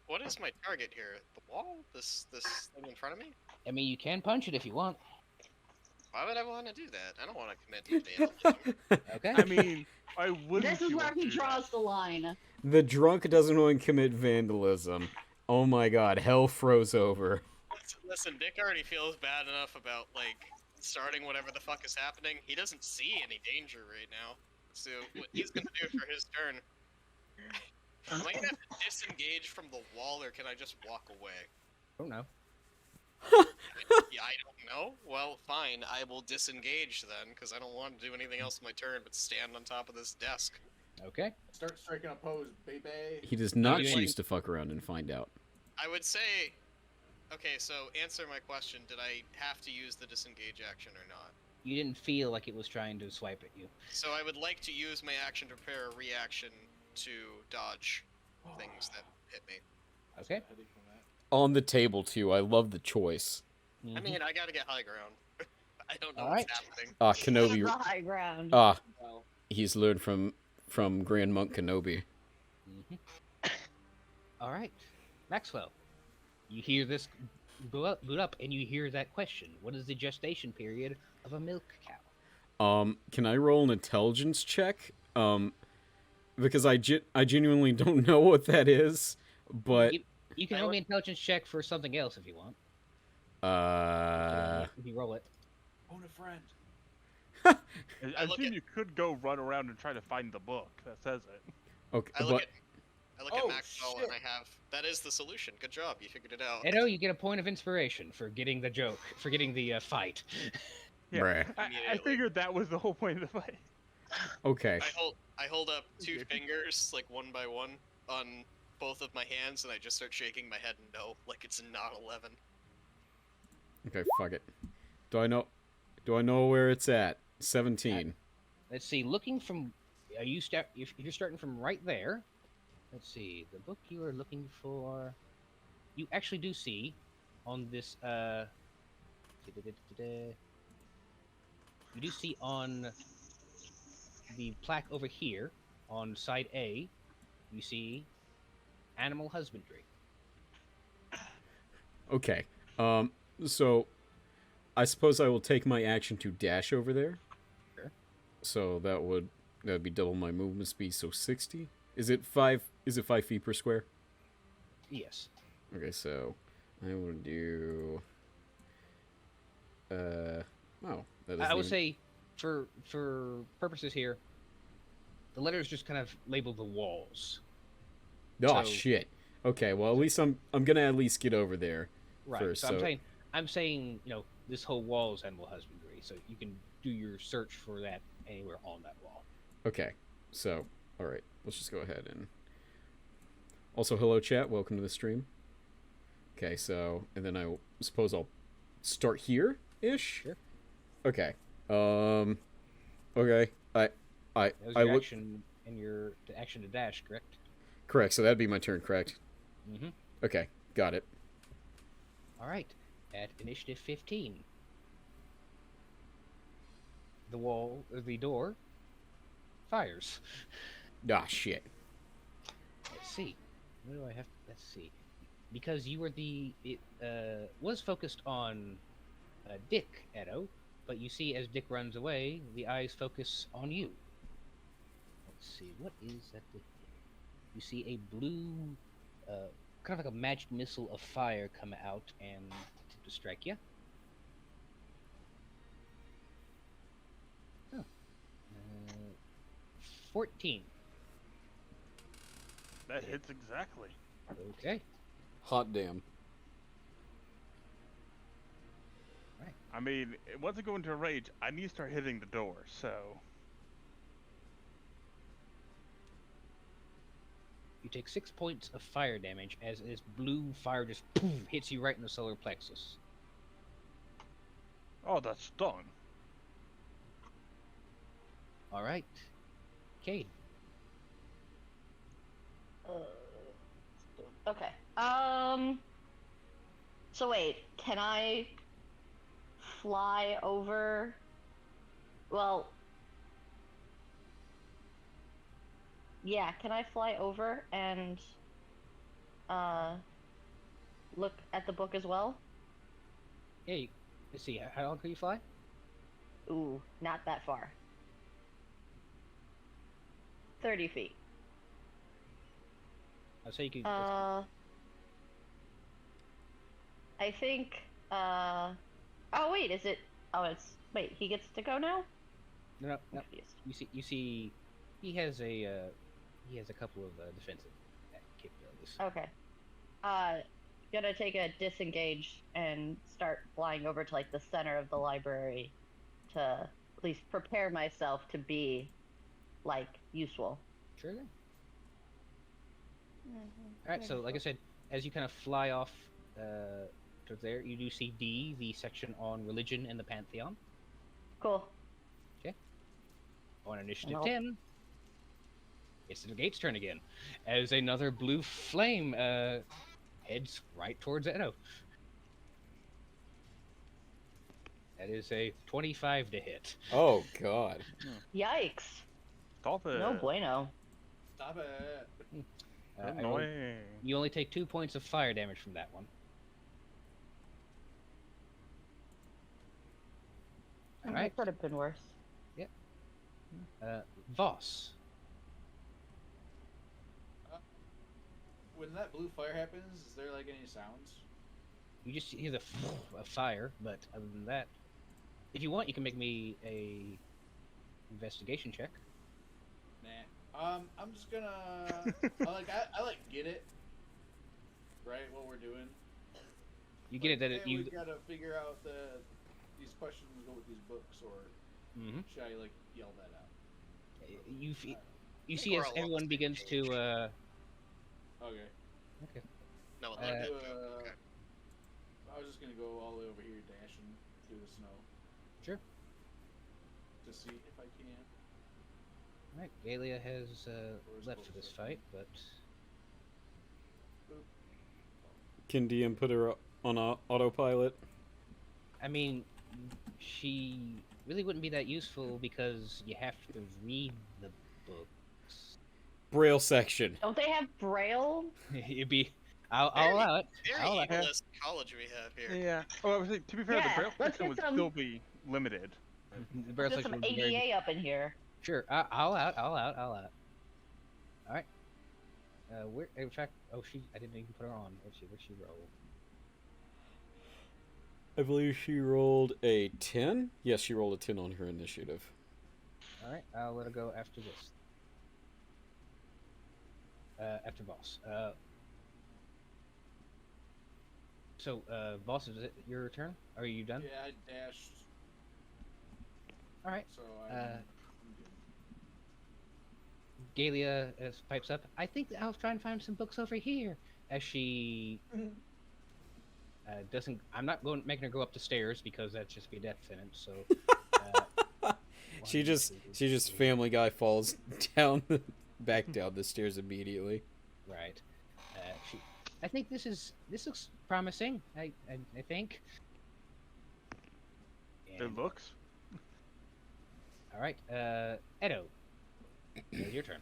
What is my target here? The wall? This thing in front of me? I mean, you can punch it if you want. Why would I want to do that? I don't want to commit vandalism. Okay. I mean, I wouldn't. This is you where want he to do that? draws the line. The drunk doesn't want to commit vandalism. Oh my god, hell froze over. Listen, Dick already feels bad enough about like starting whatever the fuck is happening. He doesn't see any danger right now. So what he's gonna do for his turn? Am I gonna have to disengage from the wall, or can I just walk away? Oh no. Yeah, I don't know. Well, fine. I will disengage then, because I don't want to do anything else in my turn but stand on top of this desk. Okay. Start striking a pose, baby. He does not Yeah. choose to fuck around and find out. I would say, okay, so answer my question. Did I have to use the disengage action or not? You didn't feel like it was trying to swipe at you. So I would like to use my action to prepare a reaction to dodge things that hit me. Okay. On the table too. I love the choice. I mean, I gotta get high ground. I don't know Alright. what's happening. Kenobi. The high ground. He's learned from Grand Monk Kenobi. All right, Maxwell. You hear this boot up, and you hear that question. What is the gestation period of a milk cow? Can I roll an intelligence check? Because I genuinely don't know what that is, but You can roll me an intelligence check for something else if you want. If you roll it. Own a friend. I look assume at- you could go run around and try to find the book that says it. okay, I look but at Oh, Maxwell shit. and I have. That is the solution. Good job. You figured it out. Edo, you get a point of inspiration for getting the joke, for getting the fight. Yeah. bruh. I Immediately. figured that was the whole point of the fight. Okay. I hold up two Okay. fingers, like one by one, on both of my hands, and I just start shaking my head no, like it's not 11. Okay, fuck it. Do I know where it's at? 17. Let's see. Looking from, if you're starting from right there. Let's see. The book you are looking for. You actually do see on this. You do see on the plaque over here on side A. You see animal husbandry. Okay. So I suppose I will take my action to dash over there. Sure. So that would be double my movement speed, so 60. Is it 5 feet per square? Yes. Okay, so I will do. Oh, that is. I would say, for purposes here, the letters just kind of label the walls. Oh So- shit. Okay, well at least I'm gonna at least get over there Right. first. So I'm saying, this whole wall is animal husbandry, so you can do your search for that anywhere on that wall. Okay, so all right, let's just go ahead and. Also, hello chat. Welcome to the stream. Okay, so and then I suppose I'll start here ish. Sure. Okay. Okay. That was I your look action and your action to dash, correct? correct. So that'd be my turn, correct? Mm-hmm. Okay, got it. All right. At initiative 15, the door fires. Ah, shit. Let's see. What do I have? Let's see. Because you were it was focused on Dick, Edo, but you see as Dick runs away, the eyes focus on you. Let's see. What is that? You see a blue, kind of like a magic missile of fire come out and to strike you. Oh. 14. That hits exactly. Okay. Hot damn. I mean, once I go into a rage, I need to start hitting the door, so... You take 6 points of fire damage as this blue fire just poof, hits you right in the solar plexus. Oh, that's done. All right. Cade. Okay. So wait, can I fly over? Well, yeah, can I fly over and look at the book as well? Hey, let's see. How long can you fly? Ooh, not that far. 30 feet. I'll say you can. I think, oh wait, is it, wait, he gets to go now? No. Confused. You see, he has a couple of defensive capabilities. Okay. Gonna take a disengage and start flying over to like the center of the library to at least prepare myself to be like useful. Sure thing. All right. So, like I said, as you kind of fly off towards there, you do see D, the section on religion and the pantheon. Cool. On initiative Well. 10, it's the gate's turn again, as another blue flame heads right towards Edo. That is a 25 to hit. Oh god. Yikes. Stop it. No bueno. Stop it. Annoying. You only take 2 points of fire damage from that one. All right. It could have been worse. Voss. When that blue fire happens, is there like any sounds? You just hear the of fire, but other than that, if you want, you can make me a investigation check. Nah. I'm just gonna. I like get it. Right, what we're doing. You get it that Hey, you. we gotta figure out these questions go with these books, or Mhm. should I like yell that out? You see we're as all on everyone the same begins page. to. Okay. No, Uh, okay. I was just gonna go all the way over here, dashing through the snow. Sure. To see if I can. Alright, Gaylia has Where's left both for this of them? fight, but Can DM put her on autopilot? I mean, she really wouldn't be that useful because you have to read the books. Braille section. Don't they have Braille? It'd be. I'll allow it. Very I'll allow it. ableist college we have here. Yeah. Oh, I was saying, to be fair, Yeah, the braille let's section get would some- still be limited. The barrel Just section some would be very- ADA up in here. Sure, I'll out. Where? In fact, oh, I didn't even put her on. Where'd she roll? I believe she rolled a 10. Yes, she rolled a 10 on her initiative. All right, I'll let her go after this. After Voss. So, Voss, is it your turn? Are you done? Yeah, I dashed. All right. So Gaylia pipes up. I think I'll try and find some books over here. As she doesn't. I'm not making her go up the stairs because that's just be a death sentence. So. She just Family Guy falls down, back down the stairs immediately. Right. I think this looks promising. I think. It looks. All right, Edo, it's your turn.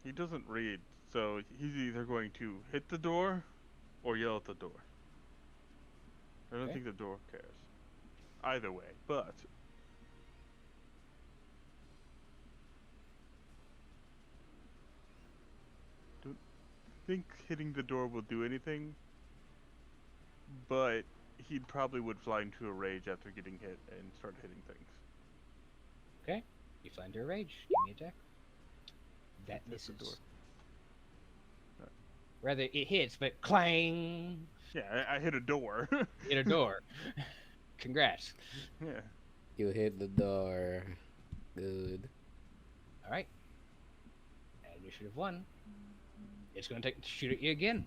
He doesn't read, so he's either going to hit the door or yell at the door. I don't Okay. think the door cares. Either way, but don't think hitting the door will do anything. But he probably would fly into a rage after getting hit and start hitting things. Okay, you fly into a rage. Give me attack. That Hit the door. misses. Rather, it hits, but clang! Yeah, I hit a door. Hit a door. Congrats. Yeah. You hit the door. Good. All right. Initiative 1. It's going to shoot at you again.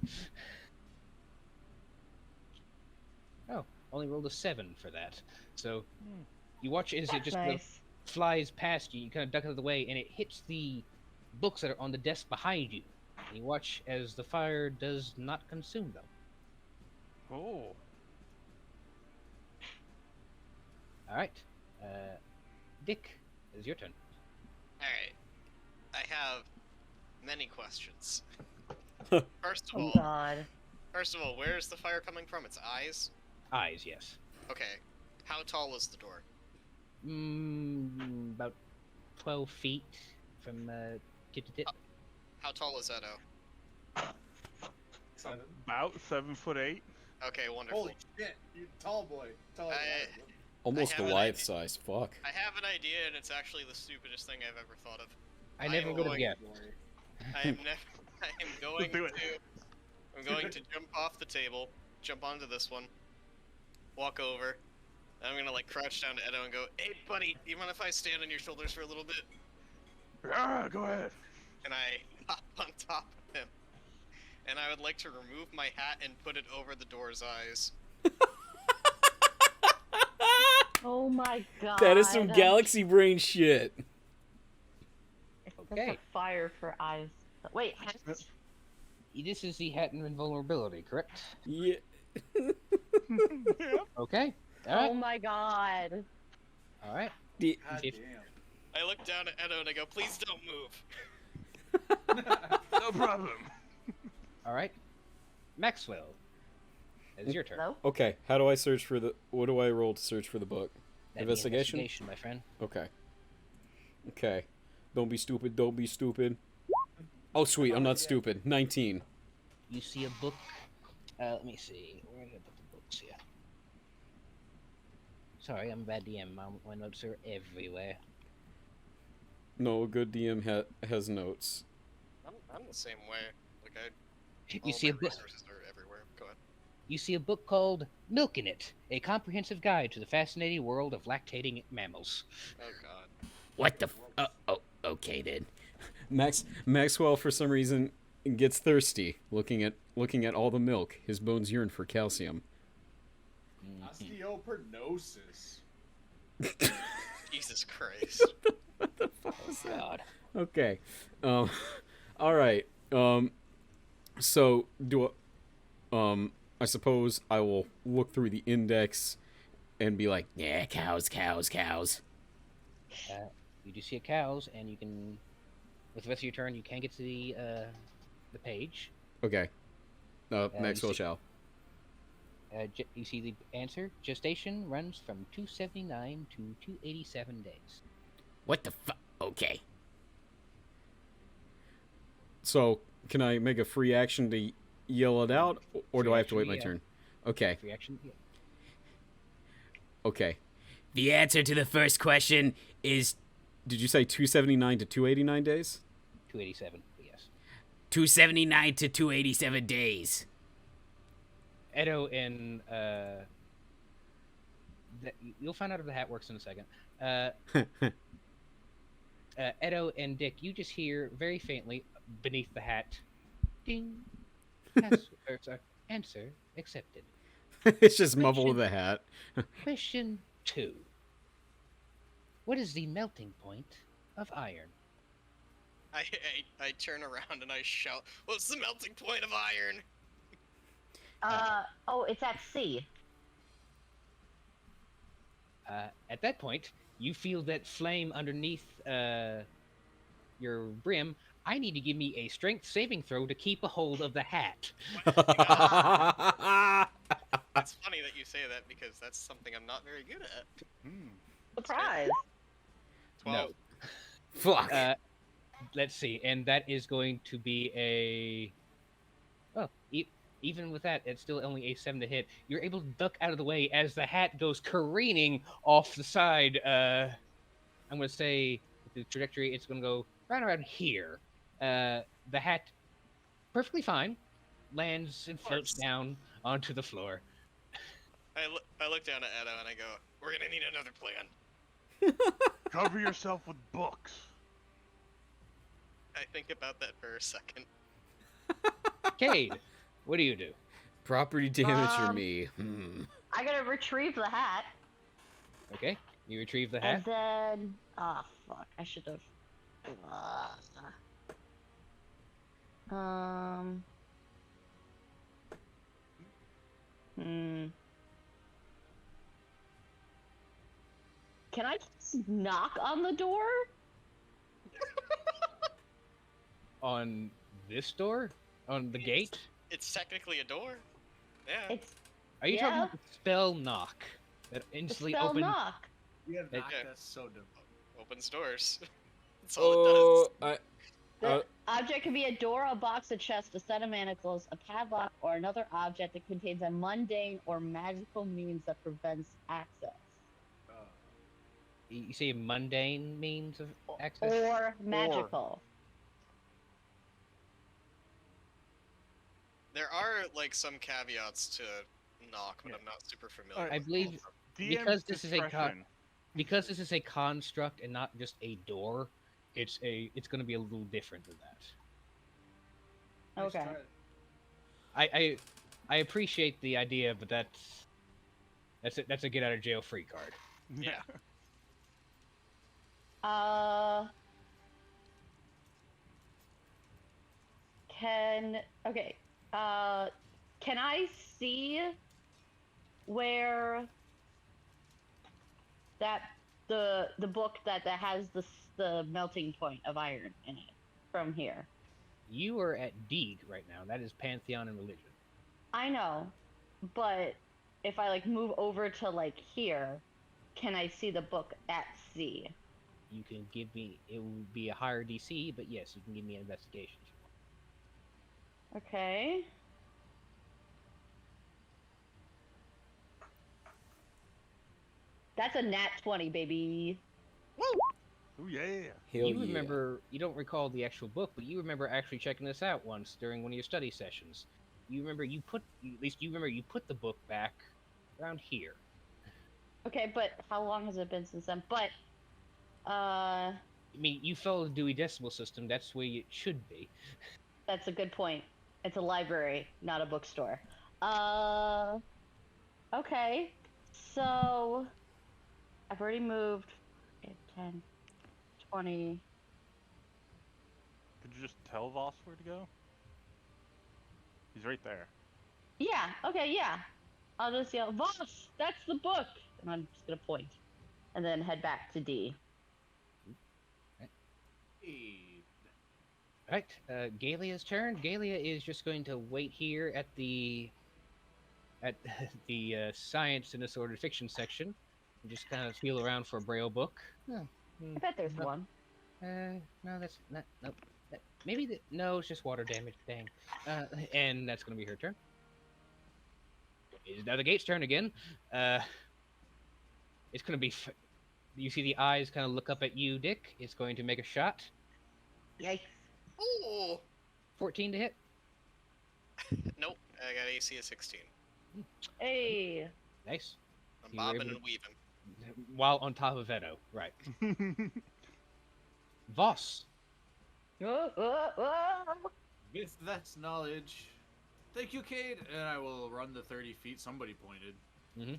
Oh, only rolled a 7 for that. So you watch as it That's just nice. flies past you. You kind of duck out of the way, and it hits the books that are on the desk behind you. And you watch as the fire does not consume them. Oh. All right. Dick, it's your turn. Alright. I have many questions. First Oh of God. all, where is the fire coming from? Its eyes? Eyes, yes. Okay. How tall is the door? About 12 feet from tip to tip. How tall is Edo? About 7'8". Okay, wonderful. holy shit, you tall boy. Tall boy. Almost have an Goliath idea. size. Fuck. I have an idea, and it's actually the stupidest thing I've ever thought of. I never would have going- guessed. I am going do it. I'm going to jump off the table, jump onto this one, walk over. And I'm gonna like crouch down to Edo and go, "Hey, buddy, you mind if I stand on your shoulders for a little bit?" Ah, go ahead. And I hop on top of him. And I would like to remove my hat and put it over the door's eyes. Oh my God. That is some galaxy brain shit. That's Okay. a fire for eyes. Wait, This is the hat and invulnerability, correct? Yeah. Okay. All oh right. my God. All right. God If- damn. I look down at Edo and I go, "Please don't move." No problem. All right. Maxwell, it's your turn. Hello? Okay, how do I search for the... What do I roll to search for the book? That'd be Investigation? investigation, my friend. Okay. Okay. Don't be stupid, don't be stupid. Oh, sweet, I'm not stupid. 19. You see a book. Let me see. Where did I put the books here? Sorry, I'm a bad DM. My notes are everywhere. No, a good DM has notes. I'm the same way. Like You all see a my book. resources are everywhere. Go ahead. You see a book called "Milking It: A Comprehensive Guide to the Fascinating World of Lactating Mammals." Oh God. What the okay then. Maxwell, for some reason, gets thirsty looking at all the milk. His bones yearn for calcium. Osteoporosis. Jesus Christ. God. Okay. All right. So I suppose I will look through the index and be like, Yeah, cows. You do see a cows, and you can, with the rest of your turn, you can get to the page. okay. you Maxwell see- shall. You see the answer. Gestation runs from 279 to 287 days. What the fuck? Okay. So, can I make a free action to yell it out, or do Free I have to action, wait my yeah. turn? Okay. Free action. Yeah. Okay. The answer to the first question is Did you say 279 to 289 days? 287. Yes. 279 to 287 days. Edo and you'll find out if the hat works in a second. Edo and Dick, you just hear very faintly beneath the hat, ding. Answer accepted. It's just muffled with a hat. Question 2. What is the melting point of iron? I turn around and I shout, "What's the melting point of iron?" Oh, it's at sea. At that point, you feel that flame underneath your brim. I need to give me a strength saving throw to keep a hold of the hat. It's funny that you say that because that's something I'm not very good at. Surprise. 12. No. Fuck. Let's see, and that is going to be a. Oh, even with that, it's still only a 7 to hit. You're able to duck out of the way as the hat goes careening off the side. I'm going to say the trajectory. It's going to go right around here. The hat, perfectly fine, lands and floats down onto the floor. I look down at Edo and I go, "We're gonna need another plan." Cover yourself with books. I think about that for a second. Cade, what do you do? Property damage or me? I gotta retrieve the hat. Okay, you retrieve the hat. And then... Ah, fuck. I should have... Can I just knock on the door? On this door? On the gate? It's technically a door. Yeah. It's Are you yeah. talking about the spell knock? That the instantly spell opens. knock. You have knocked Yeah. us so dumb. Opens doors. That's all it does. The object can be a door, a box, a chest, a set of manacles, a padlock, or another object that contains a mundane or magical means that prevents access. You say mundane means of access? Or magical. There are like some caveats to knock, but I'm not super familiar. I with believe all of them. because this is a discretion. because this is a construct and not just a door, it's going to be a little different than that. Okay. I appreciate the idea, but that's a get out of jail free card. Yeah. Can I see where that the book that has the melting point of iron in it from here? You are at Deeg right now. That is Pantheon and Religion. I know, but if I like move over to like here, can I see the book at sea? You can give me, it will be a higher DC, but yes, you can give me an investigation. Okay. That's a nat 20, baby. Ooh, yeah. Hell You yeah. remember, you don't recall the actual book, but you remember actually checking this out once during one of your study sessions. You remember you put the book back around here. Okay, but how long has it been since then? But, I mean, you follow the Dewey-Decimal System, that's where it should be. that's a good point. It's a library, not a bookstore. Okay. So, I've already moved 10, 20. Could you just tell Voss where to go? He's right there. Yeah, okay, yeah. I'll just yell, Voss, that's the book! And I'm just gonna point. And then head back to D. Alright, Gaylia's turn. Gaylia is just going to wait here at the science and assorted fiction section and just kind of feel around for a braille book. I bet there's one. No, that's not. Nope. Maybe no, it's just water damage. Dang. And that's gonna be her turn. It's now the gate's turn again. It's gonna be. You see the eyes kind of look up at you, Dick. It's going to make a shot. Yikes. Ooh. 14 to hit. Nope. I got AC of 16. Hey. Nice. I'm You were bobbing able and weaving. While on top of Edo, right? Voss. With that knowledge, thank you, Cade. And I will run the 30 feet. Somebody pointed. Mhm.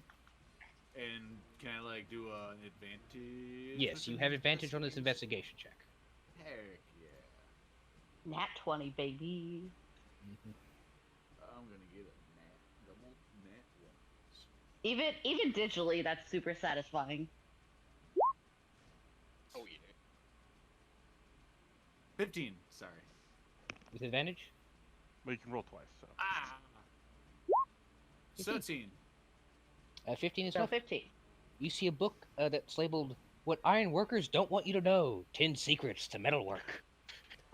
And can I like do an advantage? Yes, you have advantage on this investigation check. Heck yeah! Nat 20, baby. Mhm. I'm gonna get a double nat ones. Even digitally, that's super satisfying. Oh yeah. 15. Sorry. With advantage. But you can roll twice, so. Ah. 17. 15 as So well. 15. You see a book that's labeled "What Iron Workers Don't Want You to Know: 10 Secrets to Metalwork."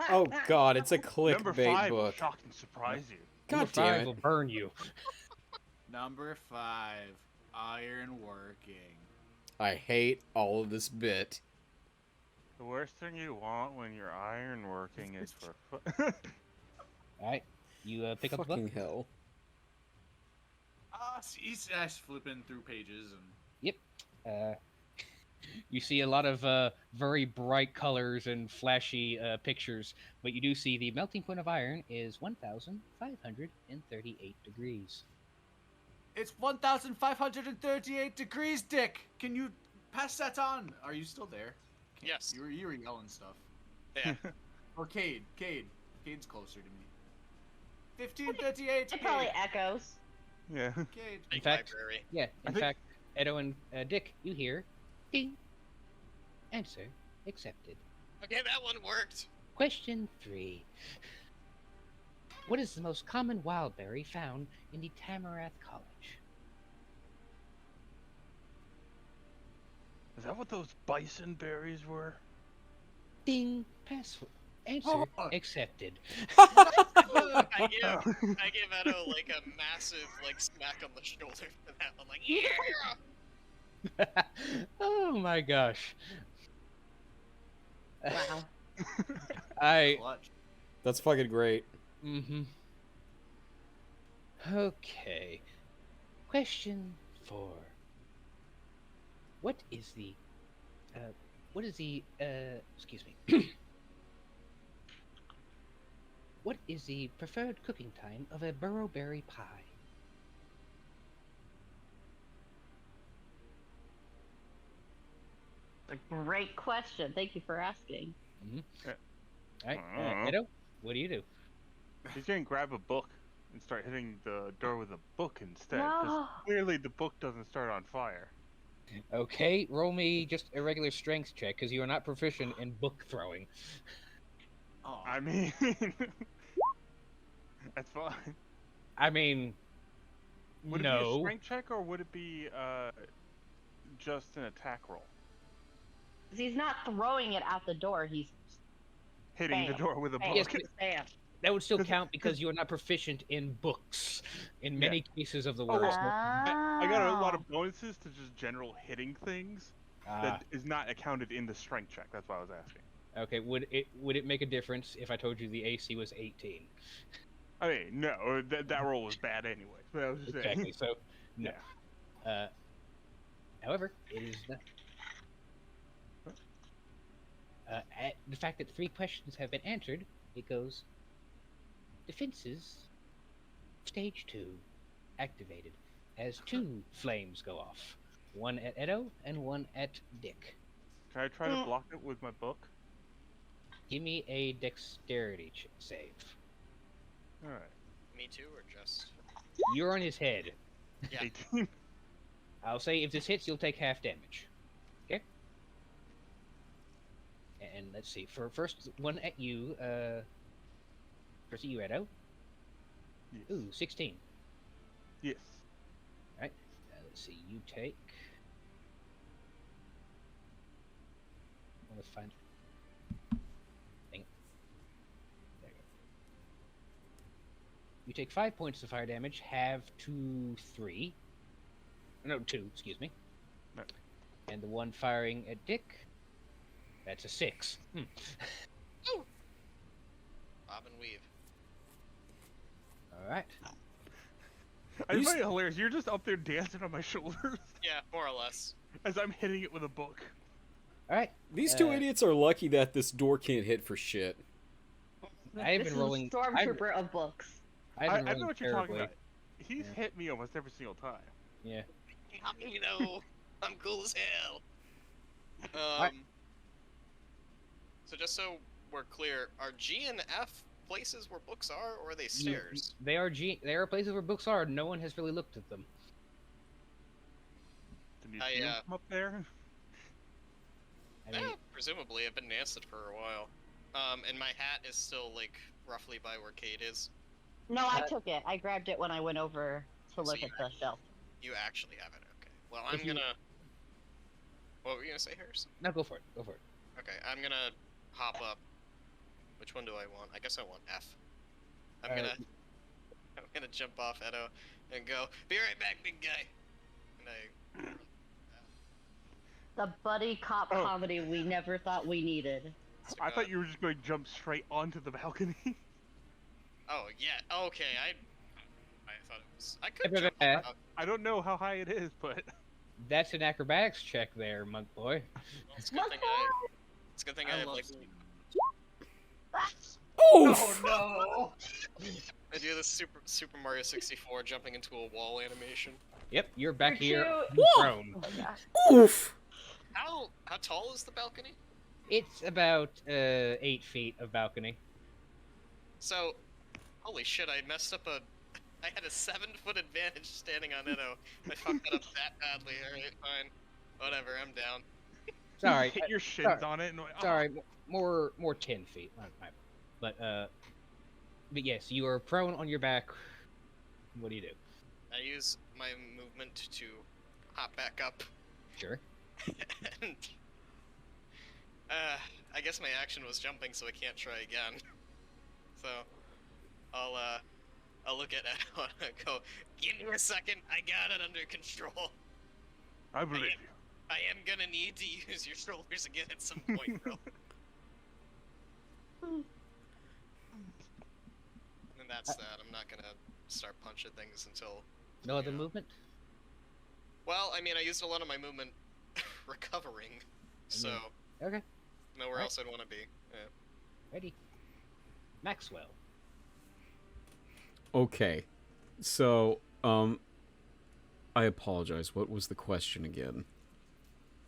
Oh God, it's a Number clickbait 5 will book. shock and surprise you. God Number damn 5 it. will burn you. Number 5. Iron working. I hate all of this bit. The worst thing you want when you're ironworking is for fun. All right, you pick up the book. Fucking hell. He's flipping through pages and. Yep. You see a lot of very bright colors and flashy pictures, but you do see the melting point of iron is 1,538 degrees. It's 1,538 degrees, Dick. Can you pass that on? Are you still there? Yes. You were yelling stuff. Yeah. Or Cade. Cade's closer to me. 1538. It probably echoes. Yeah. Cade. Big fact- library. Yeah, in think- fact, Edo and Dick, you hear, ding. Answer accepted. Okay, that one worked. Question 3. What is the most common wildberry found in the Tamarath College? Is that what those bison berries were? Ding. Password. Answer Oh. accepted. I give Edo like a massive like smack on the shoulder for that one. Like, yeah. Oh my gosh. Wow. Clutch. That's fucking great. Mm-hmm. Okay. Question 4. What is the excuse me. What is the preferred cooking time of a burrowberry pie? A great question. Thank you for asking. Alright, Uh-huh. Edo, what do you do? He's gonna grab a book and start hitting the door with a book instead. 'Cause No. clearly the book doesn't start on fire. Okay, roll me just a regular strength check, because you are not proficient in book throwing. Oh. I mean, that's fine. I mean, Would it be a no. strength check or would it be just an attack roll? 'Cause he's not throwing it out the door. He's Hitting the Bam. door with a bam, book. Yes, but- bam. That would still count because you are not proficient in books in many cases of the Oh, word. well, So- I got a lot of bonuses to just general hitting things Ah, that is not accounted in the strength check. That's why I was asking. okay. Would it make a difference if I told you the AC was 18? I mean, no, that roll was bad anyway. But I was just Exactly. saying. So no. However, it is the at the fact that 3 questions have been answered. It goes. Defenses. Stage 2, activated, as 2 flames go off. One at Edo and one at Dick. Can I try to block it with my book? Give me a dexterity save. All right. Me too, or just? You're on his head. Yeah. 18. I'll say if this hits, you'll take half damage. Okay? And let's see. For first one at you, first at you, Edo. Yes. Ooh, 16. Yes. Alright. Let's see. You take. I want to find. You take 5 points of fire damage, have 2, 3. No, 2, excuse me. No. And the one firing at Dick, that's a 6. Ooh. Bob and weave. Alright. I find it hilarious. You're just up there dancing on my shoulders Yeah, more or less. as I'm hitting it with a book. Alright. These two idiots are lucky that this door can't hit for shit. I've This been rolling. is a stormtrooper of books. I know what you're talking terribly. about. He's Yeah. hit me almost every single time. Yeah. You know, I'm cool as hell. So just so we're clear, are G and F places where books are, or are they stairs? They are places where books are. No one has really looked at them. The museum come up there? I mean, Presumably, I've been dancing for a while. And my hat is still, like, roughly by where Cade is. No, I took it. I grabbed it when I went over to look you at the shelf. You actually have it, okay. Well, I'm gonna... What were you gonna say, Harrison? no, go for it. Go for it. Okay, I'm gonna hop up. Which one do I want? I guess I want F. I'm gonna jump off Edo and go, be right back, big guy. And The buddy cop comedy we never thought we needed. I thought you were just going to jump straight onto the balcony. Oh, yeah, okay, I thought it was... I could jump up. I don't know how high it is, but... That's an acrobatics check there, monk boy. It's a good thing I have, like... Oh no! I do this Super Mario 64 jumping into a wall animation. Yep, you're back You're here, cute. prone. Oh my gosh. Oof! How tall is the balcony? It's about 8 feet of balcony. So, holy shit, I messed up I had a 7-foot advantage standing on Edo. I fucked that up that badly. Alright, fine. Whatever, I'm down. Sorry, Hit your shins on it and... sorry, more 10 feet. But yes, you are prone on your back. What do you do? I use my movement to hop back up. Sure. And, I guess my action was jumping, so I can't try again. So, I'll look at Edo and go, give me a second, I got it under control. I believe you. I am gonna need to use your shoulders again at some point, bro. And that's that. I'm not gonna start punching things until... No other movement? Well, I mean, I used a lot of my movement recovering, so... Okay. Nowhere else I'd want to be. Yeah. Ready. Maxwell. Okay. So, I apologize. What was the question again?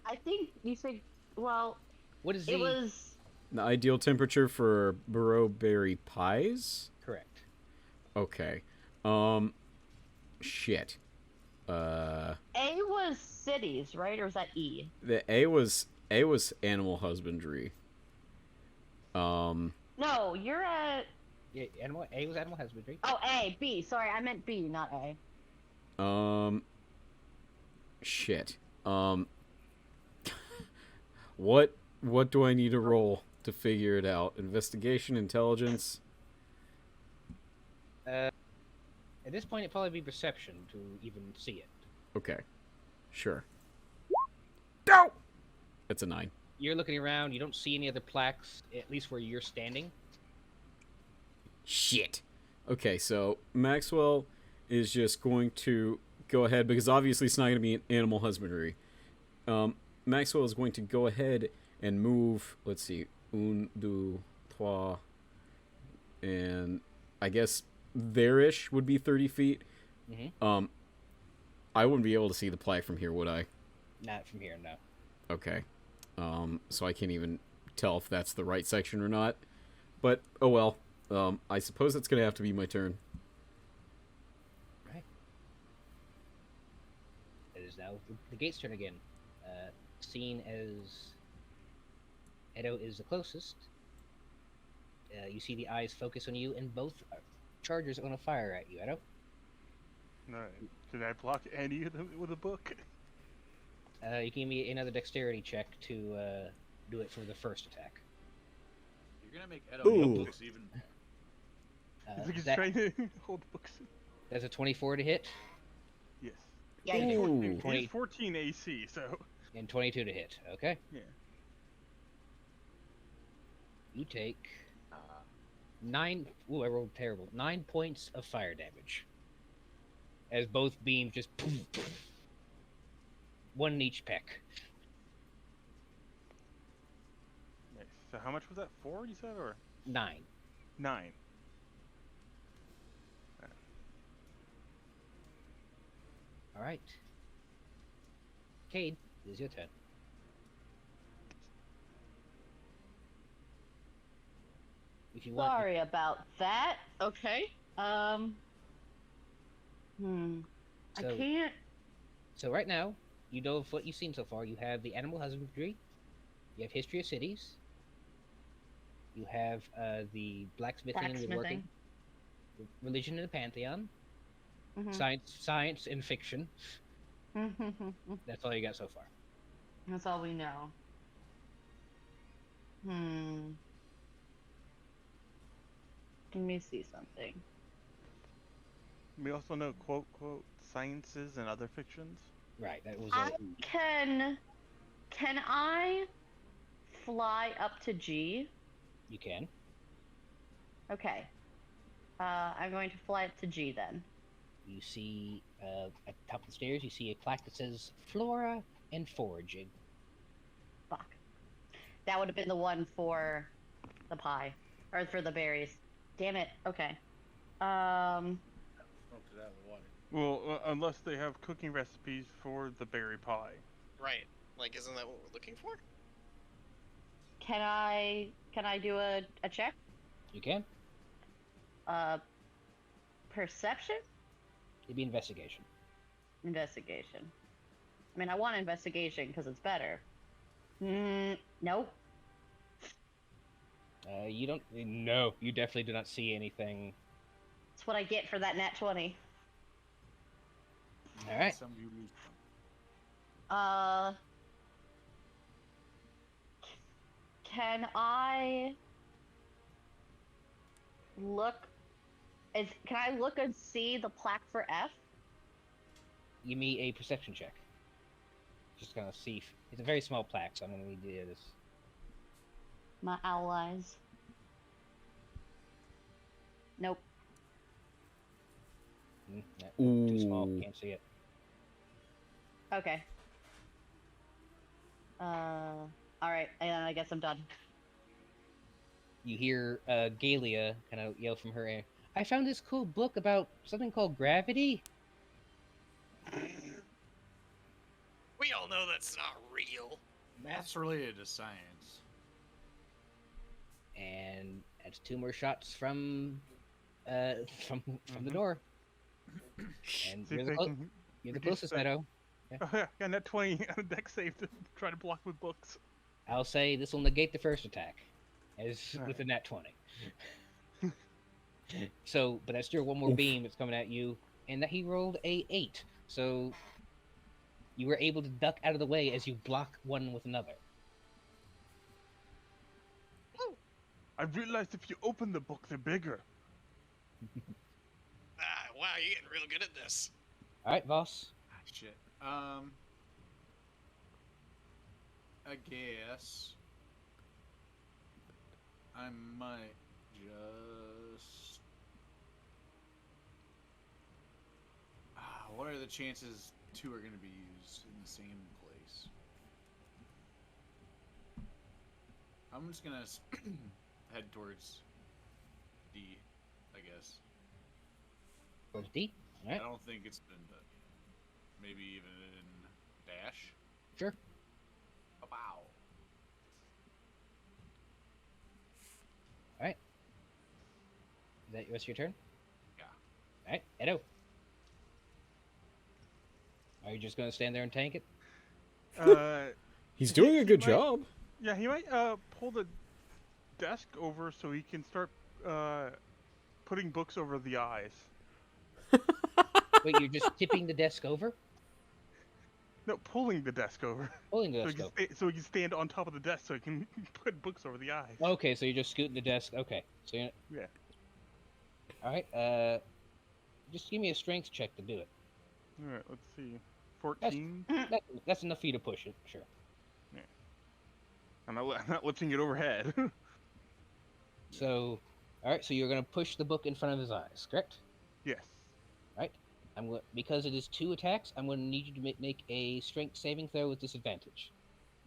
I think you said, well, What is it was... The ideal temperature for burrowberry pies? Correct. Okay. Shit. A was cities, right? Or was that E? The A was animal husbandry. No, you're at... Yeah, A was animal husbandry. Oh, A. B. Sorry, I meant B, not A. Shit. What do I need to roll to figure it out? Investigation, intelligence? At this point, it'd probably be perception to even see it. Okay. Sure. No! That's a 9. You're looking around, you don't see any other plaques, at least where you're standing. Shit. Okay, so Maxwell is just going to go ahead, because obviously it's not going to be an animal husbandry. Maxwell is going to go ahead and move, let's see, 1, 2, 3, and I guess there-ish would be 30 feet. Mm-hmm. I wouldn't be able to see the plaque from here, would I? Not from here, no. Okay. So I can't even tell if that's the right section or not. But, oh well. I suppose it's going to have to be my turn. Right. It is now the gate's turn again. Seen as Edo is the closest, you see the eyes focus on you, and both chargers are going to fire at you, Edo. Alright. Did I block any of them with a book? You can give me another dexterity check to do it for the first attack. You're gonna make Edo Ooh. look even. He's like he's that, trying to hold books. that's a 24 to hit, Yes. Yeah, He's you- 14, 20. he's 14 AC, so and 22 to hit. Okay. yeah. You take 9. Ooh, I rolled terrible. 9 points of fire damage. As both beams just one in each peck. Nice. So how much was that? 4 you said, or 9. 9? All right. Cade, it is your turn. If you want, Sorry about that. Okay. I So- can't. So right now, you know of what you've seen so far. You have the animal husbandry. You have history of cities. You have the blacksmithing and woodworking. Religion and the pantheon. Mhm. Science and fiction. That's all you got so far. That's all we know. Let me see something. We also know quote sciences and other fictions. Right. That was. I can I fly up to G? You can. Okay. I'm going to fly up to G then. You see at the top of the stairs. You see a plaque that says Flora and Foraging. Fuck. That would have been the one for the pie. Or for the berries. Damn it. Okay. Smoked it out of the water. Well, unless they have cooking recipes for the berry pie. Right. Like, isn't that what we're looking for? Can I do a check? You can. Perception? It'd be investigation. Investigation. I mean, I want investigation because it's better. Nope. You don't. No, you definitely do not see anything. That's what I get for that nat 20. All right. Some you lose Can I look? Can I look and see the plaque for F? Give me a perception check. Just gonna see. It's a very small plaque, so I'm gonna need to do this. My owl eyes. Nope. No, too small. Ooh. Can't see it. Okay. Alright, and I guess I'm done. You hear Gaylia kind of yell from her ear. I found this cool book about something called gravity. We all know that's not real. Math's related to science. And that's 2 more shots from the door. And See you're if the, they clo- can you're the reduce closest, that. Meadow. Oh yeah, got that 20 on a deck save to try to block with books. I'll say this will negate the first attack, as Alright. with a nat 20. So, but that's still one more Oof. beam that's coming at you, and that he rolled a 8. So you were able to duck out of the way as you block one with another. I realized if you open the book, they're bigger. Wow, you're getting real good at this. All right, Voss. Ah, shit. I guess I might just. What are the chances 2 are going to be used in the same place? I'm just gonna head towards D, I guess. Towards D. All right. I don't think it's been done. Maybe even in dash. Sure. Wow. All right. Is that the rest of your turn? Yeah. All right, Edo. Are you just gonna stand there and tank it? He's doing a good might- job. Yeah, he might pull the desk over so he can start putting books over the eyes. Wait, you're just tipping the desk over? No, pulling the desk over. Pulling the So he, desk can over. so he can stand on top of the desk so he can put books over the eyes. Okay, so you're just scooting the desk. Okay, so you're... Yeah. All right. Just give me a strength check to do it. All right, let's see. 14. That's enough for you to push it. Sure. I'm not lifting it overhead. So, all right. So you're gonna push the book in front of his eyes, correct? Yes. Because it is 2 attacks. I'm going to need you to make a strength saving throw with disadvantage.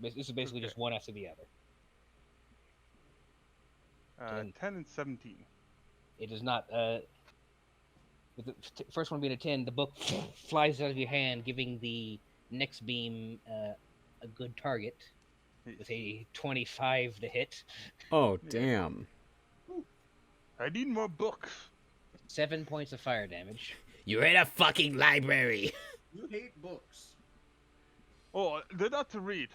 This is basically just one after the other. 10 and 17. It is not. With the first one being a 10, the book flies out of your hand, giving the next beam a good target with a 25 to hit. Oh, damn. I need more books. 7 points of fire damage. You're in a fucking library. You hate books. Oh, they're not to read.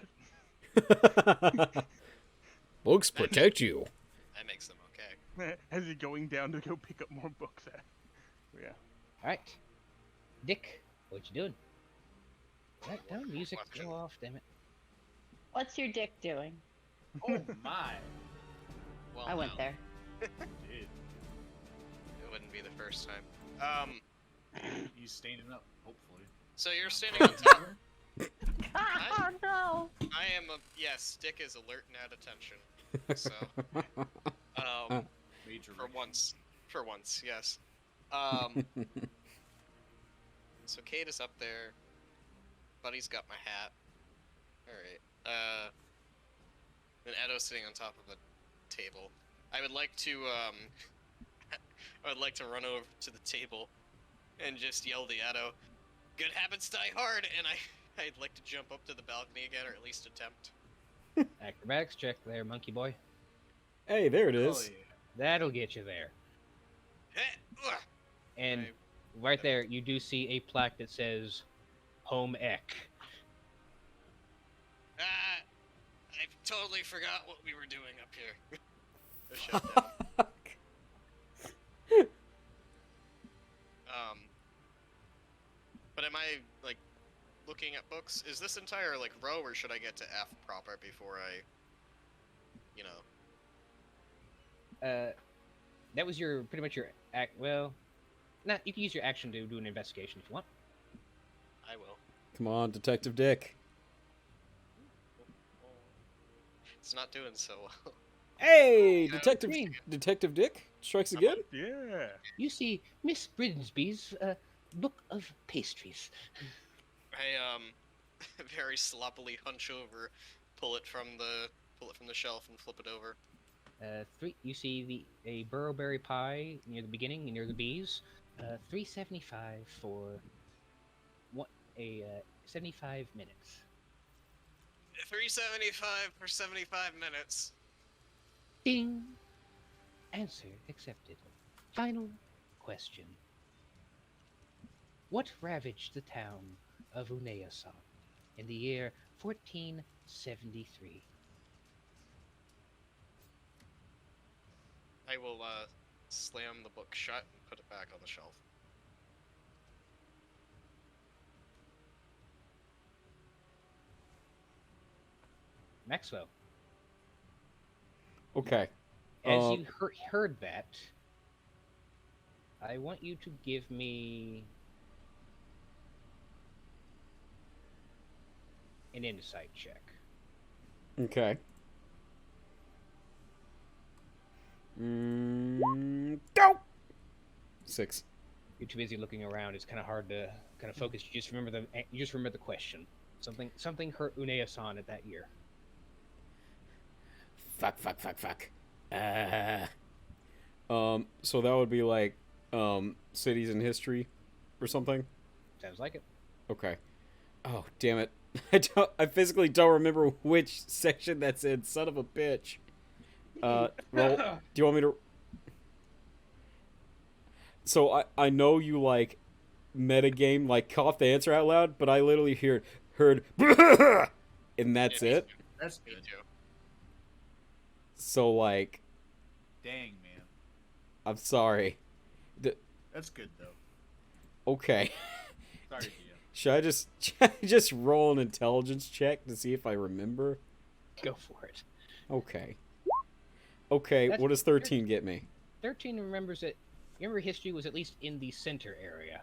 Books protect you. That makes them okay. As you're going down to go pick up more books. Yeah. All right, Dick, what you doing? Don't music Question. go off, damn it. What's your dick doing? Oh my. Well, I went no, there. Dude, It wouldn't be the first time. he's standing up, hopefully. So you're standing on top. Oh no! I am a yes. Dick is alert and at attention. So, Major for reaction. once, yes. So Cade is up there. Buddy's got my hat. All right. And Edo's sitting on top of a table. I would like to I would like to run over to the table and just yell to Edo, "Good habits die hard!" And I'd like to jump up to the balcony again, or at least attempt. Acrobatics check there, monkey boy. Hey, there it Oh, is. yeah. That'll get you there. Ugh. And right there, you do see a plaque that says Home Ec. I totally forgot what we were doing up here. The shutdown. But am I like looking at books? Is this entire like row, or should I get to F proper before I, you know? That was your pretty much your act. Well, nah, you can use your action to do an investigation if you want. I will. Come on, Detective Dick. It's not doing so well. Hey, Yeah. Detective Dick strikes again. Yeah. You see Miss Brinsby's book of pastries. I very sloppily hunch over, pull it from the shelf and flip it over. 3. You see a burrowberry pie near the beginning, near the bees. $3.75 for 75 minutes. $3.75 for 75 minutes. Ding. Answer accepted. Final question. What ravaged the town of Uneasan in the year 1473? I will slam the book shut and put it back on the shelf. Maxwell, Okay. as you heard that, I want you to give me an insight check. Okay. Go. 6. You're too busy looking around. It's kind of hard to kind of focus. You just remember the question. Something hurt Uneasan at that year. Fuck. So that would be like cities in history or something. Sounds like it. Okay. Oh, damn it. I physically don't remember which section that's in. Son of a bitch. Roll. Do you want me to? So I know you like metagame, like cough the answer out loud, but I literally heard and that's Yeah, it. That's Me good. too. So like, Dang, man. I'm sorry. That's good, though. Okay. Sorry, DM. Should I just roll an intelligence check to see if I remember? Go for it. Okay. Okay, That's- what does 13 get me? 13 remembers that remember history was at least in the center area.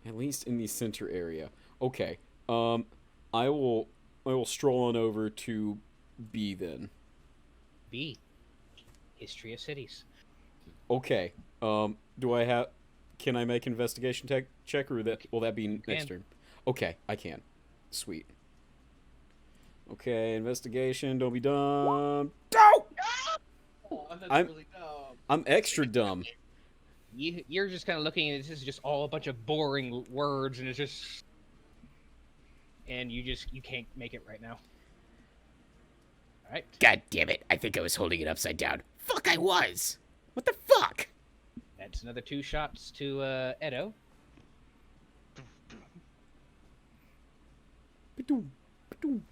At least in the center area. Okay. I will stroll on over to B then. B. History of cities. Okay. Do I have? Can I make investigation check, or will that be next turn? Okay, I can. Sweet. Okay, investigation. Don't be dumb. Don't! Oh, that's I'm- really dumb. I'm extra dumb. You're just kind of looking at this is just all a bunch of boring words, and it's just, and you can't make it right now. All right. God damn it. I think I was holding it upside down. Fuck, I was. What the fuck? That's another 2 shots to Edo. Ba-doom, ba-doom.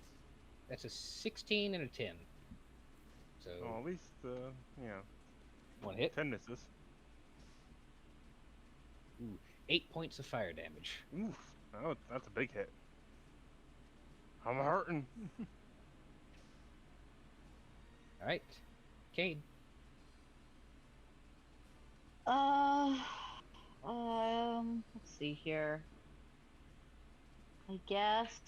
That's a 16 and a 10. So Oh, at least, yeah, 1 hit. 10 misses. Ooh, 8 points of fire damage. Oof, oh, that's a big hit. I'm hurting. All right, Cade. Let's see here. I guess.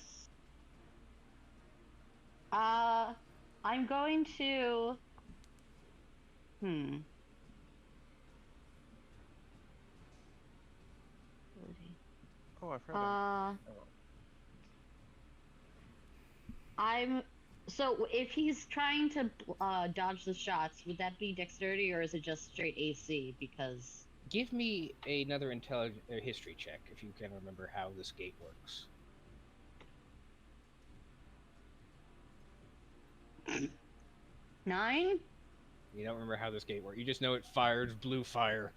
I'm going to. Oh, I forgot. So if he's trying to dodge the shots, would that be dexterity or is it just straight AC? Because Give me another intelligence or history check if you can remember how this gate works. 9? You don't remember how this gate works. You just know it fires blue fire.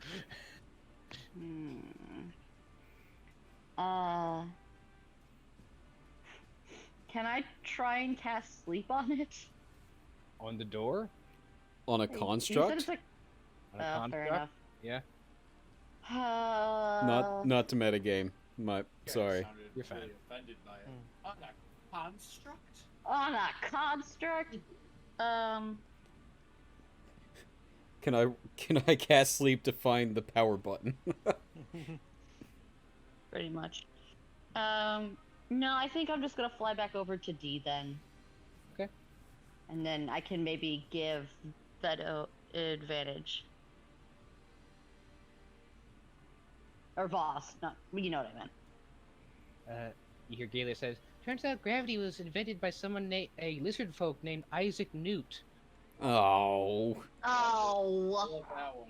Can I try and cast sleep on it? On the door? On a You said construct? it's like... On a Fair construct? enough. Yeah. Not to metagame. Yeah, Sorry. sounded You're fine. really offended by it. On a construct? On a construct? Can I cast sleep to find the power button? Pretty much. No, I think I'm just gonna fly back over to D then. Okay. And then I can maybe give that advantage. Or Voss, not, you know what I meant. You hear Gaylia says, turns out gravity was invented by someone a lizard folk named Isaac Newt. Oh. I Oh, love that one.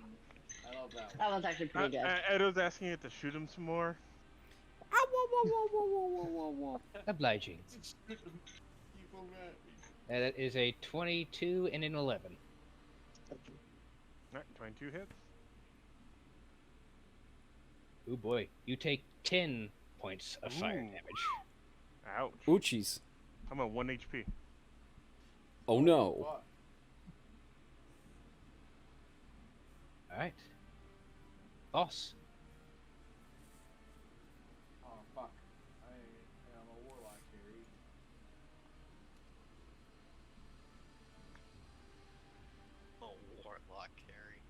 I love that one. that one's actually pretty good. Edo's asking it to shoot him some more. Obliging. You forgot me. That is a 22 and an 11. Alright, 22 hits. Oh boy, you take 10 points of fire Ooh. damage. Ouch. Oochies. I'm at 1 HP. Oh no. Fuck. Alright. Boss. Oh, fuck. I am a warlock carry. Oh, warlock carry.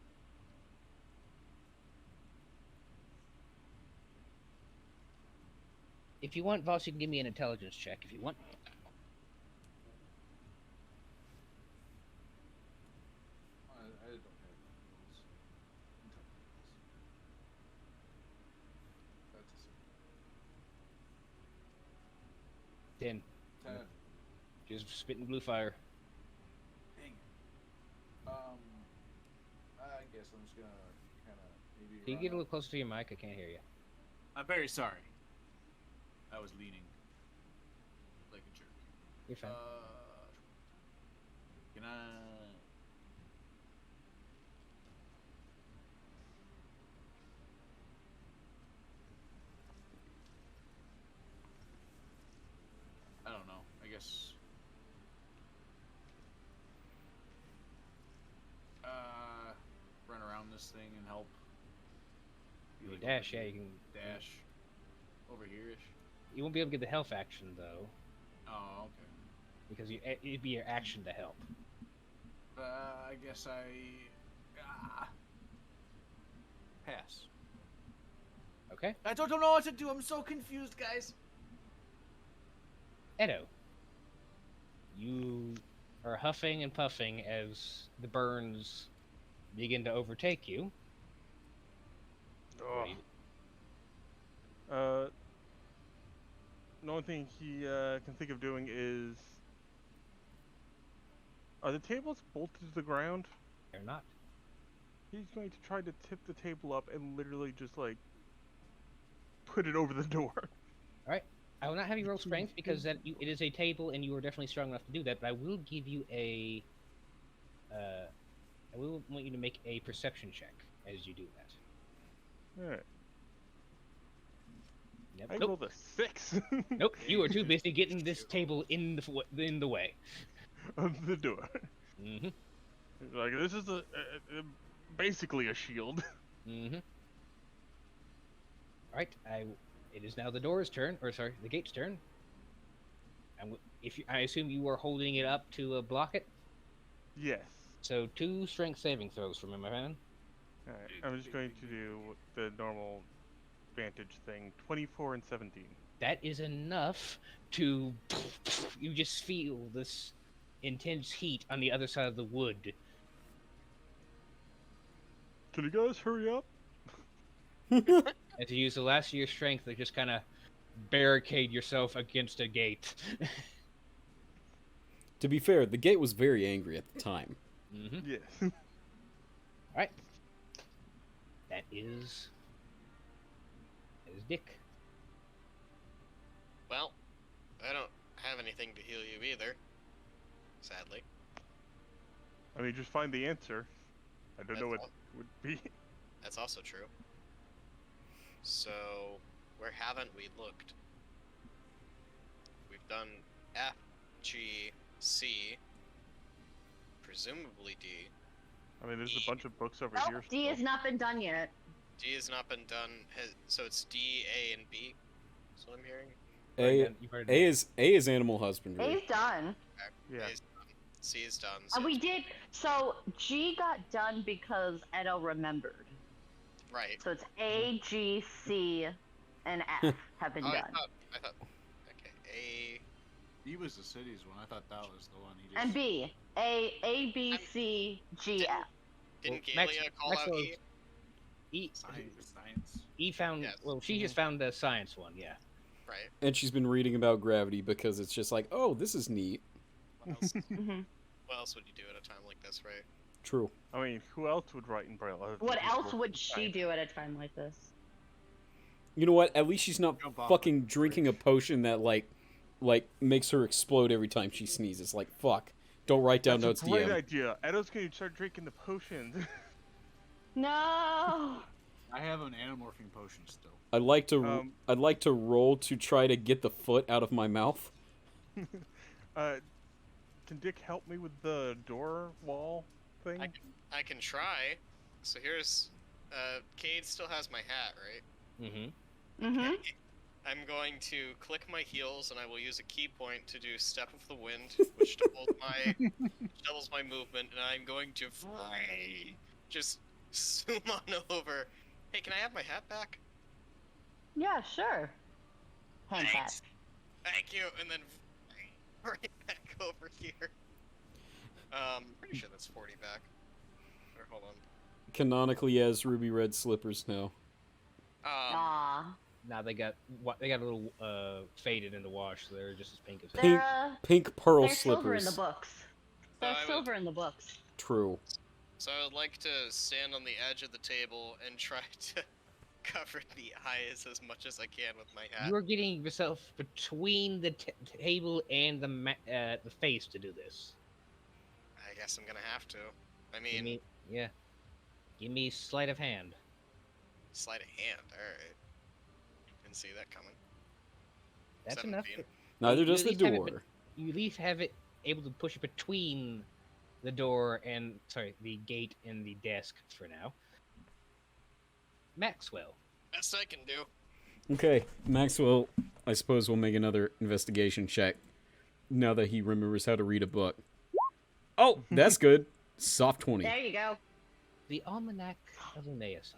If you want, Voss, you can give me an intelligence check if you want. I don't have those. That's 10. 10. Just spitting blue fire. Dang it. I guess I'm just gonna kind of maybe. Can you run get a up. little closer to your mic? I can't hear you. I'm very sorry. I was leaning like a jerk. You're fine. Can I? I don't know. I guess. Run around this thing and help. You Like, can dash, over yeah, here. you can Dash over here-ish. You won't be able to get the health action though, Oh, okay. because it'd be your action to help. I guess I. pass. Okay. I don't know what to do. I'm so confused, guys. Edo, you are huffing and puffing as the burns begin to overtake you. What do you- The only thing he can think of doing is... Are the tables bolted to the ground? They're not. He's going to try to tip the table up and literally just, like, put it over the door. Alright. I will not have you roll strength because it is a table and you are definitely strong enough to do that, but I will give you a... I will want you to make a perception check as you do that. Alright. Yep. I Nope. rolled a 6 Nope. You are too busy getting this table in the way. of the door. Mm-hmm. Like, this is basically a shield. Mm-hmm. Alright, it is now the door's turn, or sorry, the gate's turn. And I assume you are holding it up to block it? Yes. So 2 strength saving throws from him, my man. Alright, I'm just going to do the normal vantage thing. 24 and 17. That is enough to... You just feel this intense heat on the other side of the wood. Can you guys hurry up? And to use the last of your strength to just kind of barricade yourself against a gate. To be fair, the gate was very angry at the time. Mm-hmm. Yes. Alright. That is Dick. Well, I don't have anything to heal you either. Sadly. I mean, just find the answer. I don't know what That's it would be. That's also true. So, where haven't we looked? We've done F, G, C, presumably D. I mean, there's a bunch of books over Nope, here. D still. has not been done yet. D has not been done, so it's D, A, and B. That's what I'm hearing. A is animal husbandry. A's done. Yeah. A is done. C is done. So We did. So G got done because Edo remembered. right. So it's A, G, C, and F have been Oh, done. I thought. Okay. A. B was the cities one. I thought that was the one he just. And B. A, B, C, G, F. Didn't Well, Gaylia call out Maxwell- E? Science. E found... Yes. Well, she just found the science one, yeah. Right. And she's been reading about gravity because it's just like, oh, this is neat. What else, hmm what else would you do at a time like this, right? True. I mean, who else would write in Braille? other than What people else with would she science? do at a time like this? You know what? At least she's not Jump off fucking the drinking a bridge. potion that like makes her explode every time she sneezes. Like, fuck. Don't write down That's notes, a great DM. idea. Edo's going to start drinking the potions. No. I have an anamorphing potion still. I'd like to roll to try to get the foot out of my mouth. Can Dick help me with the door wall thing? I can try. So here's, Cade still has my hat, right? Mm-hmm. Mm-hmm. I'm going to click my heels, and I will use a key point to do Step of the Wind, which doubles my movement, and I'm going to just zoom on over. Hey, can I have my hat back? Yeah, sure. Hand hat. Thanks. Thank you, and then right back over here. Pretty sure that's 40 back. Or hold on. Canonically, he has ruby red slippers now. Aw. Now they got a little faded in the wash, so they're just as pink as hell. Pink, They're, pink pearl they're silver in slippers. the books. They're I would- silver in the books. True. So I would like to stand on the edge of the table and try to cover the eyes as much as I can with my hat. You are getting yourself between the table and the face to do this. I guess I'm gonna have to. I Give mean, me, give me sleight of hand. sleight of hand. Alright. Didn't see that coming. That's 17. enough. Neither You does at the least have it door. You at least have it able to push it between the door and the gate and the desk for now. Maxwell. Best I can do. Okay, Maxwell, I suppose we'll make another investigation check now that he remembers how to read a book. Oh, that's good. Soft 20. There you go. The Almanac of Linnaeus.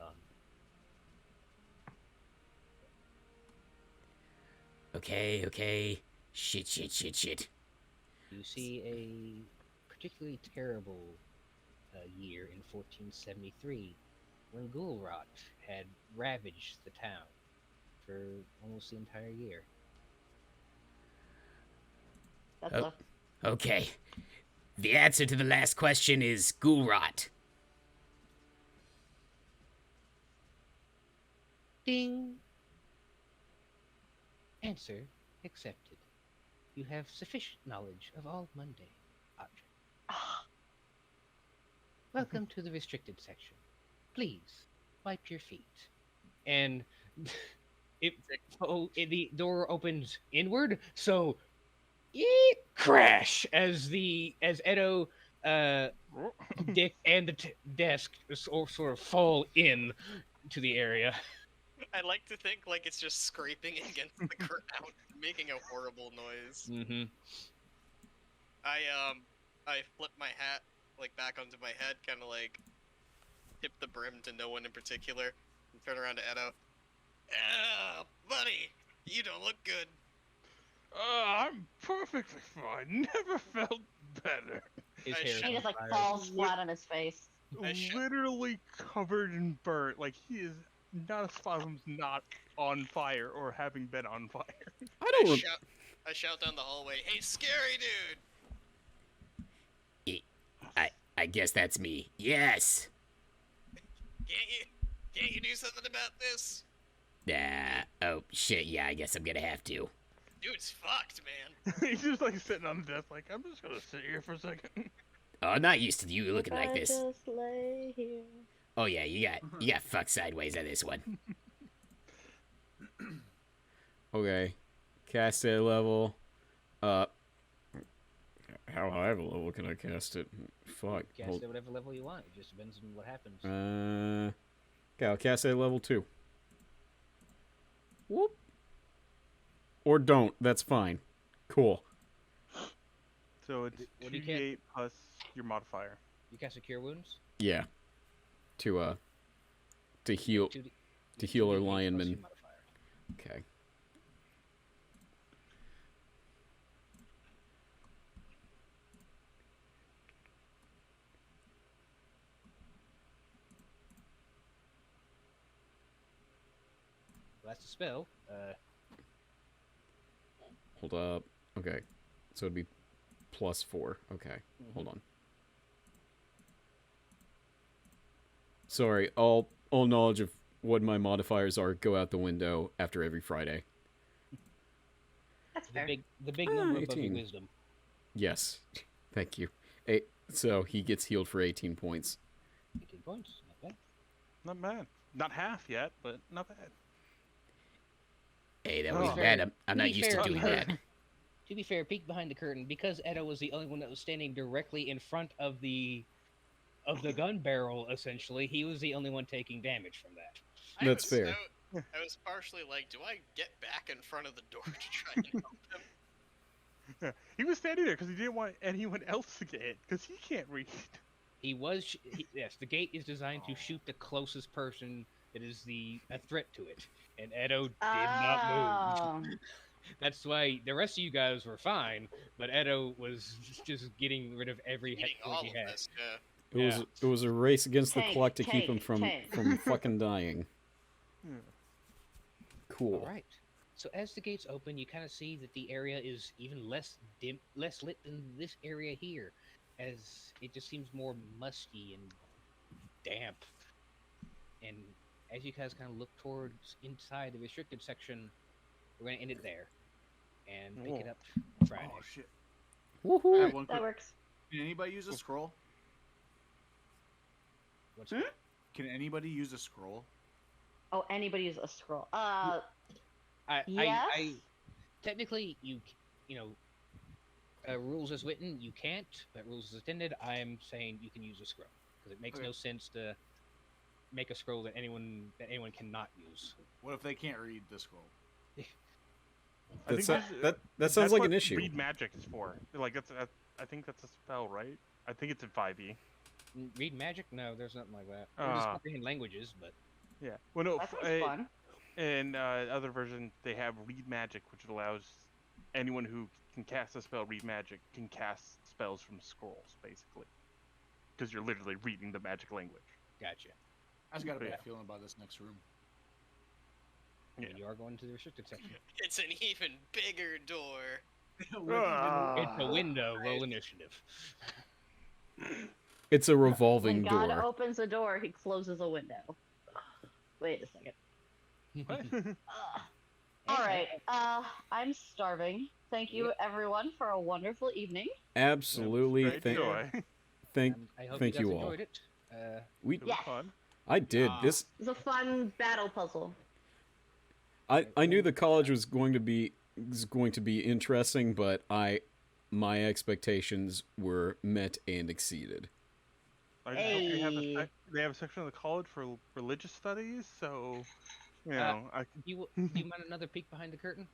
Okay. Shit. You see a particularly terrible year in 1473 when Ghoul-rot had ravaged the town for almost the entire year. That's Oh. Okay. The answer to the last question is Ghoul-rot. Ding! Answer accepted. You have sufficient knowledge of all mundane objects. Welcome to the restricted section. Please, wipe your feet. And the door opens inward, so crash as Edo, Dick, and the desk sort of fall in to the area. I like to think like it's just scraping against the ground, making a horrible noise. Mm-hmm. I flip my hat like back onto my head, kind of like tip the brim to no one in particular, and turn around to Edo. Buddy, you don't look good. I'm perfectly fine. Never felt better. His I hair is He on just like fire. falls flat on his face. Literally covered in burnt. Like, he is not a spasm's not on fire or having been on fire. I shout down the hallway, "Hey, scary dude!" I guess that's me. Yes. Can't you do something about this? Oh shit, yeah, I guess I'm gonna have to. Dude's fucked, man. He's just like sitting on the desk, like, I'm just gonna sit here for a second. Oh, I'm not used to you looking like I this. just lay here. Oh yeah, you got fucked sideways on this one. Okay. Cast a level. How high of a level can I cast it? Fuck. Cast it whatever level you want. It just depends on what happens. Okay, I'll cast a level 2. Whoop. Or don't. That's fine. Cool. So it's What do you 2d8 plus your modifier. You cast a Cure Wounds? Yeah. To heal 2D to heal our 2d8 plus lionman. your modifier. Okay. Well, that's the spell. Hold up. Okay. So it'd be +4. Okay. Hold on. Sorry, all knowledge of what my modifiers are go out the window after every Friday. That's The fair. big number above your 18. wisdom. Yes. Thank you. So he gets healed for 18 points. 18 points. Not bad. Not bad. Not half yet, but not bad. Hey, that Oh. was bad. I'm To not be used fair, to doing that. To be fair, peek behind the curtain, because Edo was the only one that was standing directly in front of the gun barrel, essentially, he was the only one taking damage from that. That's fair. I was partially like, do I get back in front of the door to try and help him? Yeah. He was standing there because he didn't want anyone else to get hit, because he can't read. Yes, the gate is designed to shoot the closest person that is a threat to it, and Edo did not move. That's why the rest of you guys were fine, but Edo was just getting rid of every hit Eating point all he of had. this, It was a race against the Tank, clock to keep him tank. from fucking dying. Cool. All right. So as the gates open, you kind of see that the area is even less lit than this area here, as it just seems more musty and damp. And as you guys kind of look towards inside the restricted section, we're going to end it there and pick it up Friday. Oh shit. I Woohoo! have one That quick. works. Can anybody use a scroll? What's Hmm? Can anybody use a scroll? Oh, anybody use a scroll? I Yes? technically rules as written you can't, but rules as intended I'm saying you can use a scroll because it makes Okay. no sense to make a scroll that anyone cannot use. What if they can't read the scroll? I think That that's sounds like what an issue. Read magic is for. Like I think that's a spell, right? I think it's in 5e. Read magic? No, there's nothing like that. Or just Ah. comprehend languages, but Yeah. Well, no. That sounds fun. in other version, they have read magic, which allows anyone who can cast a spell read magic can cast spells from scrolls, basically, because you're literally reading the magic language. Gotcha. I just got a bad Yeah. feeling about this next room. Yeah. You are going to the restricted section. It's an even bigger door. It's a window. Roll initiative. It's a revolving When God door. opens a door, he closes a window. Wait a second. All right. I'm starving. Thank you, everyone, for a wonderful evening. Absolutely. Great joy. Thank I hope thank you you guys all. enjoyed it. We It was Yes. fun. I did. This It was a fun battle puzzle. I knew the college was going to be interesting, but my expectations were met and exceeded. I just hope Hey. they have a section of the college for religious studies, so you know Do you mind another peek behind the curtain?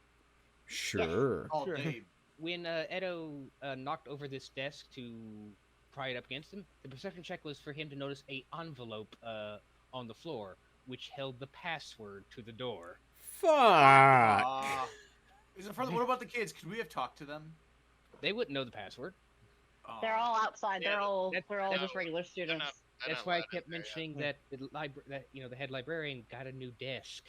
Sure. All Sure. day. When Edo knocked over this desk to pry it up against him, the perception check was for him to notice a envelope on the floor, which held the password to the door. Fuck. Is it further? What about the kids? Could we have talked to them? They wouldn't know the password. Oh. They're all outside. Yeah, they're all that's- just regular They're students. they're That's not why I allowed kept in there, mentioning that the head librarian got a new desk.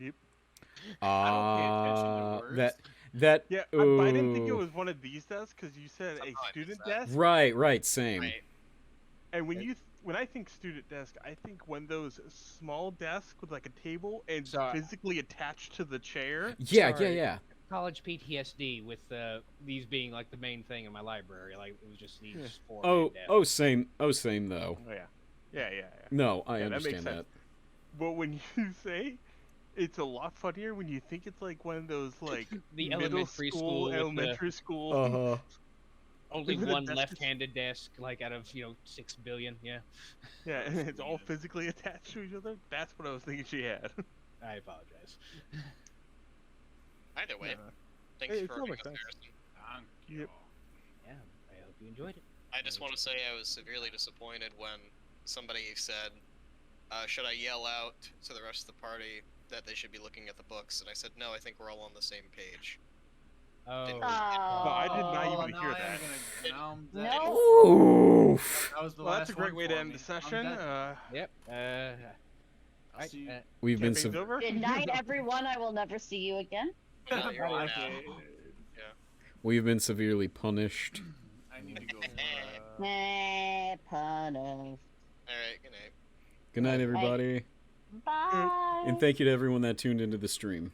I don't pay attention to words. That yeah. But I didn't think it ooh. was one of these desks because you said a Sometimes student it's that. desk, Right, same. Right. and when I think student desk, I think one of those small desks with like a table and So- physically attached to the chair. Yeah, Sorry. yeah. College PTSD with these being like the main thing in my library. Like it was just these Yeah. four. Same though. Oh yeah. No, I Yeah, that makes understand sense. that. But when you say, it's a lot funnier when you think it's like one of those like The middle elementary school with the- elementary school. Uh-huh. Only The one desk is- left-handed desk, like out of 6 billion. Yeah, Yeah, and it's all physically attached to each other. That's what I was thinking she had. I apologize. Either way, Yeah. thanks Hey, it for still the makes sense. comparison. Thank Yep. you. Yeah, I hope you enjoyed it. I just want to say I was severely disappointed when somebody said, should I yell out to the rest of the party that they should be looking at the books? And I said, no, I think we're all on the same page. Oh, No, I did not Oh, even now hear I am that. gonna- now I'm dead. No. Oof. That was the Well, that's a last great one way to for end me. the session. I'm dead. yep. I'll see you. We've been Campaign's over. Good night, everyone. I will never see you again. Well, you're on now. Okay. we've been severely punished. I need to go. Punish. Alright, good night. Good night, everybody. Bye. And thank you to everyone that tuned into the stream.